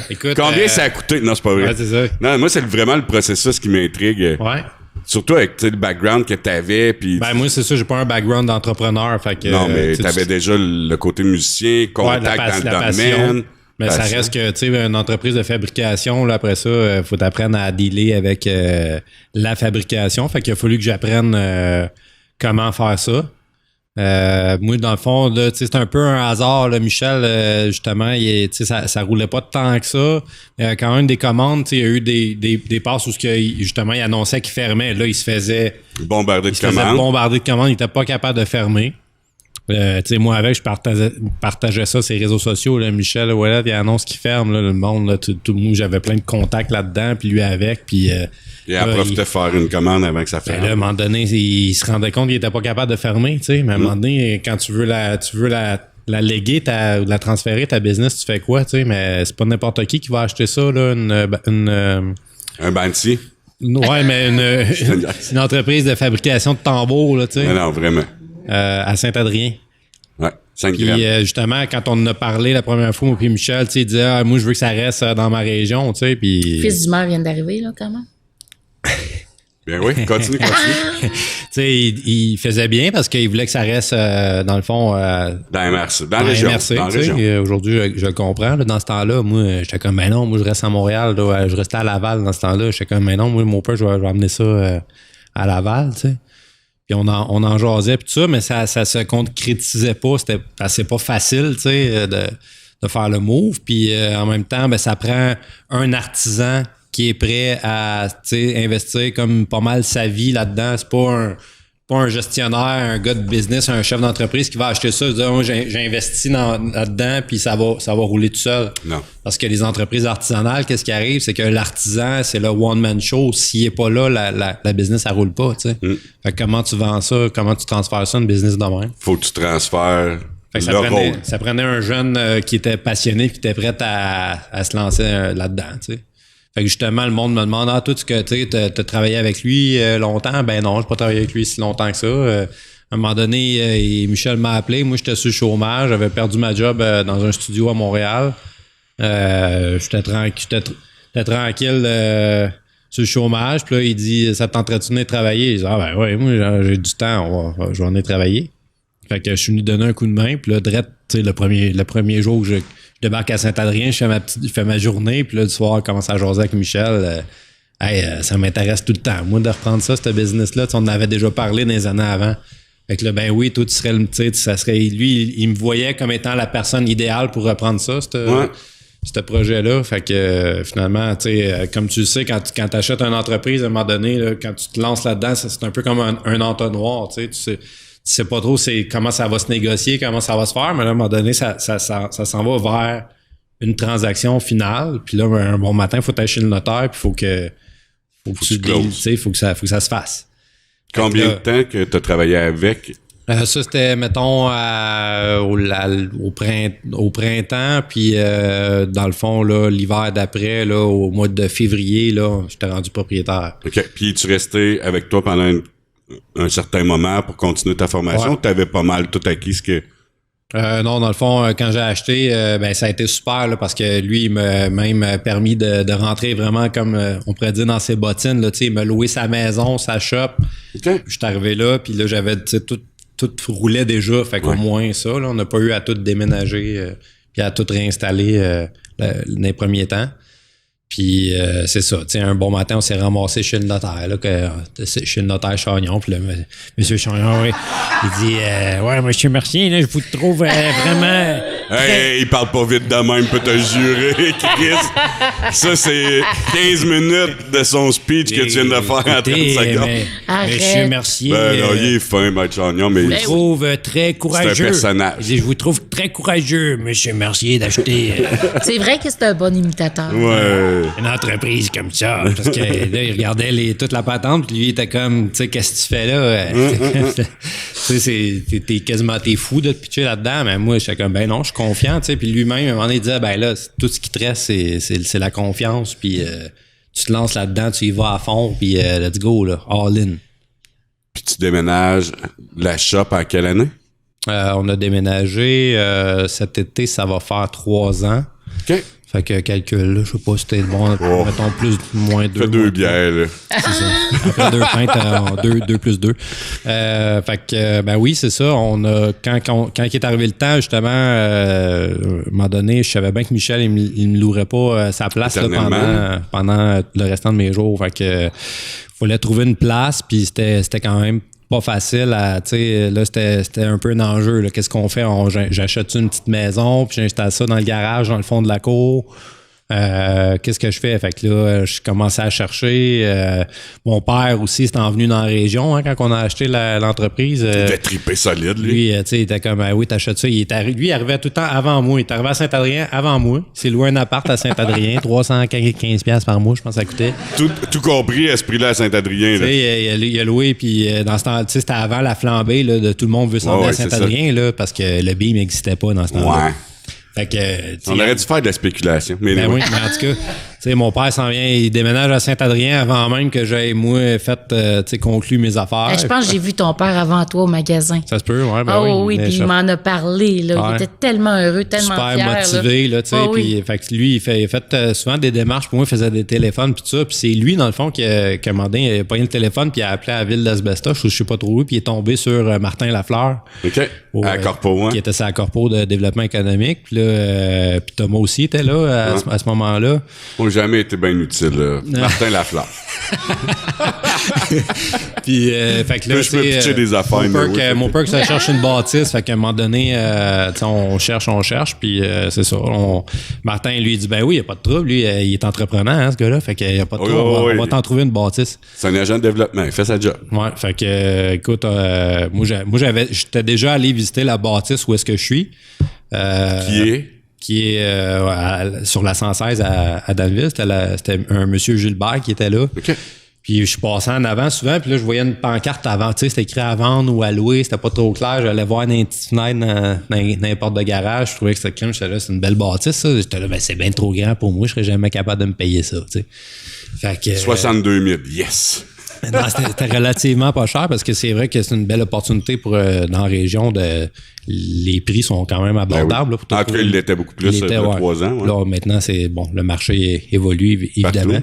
Écoute, combien ça a coûté? Non, c'est pas vrai. Ouais, c'est ça. Non, moi, c'est vraiment le processus qui m'intrigue. Ouais. Surtout avec le background que t'avais. Pis... Ben, moi, c'est ça, j'ai pas un background d'entrepreneur. Fait que, non, mais t'avais déjà le côté musicien, contact dans le domaine. Mais ça reste que, tu sais, une entreprise de fabrication, là, après ça, faut t'apprendre à dealer avec la fabrication. Fait qu'il a fallu que j'apprenne comment faire ça. Moi, dans le fond, là, c'est un peu un hasard. Là, Michel, justement, ça roulait pas tant que ça. Quand même des commandes, il y a eu des passes où justement, il annonçait qu'il fermait. Là, il se faisait bombarder de commandes. Il était pas capable de fermer. Moi, avec, je partageais ça sur les réseaux sociaux. Là, Michel, là, voilà, il annonce qu'il ferme. Là, le monde, là, moi, j'avais plein de contacts là-dedans, puis lui avec. Puis, il en profitait de faire une commande avant que ça ferme. Là, à un moment donné, il se rendait compte qu'il était pas capable de fermer. Mais à un moment donné, quand tu veux la léguer, la transférer, ta business, tu fais quoi? Mais c'est pas n'importe qui va acheter ça, là, un Banty. Ouais, mais une entreprise de fabrication de tambours, là, tu sais. Non, vraiment. à Saint-Adrien. Ouais, Puis justement, quand on en a parlé la première fois, moi puis Michel, il disait moi je veux que ça reste dans ma région, tu sais. Puis Fils du maire vient d'arriver, là, quand même. Bien oui, continue. Tu sais, il faisait bien parce qu'il voulait que ça reste, dans le fond... dans MRC, dans la région. Aujourd'hui, je le comprends. Là, dans ce temps-là, moi, j'étais comme, non, moi, je reste à Montréal. Là, je restais à Laval dans ce temps-là. J'étais comme, non, moi, mon père, je vais amener ça à Laval, tu sais. Puis on en jasait, puis tout ça, mais ça se concrétisait pas. C'est pas facile, tu sais, de faire le move. Puis en même temps, ça prend un artisan qui est prêt à investir comme pas mal sa vie là-dedans. C'est pas un gestionnaire, un gars de business, un chef d'entreprise qui va acheter ça et dire oh, j'ai investi là-dedans puis ça va rouler tout seul. Non. Parce que les entreprises artisanales, qu'est-ce qui arrive? C'est que l'artisan, c'est le one-man show. S'il est pas là, la business, ça roule pas. Fait que comment tu vends ça? Comment tu transfères ça, une business de même? Faut que tu transfères rôle. Ça prenait un jeune qui était passionné qui était prêt à se lancer là-dedans. T'sais. Fait que justement, le monde me demande toi, t'as travaillé avec lui longtemps? Ben non, j'ai pas travaillé avec lui si longtemps que ça. À un moment donné, Michel m'a appelé. Moi, j'étais sur le chômage. J'avais perdu ma job dans un studio à Montréal. J'étais tranquille sur le chômage. Puis là, il dit ça te tenterait-tu de venir travailler? Je dis ben ouais, moi, j'ai du temps. Je vais venir travailler. Fait que je suis venu donner un coup de main. Puis là, direct, le premier jour que je débarque à Saint-Adrien, je fais ma journée, puis là, du soir, je commence à jaser avec Michel. Ça m'intéresse tout le temps. Moi, de reprendre ça, ce business-là, on en avait déjà parlé dans les années avant. Fait que là, ben oui, toi, tu serais ça serait. Lui, il me voyait comme étant la personne idéale pour reprendre ça, ce projet-là. Fait que finalement, comme tu le sais, quand tu achètes une entreprise, à un moment donné, là, quand tu te lances là-dedans, c'est un peu comme un entonnoir, tu sais pas trop comment ça va se négocier, comment ça va se faire, mais là, à un moment donné, ça s'en va vers une transaction finale. Puis là, un bon matin, il faut aller chez le notaire, puis faut que ça se fasse. Combien de temps que tu as travaillé avec? Ça, c'était, mettons, au printemps, puis dans le fond, là, l'hiver d'après, là, au mois de février, là, j'étais rendu propriétaire. OK. Puis tu restais avec toi pendant un certain moment pour continuer ta formation, tu avais pas mal tout acquis ce que... non, dans le fond, quand j'ai acheté, ça a été super là, parce que lui, il m'a même permis de rentrer vraiment comme on pourrait dire dans ses bottines. Là, il m'a loué sa maison, sa shop. Okay. Je suis arrivé là, puis là, j'avais tout roulait déjà. Fait qu'au moins ça, là, on n'a pas eu à tout déménager puis à tout réinstaller dans les premiers temps. Puis c'est ça, tu sais, un bon matin, on s'est ramassé chez le notaire, là, chez le notaire Chagnon. Puis là, monsieur Chagnon, il dit ouais, monsieur Mercier, là, je vous trouve vraiment... Hey, il parle pas vite de même, peut te jurer, Chris. Ça, c'est 15 minutes de son speech que tu viens de faire en 30 secondes. Monsieur Mercier... Ben non, il est fin, Maître Chagnon, mais... Je vous trouve très courageux. C'est un personnage. Il dit, je vous trouve très courageux, monsieur Mercier, d'acheter... C'est vrai que c'est un bon imitateur. Ouais. Une entreprise comme ça. Parce que là, il regardait toute la patente, puis lui, il était comme, tu sais, qu'est-ce que tu fais là? Tu sais, t'es fou de te pitcher là-dedans, mais moi, j'étais comme, ben non, je suis confiant, tu sais. Puis lui-même, à un moment donné, il disait, ben là, tout ce qui te reste, c'est la confiance, puis tu te lances là-dedans, tu y vas à fond, puis let's go, là, all in. Puis tu déménages la shop en quelle année? On a déménagé cet été, ça va faire 3 ans. OK. Fait que calcul, là, je sais pas si c'était bon, mettons plus, moins 2. Fait 2 bières, là. C'est ça. Après 2 pintes, 2 plus 2. Fait que, ben oui, c'est ça. On a, quand il est arrivé le temps, justement, à un moment donné, je savais bien que Michel, il me louerait pas sa place là, pendant le restant de mes jours. Fait que, fallait trouver une place, puis c'était quand même pas facile à, tu sais, là, c'était un peu un enjeu, là. Qu'est-ce qu'on fait? J'achète une petite maison, puis j'installe ça dans le garage, dans le fond de la cour. Qu'est-ce que je fais? Fait que là, je commençais à chercher. Mon père aussi, c'était venu dans la région, hein, quand on a acheté l'entreprise. Il était trippé solide, lui. Lui, tu sais, il était comme, oui, t'achètes ça. Lui, il arrivait tout le temps avant moi. Il est arrivé à Saint-Adrien avant moi. Il s'est loué un appart à Saint-Adrien, 315$ par mois, je pense, ça coûtait. Tout compris à ce prix-là à Saint-Adrien. Tu sais, il a loué, puis dans ce temps, tu sais, c'était avant la flambée, là, de tout le monde veut s'en aller à Saint-Adrien, là, parce que le BIM n'existait pas dans ce temps-là. Ouais. Fait que, on aurait dû faire de la spéculation. Mais ben oui, mais en tout cas, sais, mon père s'en vient, il déménage à Saint-Adrien avant même que j'aie, moi, conclu mes affaires. Je pense que j'ai vu ton père avant toi au magasin. Ça se peut, ouais. Oui, puis il m'en a parlé, là. Il était tellement heureux, tellement super fier. Motivé, là, tu sais. Puis, fait que lui, il fait souvent des démarches pour moi, il faisait des téléphones, puis tout ça. Puis c'est lui, dans le fond, qui a commandé, il a pogné le téléphone, puis il a appelé à la ville d'Asbestos, je sais pas trop où, puis il est tombé sur Martin Lafleur. OK. À Corpo, hein. Qui était sa Corpo de développement économique. Puis là, puis Thomas aussi était là à ce moment-là. On n'a jamais été bien utile, Martin Lafleur. Puis, fait que là, je peux pitcher des affaires. Mon perk, ça cherche une bâtisse. Fait qu'à un moment donné, on cherche. Puis, c'est ça. Martin, lui, dit, ben oui, il n'y a pas de trouble. Lui, il est entreprenant, hein, ce gars-là. Fait qu'il n'y a pas de trouble. On va t'en trouver une bâtisse. C'est un agent de développement. Il fait sa job. Ouais. Fait que, écoute, moi, j'étais déjà allé visiter la bâtisse où est-ce que je suis. Qui est sur la 116 à Danville. C'était un monsieur Gilbert qui était là. OK. Puis je suis passé en avant souvent, puis là, je voyais une pancarte avant. Tu sais, c'était écrit à vendre ou à louer, c'était pas trop clair. J'allais voir dans les petites fenêtres dans les portes de garage. Je trouvais que c'était crime. J'étais là, c'est une belle bâtisse, ça. J'étais là, ben, c'est bien trop grand pour moi. Je serais jamais capable de me payer ça, tu sais. Fait que, 62 000, yes! Non, c'était relativement pas cher parce que c'est vrai que c'est une belle opportunité pour dans la région. Les prix sont quand même abordables. En tout cas, il l'était beaucoup plus il y a 3 ans. Ouais. Là, maintenant, c'est bon, le marché évolue évidemment.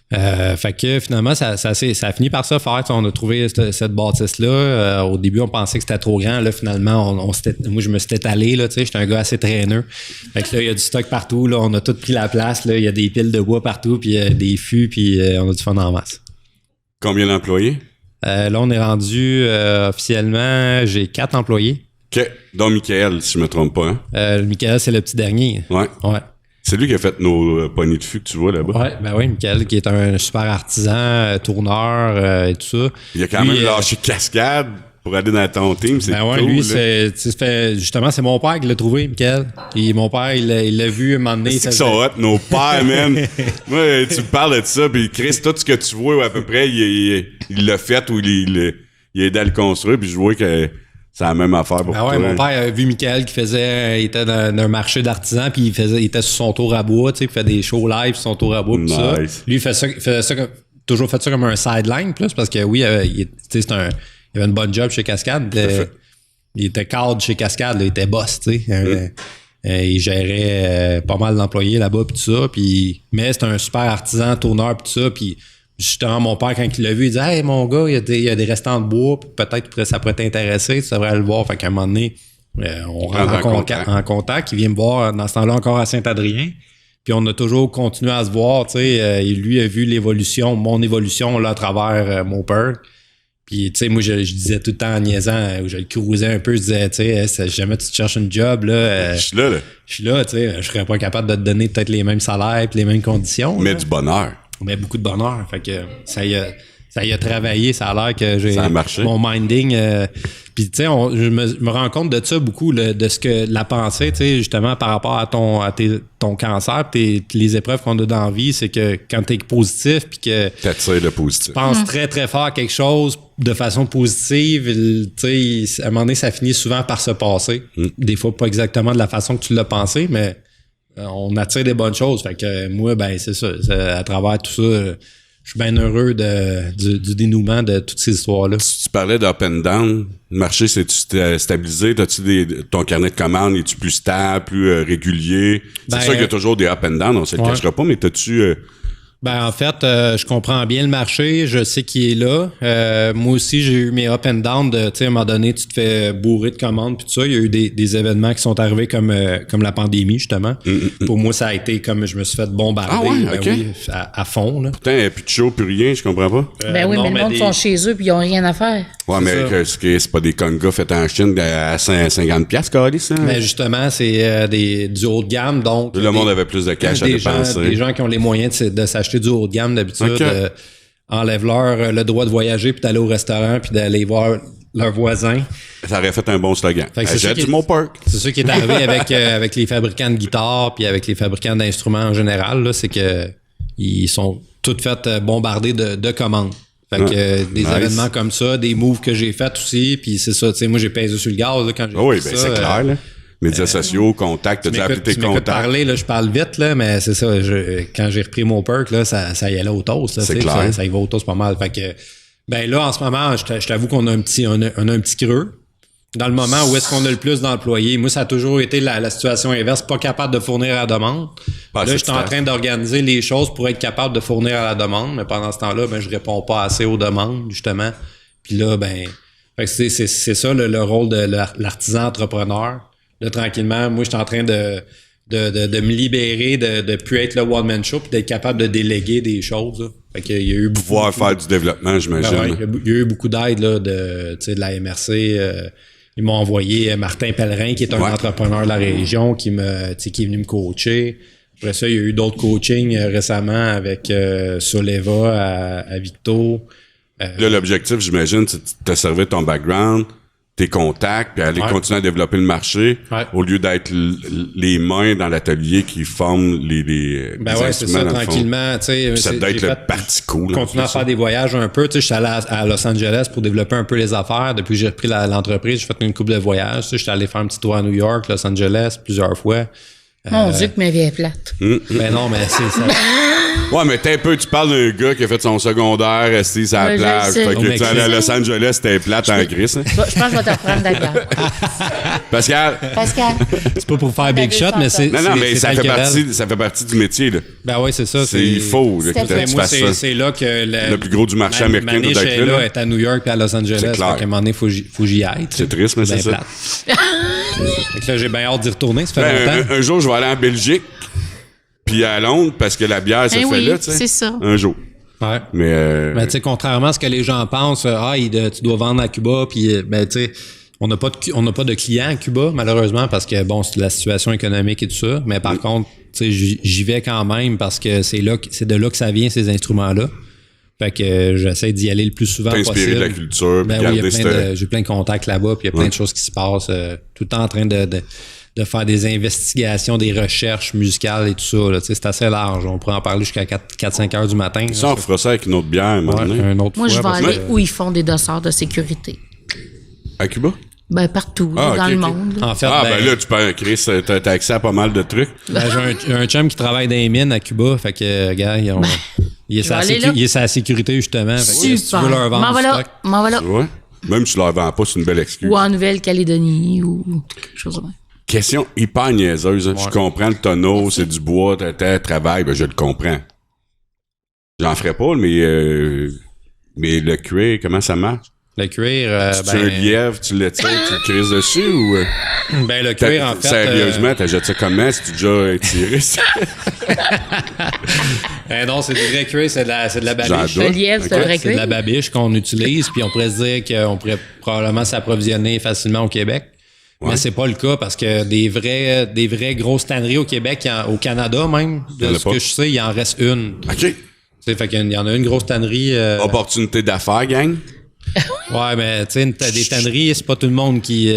Fait que finalement, ça a fini par ça faire. On a trouvé cette bâtisse-là. Au début, on pensait que c'était trop grand. Là, finalement, moi, je me suis étalé. Là, j'étais un gars assez traîneux. Fait que là, il y a du stock partout. Là, on a tout pris la place. Là, il y a des piles de bois partout, puis des fûts, puis on a du fun en masse. Combien d'employés? Là, on est rendu officiellement, j'ai 4 employés. OK. Dont Michael, si je me trompe pas. Hein? Michael, c'est le petit dernier. Ouais. C'est lui qui a fait nos poignées de fûts que tu vois là-bas. Oui, Michael, qui est un super artisan, tourneur et tout ça. Il a quand même lâché Cascade pour aller dans ton team. C'est cool. Lui, justement, c'est mon père qui l'a trouvé, Michael. Et mon père, il l'a vu un moment donné. C'est que ça hot, nos pères, man. Moi, tu me parles de ça, puis Chris, tout ce que tu vois, à peu près, il l'a fait ou il a aidé à le construire, puis je vois que c'est la même affaire pour toi. Mon père a vu Michael qui il était dans un marché d'artisans, puis il était sur son tour à bois, tu sais, il fait des shows live sur son tour à bois, tout ça. Lui, il faisait ça toujours fait ça comme un sideline, plus, parce que oui, il avait une bonne job chez Cascade. Il était cadre chez Cascade, là, il était boss, tu sais. Il gérait pas mal d'employés là-bas, puis tout ça. Mais c'était un super artisan, tourneur, puis tout ça. Puis justement, mon père, quand il l'a vu, il dit « Hey, mon gars, il y a des restants de bois, peut-être que ça pourrait t'intéresser, tu devrais aller le voir. » Fait qu'à un moment donné, on rentre en contact. Il vient me voir dans ce temps-là encore à Saint-Adrien. Puis on a toujours continué à se voir, tu sais. Lui a vu mon évolution là, à travers mon père. Puis, tu sais, moi, je disais tout le temps en niaisant, je le cruisais un peu, je disais, tu sais, si jamais tu te cherches une job, là. Je suis là. Je suis là, tu sais. Je serais pas capable de te donner peut-être les mêmes salaires et les mêmes conditions. Mais du bonheur. Mais beaucoup de bonheur. Fait que ça y a travaillé, ça a l'air que j'ai. Ça a marché. Mon minding. Puis, tu sais, je me rends compte de ça beaucoup, de ce que la pensée, tu sais, justement, par rapport à ton cancer, les épreuves qu'on a dans la vie, c'est que quand t'es positif, puis que. T'attires le positif. Tu penses très, très fort à quelque chose de façon positive, tu sais, à un moment donné, ça finit souvent par se passer. Des fois, pas exactement de la façon que tu l'as pensé, mais on attire des bonnes choses. Fait que moi, ben, c'est ça. À travers tout ça, je suis bien heureux du dénouement de toutes ces histoires-là. Tu parlais d'up and down. Le marché, c'est-tu stabilisé? Ton carnet de commandes, es-tu plus stable, plus régulier? C'est sûr qu'il y a toujours des up and down, on se le cachera pas, mais t'as-tu... Ben, en fait, je comprends bien le marché, je sais qu'il est là. Moi aussi, j'ai eu mes up and down tu sais, à un moment donné, tu te fais bourrer de commandes puis tout ça. Il y a eu des événements qui sont arrivés comme la pandémie, justement. Pour moi, ça a été comme je me suis fait bombarder. Ah ouais, OK. Oui, à fond, là. Putain, il n'y a plus de show, plus rien, je comprends pas. Ben oui, mais le monde sont chez eux puis ils n'ont rien à faire. Ouais, mais c'est pas des congas faits en Chine à 50$, Calis, hein? Mais justement, c'est du haut de gamme, donc... Le monde avait plus de cash à dépenser. Des gens qui ont les moyens de s'acheter du haut de gamme d'habitude, enlève-leur le droit de voyager puis d'aller au restaurant puis d'aller voir leurs voisins. Ça aurait fait un bon slogan. J'ai du mon perk. C'est ça qui est arrivé avec les fabricants de guitares puis avec les fabricants d'instruments en général, là, c'est que ils sont tous fait bombarder de commandes. Fait que des événements comme ça, des moves que j'ai fait aussi, puis c'est ça, tu sais, moi j'ai pesé sur le gaz là, quand j'ai fait ben ça. c'est clair, là. Médias sociaux, contacts, t'as déjà appelé tes contacts. Parler, là, je parle vite, là, mais c'est ça. Quand j'ai repris mon perk, là, ça y allait au toast. Là, c'est clair. Ça y va au toast pas mal. Fait que, ben là, en ce moment, je t'avoue qu'on a un petit creux. Dans le moment où est-ce qu'on a le plus d'employés, moi, ça a toujours été la situation inverse, pas capable de fournir à la demande. Là, je suis en train d'organiser les choses pour être capable de fournir à la demande, mais pendant ce temps-là, ben, je réponds pas assez aux demandes, justement. Puis là, ben, c'est ça le rôle de l'artisan entrepreneur. Là, tranquillement, moi, je suis en train de me libérer de plus être le one-man show puis d'être capable de déléguer des choses. Là. Fait qu'il y a eu pouvoir faire du développement, j'imagine. Ben ouais, il y a eu beaucoup d'aide là, de la MRC. Ils m'ont envoyé Martin Pellerin, qui est un entrepreneur de la région, qui est venu me coacher. Après ça, il y a eu d'autres coachings récemment avec Soleva à Victo. Là, l'objectif, j'imagine, c'est de te servir ton background, tes contacts, puis aller continuer à développer le marché, au lieu d'être les mains dans l'atelier qui forment les ben ouais, c'est ça, tranquillement. Ça doit être le parti cool. Continuer à faire des voyages un peu. Je suis allé à Los Angeles pour développer un peu les affaires. Depuis que j'ai repris l'entreprise, j'ai fait une couple de voyages. Je suis allé faire un petit tour à New York, Los Angeles, plusieurs fois. Mon Dieu, que ma vie est plate. Ben non, mais c'est ça. Ouais, mais t'es un peu, tu parles d'un gars qui a fait son secondaire assis sur la plage. Fait que tu allais à Los Angeles, t'es plate en gris. Hein? Je pense que je vais te reprendre d'accord. Pascal. C'est pas pour faire big shot, mais c'est. Non, mais ça fait partie du métier, là. Ben oui, c'est ça. Il faut que tu fasses ça. C'est là que le plus gros du marché américain doit être là. Est à New York et à Los Angeles. Fait qu'à un moment donné, faut que j'y aille. C'est triste, mais c'est ça. Fait que là, j'ai bien hâte d'y retourner. Ça fait longtemps. Un jour, je vais aller en Belgique. Puis à Londres, parce que la bière se fait là, tu sais. C'est ça. Un jour. Ouais. Mais tu sais, contrairement à ce que les gens pensent, tu dois vendre à Cuba, puis ben tu sais, on n'a pas de clients à Cuba, malheureusement, parce que bon, c'est la situation économique et tout ça. Mais par contre, tu sais, j'y vais quand même parce que c'est de là que ça vient, ces instruments-là. Fait que j'essaie d'y aller le plus souvent possible. T'inspirer de la culture, puis garder j'ai plein de contacts là-bas, puis il y a plein de choses qui se passent, tout le temps en train de faire des investigations, des recherches musicales et tout ça. Là. C'est assez large. On pourrait en parler jusqu'à 4-5 heures du matin. Ça, on fera ça avec une autre bière. Moi, je vais aller où ils font des dossards de sécurité. À Cuba? Ben, partout, dans le monde. En fait, ben là, tu peux écrire, t'as accès à pas mal de trucs. Ben, j'ai un chum qui travaille dans les mines à Cuba. Fait que, gars, il est sa sécurité, justement. Fait que, si tu veux leur vendre m'en voilà. Ouais. Même si tu leur vends pas, c'est une belle excuse. Ou en Nouvelle-Calédonie, ou quelque chose de même. Question hyper niaiseuse. Je comprends le tonneau, c'est du bois, travail, ben je le comprends. J'en ferais pas, mais le cuir, comment ça marche? Le cuir, tu un lièvre, tu l'étires, tu le crises dessus ou... Ben, le cuir, en fait... Sérieusement, t'as jeté ça comment? Si tu déjà étiré ça? Non, c'est du vrai cuir, c'est de la babiche. Le lièvre, c'est le vrai cuir? C'est de la babiche qu'on utilise, puis on pourrait se dire qu'on pourrait probablement s'approvisionner facilement au Québec. Ouais. Mais c'est pas le cas parce que des vraies grosses tanneries au Québec, au Canada même, de ce que je sais, il en reste une. OK. Fait qu'il y en a une grosse tannerie. Opportunité d'affaires, gang. Ouais, mais tu sais, t'as des tanneries, c'est pas tout le monde qui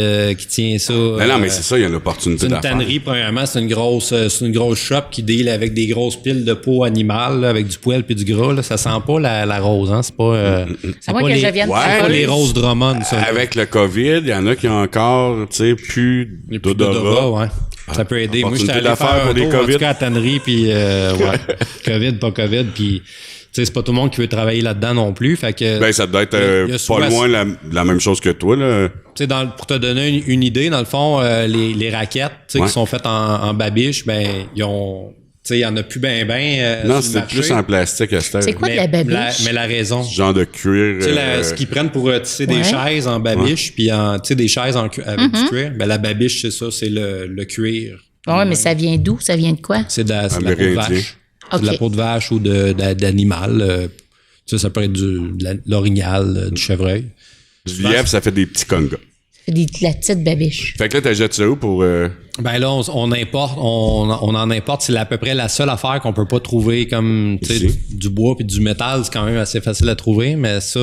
tient ça. Non, mais c'est ça, il y a une opportunité d'affaires. Une tannerie, premièrement, c'est une grosse shop qui deal avec des grosses piles de peau animale, là, avec du poil puis du gras. Là. Ça sent pas la rose, hein. C'est pas. C'est pas les roses Drummond, ça. Avec le COVID, il y en a qui ont encore, tu sais, plus d'odorat. Ouais. Ça peut aider. Moi, j'étais allé faire pour les en tout cas à la tannerie, puis COVID, pas COVID, puis... Tu sais, c'est pas tout le monde qui veut travailler là-dedans non plus. Fait que, ben, ça doit être pas loin la même chose que toi, là. Tu sais, pour te donner une idée, dans le fond, les raquettes, tu sais, qui sont faites en babiche, ben, ils ont... Tu sais, il y en a plus ben. Non, c'est plus en plastique, Esther. C'est quoi de la babiche? Mais la raison. Ce genre de cuir. Tu sais, ce qu'ils prennent pour tisser des chaises en babiche, puis tu sais, des chaises avec du cuir. Ben, la babiche, c'est ça, c'est le cuir. Ouais, mais ça vient d'où? Ça vient de quoi? C'est de la peau de vache. Okay. De la peau de vache ou d'animal. Ça peut être de l'orignal, du chevreuil. Du lièvre, ça fait des petits congas. Ça fait de la petite babiche. Fait que là, t'achètes ça où pour... Ben là, on importe, on en importe. C'est à peu près la seule affaire qu'on peut pas trouver comme du bois puis du métal. C'est quand même assez facile à trouver. Mais ça,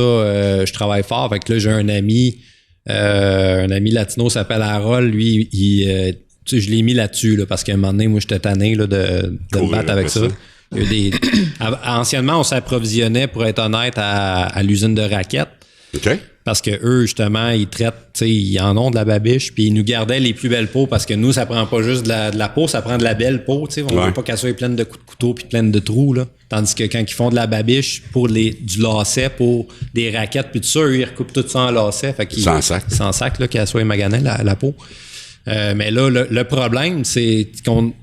je travaille fort. Fait que là, j'ai un ami latino s'appelle Harold. Lui, je l'ai mis là-dessus là, parce qu'à un moment donné, moi, j'étais tanné là, de me battre avec ça. Anciennement, on s'approvisionnait, pour être honnête, à l'usine de raquettes. OK. parce que eux, justement, ils traitent, tu sais, ils en ont de la babiche, puis ils nous gardaient les plus belles peaux, parce que nous, ça prend pas juste de la peau, ça prend de la belle peau, tu sais. On veut pas qu'elle soit pleine de coups de couteau puis pleine de trous, là. Tandis que quand ils font de la babiche pour du lacet, pour des raquettes, puis tout ça, eux, ils recoupent tout ça en lacet. Fait qu'ils sans sac. Sans sac, là, qu'elle soit maganée, la peau. Mais là, le problème, c'est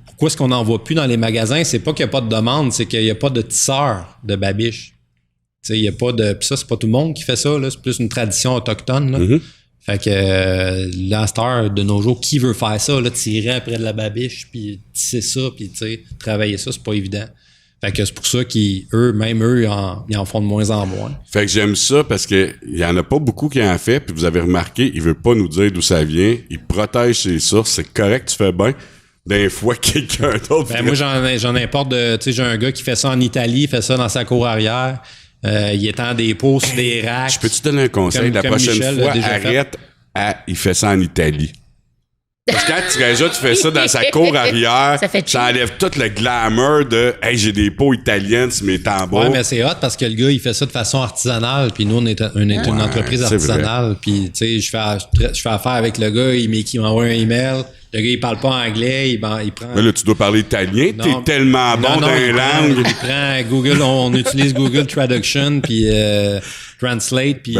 pourquoi est-ce qu'on n'en voit plus dans les magasins? C'est pas qu'il n'y a pas de demande, c'est qu'il n'y a pas de tisseurs de babiche. Tu sais, il n'y a pas de... Puis ça, c'est pas tout le monde qui fait ça, là. C'est plus une tradition autochtone, là. Mm-hmm. Fait que là, à cette heure, de nos jours, qui veut faire ça, là, tirer après de la babiche, puis tisser ça, puis tu sais, travailler ça, c'est pas évident. Fait que c'est pour ça qu'eux, ils en font de moins en moins. Fait que j'aime ça parce que il y en a pas beaucoup qui en fait, puis vous avez remarqué, il veut pas nous dire d'où ça vient, il protège ses sources, c'est correct, tu fais bien. D'un fois, quelqu'un d'autre... moi, j'en importe de... Tu sais, j'ai un gars qui fait ça en Italie, il fait ça dans sa cour arrière. Il étend des pots sur des racks. Je peux te donner un conseil? La prochaine fois, arrête il fait ça en Italie. Parce que quand tu fais ça dans sa cour arrière, ça enlève tout le glamour de « Hey, j'ai des peaux italiennes sur mes tambours. » Ouais, mais c'est hot parce que le gars, il fait ça de façon artisanale. Puis nous, on est une entreprise artisanale. Puis, tu sais, je fais affaire avec le gars, il m'envoie un email. Le gars, il parle pas anglais, il prend... Mais là, tu dois parler italien. T'es tellement bon dans les langues. Il prend Google, on utilise Google Traduction, puis Translate, puis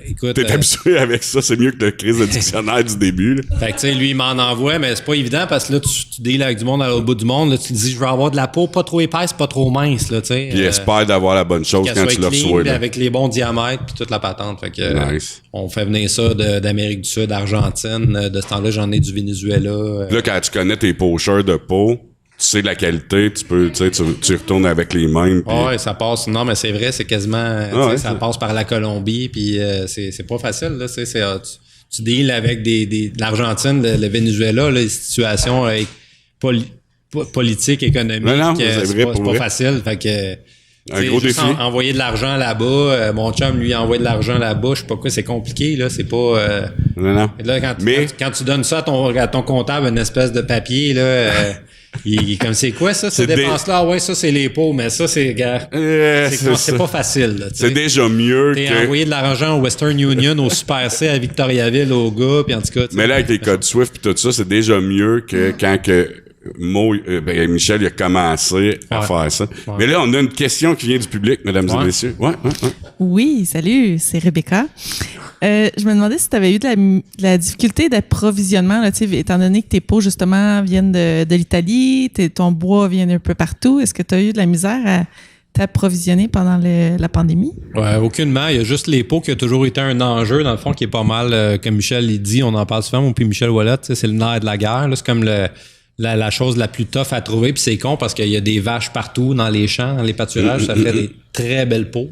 écoute... T'es habitué avec ça, c'est mieux que le crise de dictionnaire du début. Là. Fait que, tu sais, lui, il m'en envoie, mais c'est pas évident parce que là, tu deals avec du monde à l'autre bout du monde. Là, tu te dis, je veux avoir de la peau pas trop épaisse, pas trop mince, là, tu sais. Puis espère d'avoir la bonne chose quand tu le reçois. Puis avec les bons diamètres, puis toute la patente. Fait que on fait venir ça d'Amérique du Sud, Argentine. De ce temps-là, j'en ai du Venezuela. Là, quand tu connais tes pocheurs de peau, tu sais la qualité, tu peux, tu retournes avec les mêmes. Pis... Ouais, ça passe. Non, mais c'est vrai, c'est quasiment, ça passe par la Colombie, puis c'est pas facile, là. Tu deals avec de l'Argentine, le Venezuela, là, les situations politiques, économiques. C'est pas facile. Fait que, un gros défi. Envoyer de l'argent là-bas, mon chum lui envoie de l'argent là-bas, je sais pas quoi, c'est compliqué, là, c'est pas... Non. Là, quand tu donnes ça à ton comptable, une espèce de papier, là, il est comme, c'est quoi ça, cette dépense-là? Ouais, ça, c'est les pots, mais ça, c'est pas facile, là, c'est déjà mieux T'es envoyé de l'argent au Western Union, au Super C, à Victoriaville, au gars, puis en tout cas... Mais là, avec les codes SWIFT pis tout ça, c'est déjà mieux que quand Michel il a commencé à faire ça. Ouais. Mais là, on a une question qui vient du public, mesdames et messieurs. Oui, salut, c'est Rebecca. Je me demandais si tu avais eu de la difficulté d'approvisionnement, là, étant donné que tes pots, justement, viennent de l'Italie, ton bois vient d'un peu partout. Est-ce que tu as eu de la misère à t'approvisionner pendant la pandémie? Ouais, aucunement. Il y a juste les pots qui a toujours été un enjeu, dans le fond, qui est pas mal, comme Michel il dit, on en parle souvent, puis Michel Ouellet, c'est le nerf de la guerre. Là, c'est comme la chose la plus tough à trouver, puis c'est con parce qu'il y a des vaches partout dans les champs, dans les pâturages, ça fait des très belles peaux.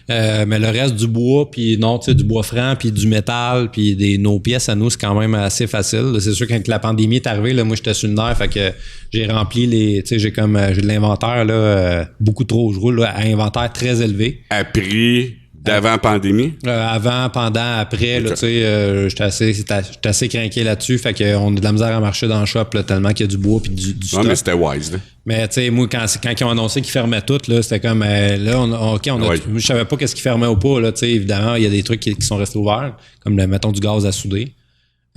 Mais le reste du bois, puis du bois franc, puis du métal, puis nos pièces à nous, c'est quand même assez facile. C'est sûr que quand la pandémie est arrivée, là, moi j'étais sur le nerf, fait que j'ai rempli j'ai de l'inventaire là, beaucoup trop. Je roule à inventaire très élevé. À prix d'avant-pandémie? Avant, pendant, après, là, tu sais, j'étais assez craqué là-dessus. Fait qu'on a de la misère à marcher dans le shop, là, tellement qu'il y a du bois puis du stock. Non, mais c'était wise, là. Mais, tu sais, moi, quand ils ont annoncé qu'ils fermaient tout, là, c'était comme, je savais pas qu'est-ce qu'ils fermaient ou pas, là, tu sais, évidemment, il y a des trucs qui sont restés ouverts, comme, mettons, du gaz à souder.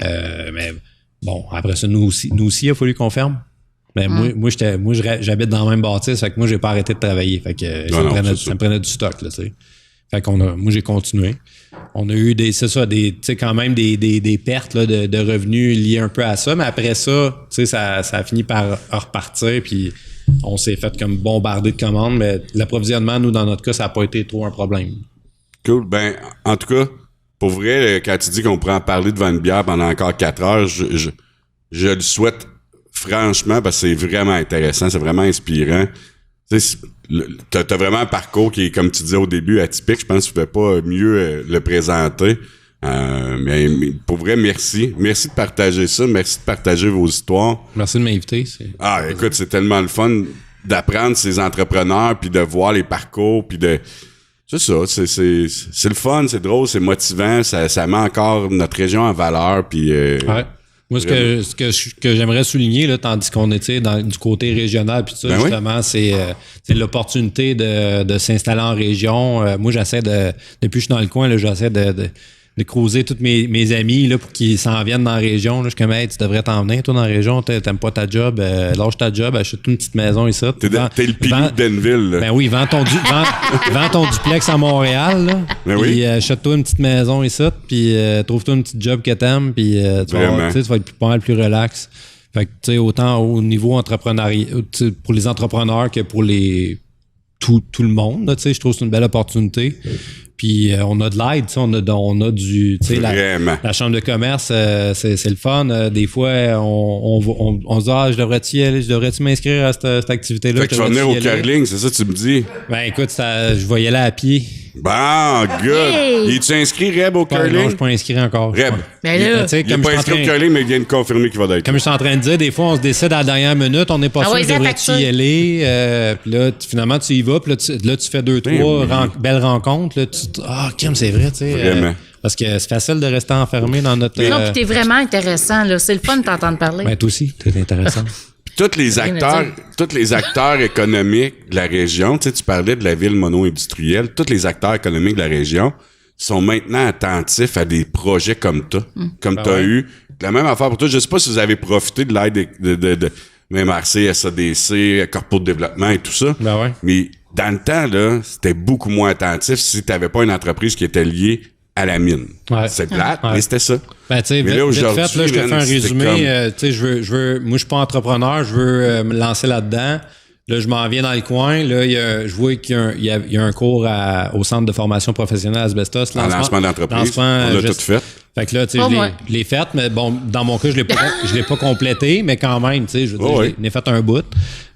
Mais, bon, après ça, nous aussi, il a fallu qu'on ferme. Mais moi, j'habite dans la même bâtisse, fait que moi, j'ai pas arrêté de travailler. Fait que ça me prenait du stock, là, tu sais. Fait moi, j'ai continué. On a eu quand même des pertes là, de revenus liées un peu à ça, mais après ça, ça a fini par repartir, puis on s'est fait comme bombarder de commandes, mais l'approvisionnement, nous, dans notre cas, ça n'a pas été trop un problème. Cool. Ben, en tout cas, pour vrai, quand tu dis qu'on pourrait en parler devant une bière pendant encore 4 heures, je le souhaite franchement, parce que c'est vraiment intéressant, c'est vraiment inspirant. T'as vraiment un parcours qui est, comme tu disais au début, atypique. Je pense que tu ne pouvais pas mieux le présenter. Mais pour vrai, merci. Merci de partager ça. Merci de partager vos histoires. Merci de m'inviter. Écoute, c'est tellement le fun d'apprendre ces entrepreneurs, puis de voir les parcours, puis de... C'est ça, c'est le fun, c'est drôle, c'est motivant. Ça met encore notre région en valeur, puis... Moi, ce que j'aimerais souligner, là, tandis qu'on est du côté régional, puis ça, justement, c'est l'opportunité de s'installer en région. Moi, j'essaie depuis que je suis dans le coin, là, j'essaie de creuser tous mes amis là, pour qu'ils s'en viennent dans la région. Là. Je suis comme, hey, tu devrais t'en venir, toi, dans la région. T'aimes pas ta job. Lâche ta job, achète une petite maison ici. T'es le pilou de Denville. Là. Ben oui, vends ton duplex à Montréal. Là, puis achète-toi une petite maison ici. Puis trouve-toi une petite job que t'aimes. Puis tu vas être pas mal plus relax. Fait que, tu sais, autant au niveau entrepreneurial, pour les entrepreneurs que pour tout le monde, tu sais, je trouve que c'est une belle opportunité. Puis on a de l'aide, on a du, tu sais, la chambre de commerce, c'est le fun. Des fois, on se dit, je devrais-tu m'inscrire à cette activité-là? Fait que tu vas venir au curling, c'est ça que tu me dis? Ben écoute, je vais y aller à pied. Bon, good! Hey. Es-tu inscrit, Reb, au curling? Non, je suis pas inscrit encore. Reb, ben là, il n'est pas inscrit au curling, mais il vient de confirmer qu'il va être. Comme je suis en train de dire, des fois, on se décide à la dernière minute, on n'est pas sûr, devrais-tu y aller? Puis là, finalement, tu y vas, puis là, tu fais 2-3 belles rencontres. Là, Kim, c'est vrai, tu sais. Vraiment. Parce que c'est facile de rester enfermé dans notre... Non, puis t'es vraiment intéressant, là. C'est le fun de t'entendre parler. Ben, toi aussi, t'es intéressant. Tous les acteurs économiques de la région, tu sais, tu parlais de la ville mono-industrielle, tous les acteurs économiques de la région sont maintenant attentifs à des projets comme tu as eu. La même affaire pour toi. Je sais pas si vous avez profité de l'aide de MRC, SADC, Corpo de développement et tout ça. Ben ouais. Mais dans le temps, là, c'était beaucoup moins attentif si tu n'avais pas une entreprise qui était liée à la mine. Ouais. C'est plate, mais c'était ça. Ben, tu sais, là, je te fais un résumé. Tu sais, moi, je suis pas entrepreneur, je veux me lancer là-dedans. Là, je m'en viens dans le coin. Là, je vois qu'il y a un cours au Centre de formation professionnelle Asbestos. Lancement d'entreprise. On l'a tout fait. Fait que là, tu sais, je l'ai fait, mais bon, dans mon cas, je l'ai pas complété, mais quand même, tu sais, je veux dire, j'en ai fait un bout.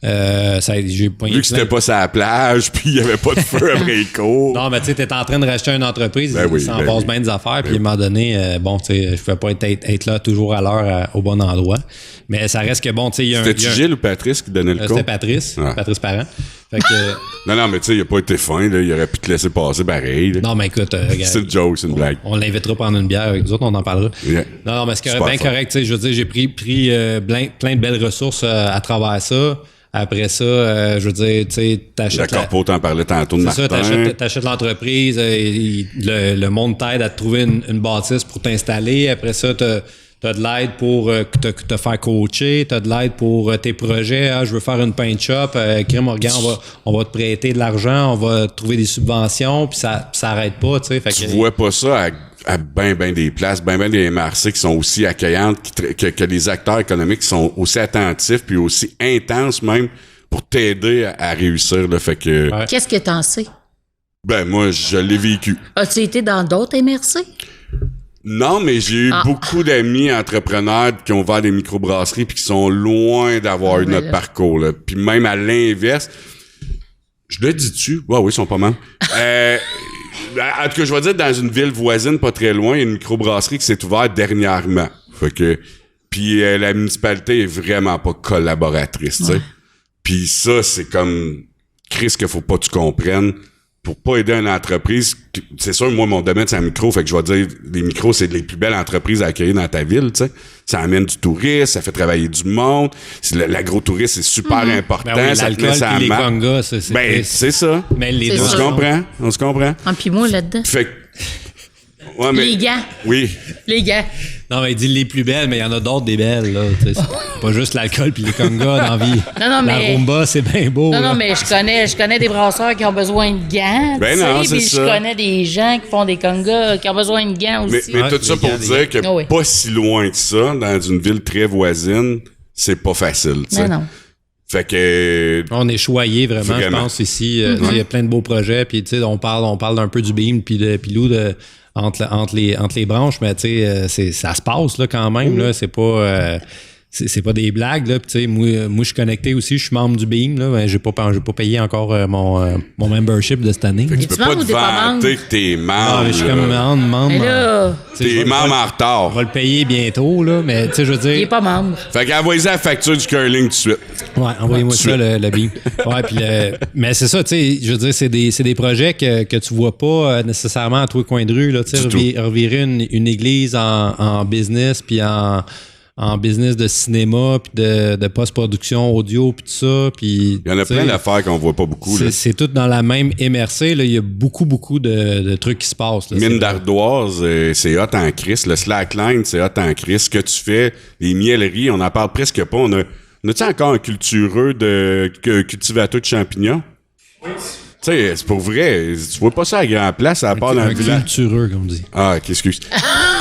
J'ai vu que c'était pas sur la plage, puis il y avait pas de feu après les cours. Non, mais tu sais, t'es en train de racheter une entreprise, ça en passe bien des affaires, puis à un moment donné, bon, tu sais, je pouvais pas être là toujours à l'heure au bon endroit. Mais ça reste que bon, tu sais, il y a un... C'était Gilles ou Patrice qui donnait le cours? C'était Patrice Parent. Fait que, non, mais tu sais, il a pas été fin, là. Il aurait pu te laisser passer pareil. Là. Non, mais écoute, regarde, c'est une joke, c'est une blague. On l'invitera prendre une bière avec nous autres, on en parlera. Yeah. Non, mais c'est bien correct, tu sais, je veux dire, j'ai pris plein de belles ressources à travers ça. Après ça, je veux dire, tu sais, t'achètes... La Corpo t'en parlait tantôt de Martin. C'est ça, t'achètes l'entreprise, le monde t'aide à te trouver une bâtisse pour t'installer. Après ça, t'as de l'aide pour te faire coacher, t'as de l'aide pour tes projets. Je veux faire une paint shop. Regarde, on va te prêter de l'argent, on va te trouver des subventions, puis ça arrête pas, tu sais. Tu vois pas ça à ben des places, ben des MRC qui sont aussi accueillantes, que les acteurs économiques qui sont aussi attentifs puis aussi intenses même pour t'aider à réussir. Là, fait que... Ouais. Qu'est-ce que t'en sais? Ben moi, je l'ai vécu. As-tu été dans d'autres MRC? Non, mais j'ai eu beaucoup d'amis entrepreneurs qui ont ouvert des microbrasseries puis qui sont loin d'avoir eu notre parcours. Là. Puis même à l'inverse, je le dis-tu? Oui, ils sont pas mal. En tout cas, je vais dire, dans une ville voisine, pas très loin, il y a une microbrasserie qui s'est ouverte dernièrement. Fait que, puis la municipalité est vraiment pas collaboratrice, tu sais. Puis ça, c'est comme, Chris, qu'il faut pas que tu comprennes. Pour pas aider une entreprise, c'est sûr, moi, mon domaine, c'est un micro, fait que je vais dire, les micros, c'est les plus belles entreprises à accueillir dans ta ville, tu sais. Ça amène du tourisme, ça fait travailler du monde. L'agro-tourisme, c'est super important. Ben oui, ça te met ça à les congas, c'est ça. Mais les on se comprend. Puis moi, là-dedans. Fait que, ouais, mais, les gars. Oui. Les gars. Non, mais il dit les plus belles, mais il y en a d'autres des belles, là. C'est pas juste l'alcool puis les congas dans la vie. Non, mais... La rumba, c'est bien beau. Non, mais je connais des brasseurs qui ont besoin de gants. Ben non, c'est ça. Je connais des gens qui font des congas qui ont besoin de gants aussi. Mais tout ça pour dire que pas si loin que ça, dans une ville très voisine, c'est pas facile, tu sais. Non. Fait que... On est choyé vraiment, je pense, ici. Il y a plein de beaux projets, puis tu sais, on parle un peu du BIM puis de Pilou entre les branches, mais tu sais, ça se passe là quand même, là, c'est pas... c'est pas des blagues, là. Tu sais, moi, je suis connecté aussi, je suis membre du BIM, là. Ben, j'ai pas payé encore mon membership de cette année. Fait que tu peux pas te vanter que t'es membre. Non, je suis comme membre. Mais là... T'es membre en retard. On va le payer bientôt, là, mais tu sais, je veux dire... Il est pas membre. Fait qu'envoyez la facture du curling tout de suite. Ouais, envoyez-moi ça, le BIM. Ouais, puis mais c'est ça, tu sais, je veux dire, c'est des projets que tu vois pas nécessairement à tous les coins de rue, là, tu sais, revirer une église en business, puis en en business de cinéma, puis de post-production audio, puis tout ça. Puis, il y en a plein d'affaires qu'on voit pas beaucoup. C'est tout dans la même MRC. Là. Il y a beaucoup de trucs qui se passent. Là. Mine d'ardoise, c'est hot en crise. Le slackline, c'est hot en crise. Ce que tu fais, les mieleries, on n'en parle presque pas. On a-tu encore un cultureux de cultivateur de champignons? Oui. Tu sais, c'est pour vrai. Tu vois pas ça à grand place, à part dans le village. Cultureux, comme on dit. Ah, excuse.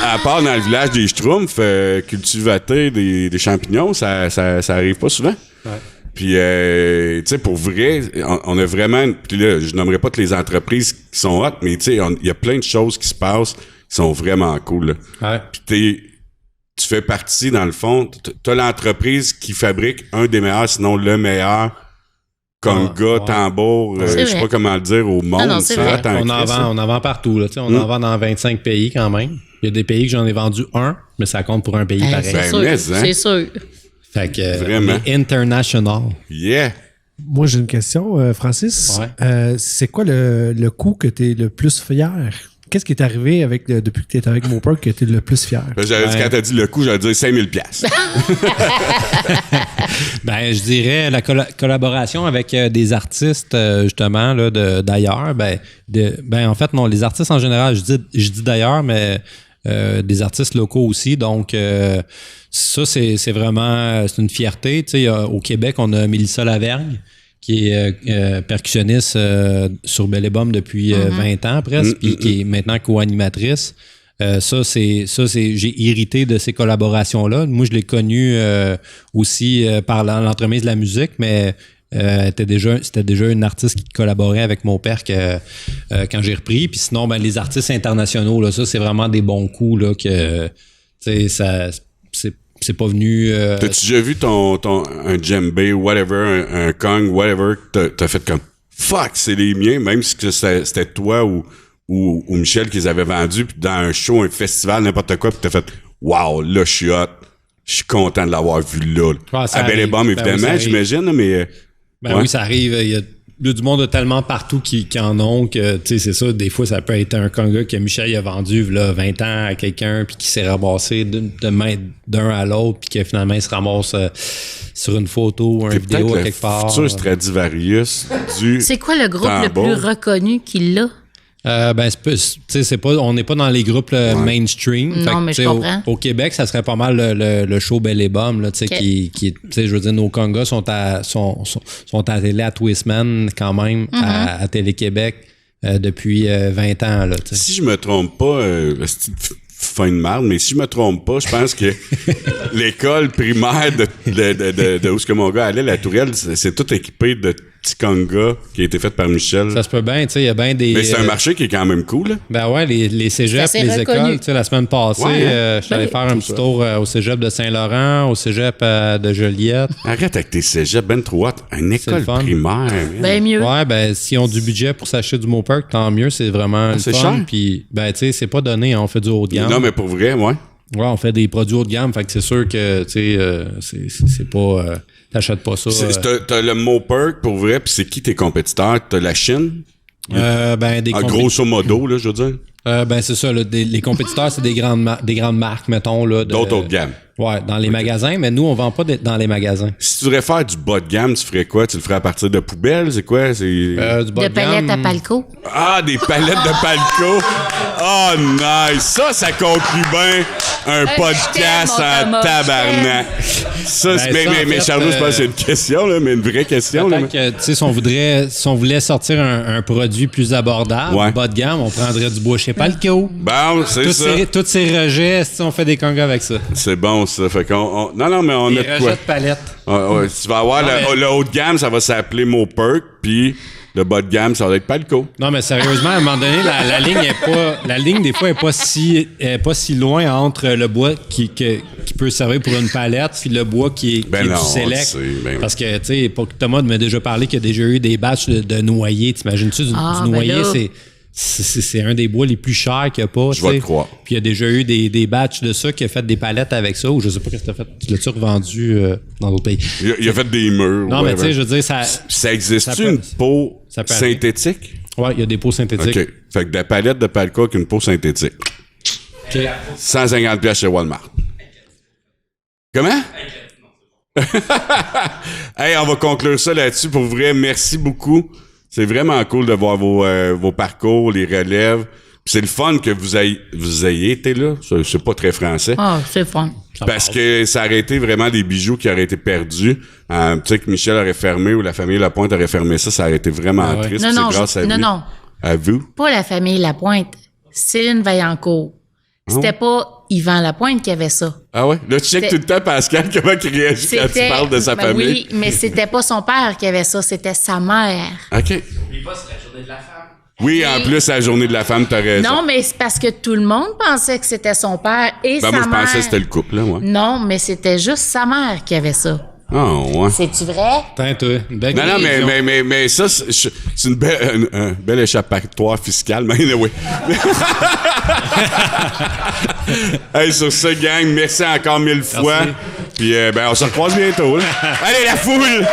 À part dans le village des Schtroumpfs, cultivater des champignons, ça arrive pas souvent. Ouais. Puis, tu sais, pour vrai, on a vraiment... Puis là, je nommerai pas toutes les entreprises qui sont hot, mais tu sais, il y a plein de choses qui se passent qui sont vraiment cool. Là. Ouais. Puis tu fais partie, dans le fond, t'as l'entreprise qui fabrique un des meilleurs, sinon le meilleur conga, tambour, je sais pas comment le dire, au monde. Non, c'est vrai. On en vend partout. Là, on en vend dans 25 pays quand même. Il y a des pays que j'en ai vendu un, mais ça compte pour un pays pareil. C'est sûr. Fait que, vraiment. International. Yeah. Moi, j'ai une question, Francis. Ouais. C'est quoi le coup que tu es le plus fier? Qu'est-ce qui est arrivé depuis que tu es avec Mopark que tu es le plus fier? J'avais dit, quand tu as dit le coup, j'allais dire 5000$. Ben, je dirais la collaboration avec des artistes, justement, là, d'ailleurs. En fait, non, les artistes en général, je dis d'ailleurs, mais des artistes locaux aussi. Donc, ça, c'est vraiment c'est une fierté. Tu sais, au Québec, on a Mélissa Lavergne, qui est percussionniste sur Belle et Bomme depuis 20 ans presque, puis qui est maintenant co-animatrice. J'ai hérité de ces collaborations-là. Moi, je l'ai connu aussi par l'entremise de la musique, mais c'était déjà une artiste qui collaborait avec mon père quand j'ai repris. Puis sinon, les artistes internationaux, là, ça, c'est vraiment des bons coups là, que ça c'est pas venu... T'as-tu déjà vu un djembé, whatever, un Kong, whatever, t'as fait comme « Fuck, c'est les miens », même si c'était toi ou Michel qui les avait vendus, puis dans un show, un festival, n'importe quoi, puis t'as fait « Wow, là, je suis hot, je suis content de l'avoir vu là. » À Belle et Bomme, évidemment, oui, j'imagine, mais... Oui, ça arrive. Il y a du monde tellement partout qui en ont que, tu sais, c'est ça, des fois, ça peut être un conga que Michel il a vendu là, 20 ans à quelqu'un, puis qui s'est ramassé d'un à l'autre, puis qui finalement il se ramasse sur une photo ou une vidéo à quelque part. C'est Stradivarius du C'est quoi le groupe tambour. Le plus reconnu qui l'a? On n'est pas dans les groupes mainstream. Non, mais je comprends. Au Québec, ça serait pas mal le show Belle et Bomme, là, qui je veux dire, nos congas sont à télé à Twistman quand même, à Télé-Québec depuis 20 ans. Là, si je me trompe pas, fin de marde, mais si je me trompe pas, je pense que l'école primaire de où ce que mon gars allait, la Tourelle, c'est tout équipé de petits congas qui a été fait par Michel. Ça se peut bien, tu sais, il y a bien des... Mais c'est un marché qui est quand même cool, là. Ben ouais, les cégeps, les écoles, tu sais, la semaine passée, je suis allé faire un petit tour au cégep de Saint-Laurent, au cégep de Joliette. Arrête avec tes cégeps, ben trop hot. Une école primaire. Ben mieux. Ouais, s'ils ont du budget pour s'acheter du Mopark, tant mieux, c'est vraiment le fun. Cher? Puis, tu sais, c'est pas donné, on fait du haut de gamme. Non, mais pour vrai, ouais. Ouais, on fait des produits haut de gamme, fait que c'est sûr que, tu sais, c'est pas... t'achètes pas ça. T'as le Mopark, pour vrai, puis c'est qui tes compétiteurs? T'as la Chine? Grosso modo, là, je veux dire. C'est ça, là, les compétiteurs, c'est des grandes marques, mettons. Là, d'autres haut de gamme. Ouais, dans les magasins, mais nous, on vend pas dans les magasins. Si tu voudrais faire du bas de gamme, tu ferais quoi? Tu le ferais à partir de poubelles? C'est quoi? Du bas de palettes à Palco. Ah, des palettes de Palco! Oh, nice! Ça conclut bien un podcast en tabarnak. Ça, mais Charlot, je pense que c'est une question, là, mais une vraie question. Peut-être que, tu sais, si on voulait sortir un produit plus abordable, bas de gamme, on prendrait du bois chez Palco. Bon, c'est ça. Tous ces rejets, on fait des congas avec ça. C'est bon, ça. Fait qu'on... Non, mais on a de quoi. De palettes. Ouais, tu vas avoir le haut de gamme, ça va s'appeler Mopark, puis le bas de gamme, ça va être Palco. Non, mais sérieusement, à un moment donné, la ligne est pas... La ligne, des fois, est pas si loin entre le bois qui peut servir pour une palette puis le bois qui est du select. Parce que, tu sais, Thomas m'a déjà parlé qu'il y a déjà eu des batchs de noyer. T'imagines-tu, du noyer, c'est un des bois les plus chers qu'il n'y a pas. Je vais te croire. Puis il y a déjà eu des batchs de ça qui a fait des palettes avec ça, ou je sais pas qu'est-ce que tu as fait. Tu l'as-tu revendu dans d'autres pays? Il a fait des murs. Non, mais tu sais, je veux dire, ça existe une peau synthétique? Oui, il y a des peaux synthétiques. OK. Fait que des palettes de Palco avec une peau synthétique. OK. 150$ chez Walmart. Comment? Hey, on va conclure ça là-dessus. Pour vrai, merci beaucoup. C'est vraiment cool de voir vos parcours, les relèves. Puis c'est le fun que vous ayez été là. C'est pas très français. Ah, c'est fun. Parce que ça aurait été vraiment des bijoux qui auraient été perdus. Tu sais que Michel aurait fermé ou la famille Lapointe aurait fermé ça aurait été vraiment triste. Non, c'est grâce à lui. Non. À vous? Pas la famille Lapointe. Céline Vaillancourt. C'était pas Yvan Lapointe qui avait ça. Ah ouais? Là, tu checkes tout le temps, Pascal, comment il réagit quand tu parles de sa famille. Oui, mais c'était pas son père qui avait ça, c'était sa mère. OK. N'oublie pas, c'est la journée de la femme. Oui, en plus, c'est la journée de la femme, t'as raison. Non, mais c'est parce que tout le monde pensait que c'était son père et sa moi, mère. je pensais que c'était le couple, là, ouais. Non, mais c'était juste sa mère qui avait ça. Oh, ouais. C'est-tu vrai? Attends, toi, une belle Non, conclusion. mais ça, c'est une belle échappatoire fiscale, mais anyway. Hey, sur ça, gang, merci encore 1000 fois. Puis, on se recroise bientôt, là. Allez, la foule!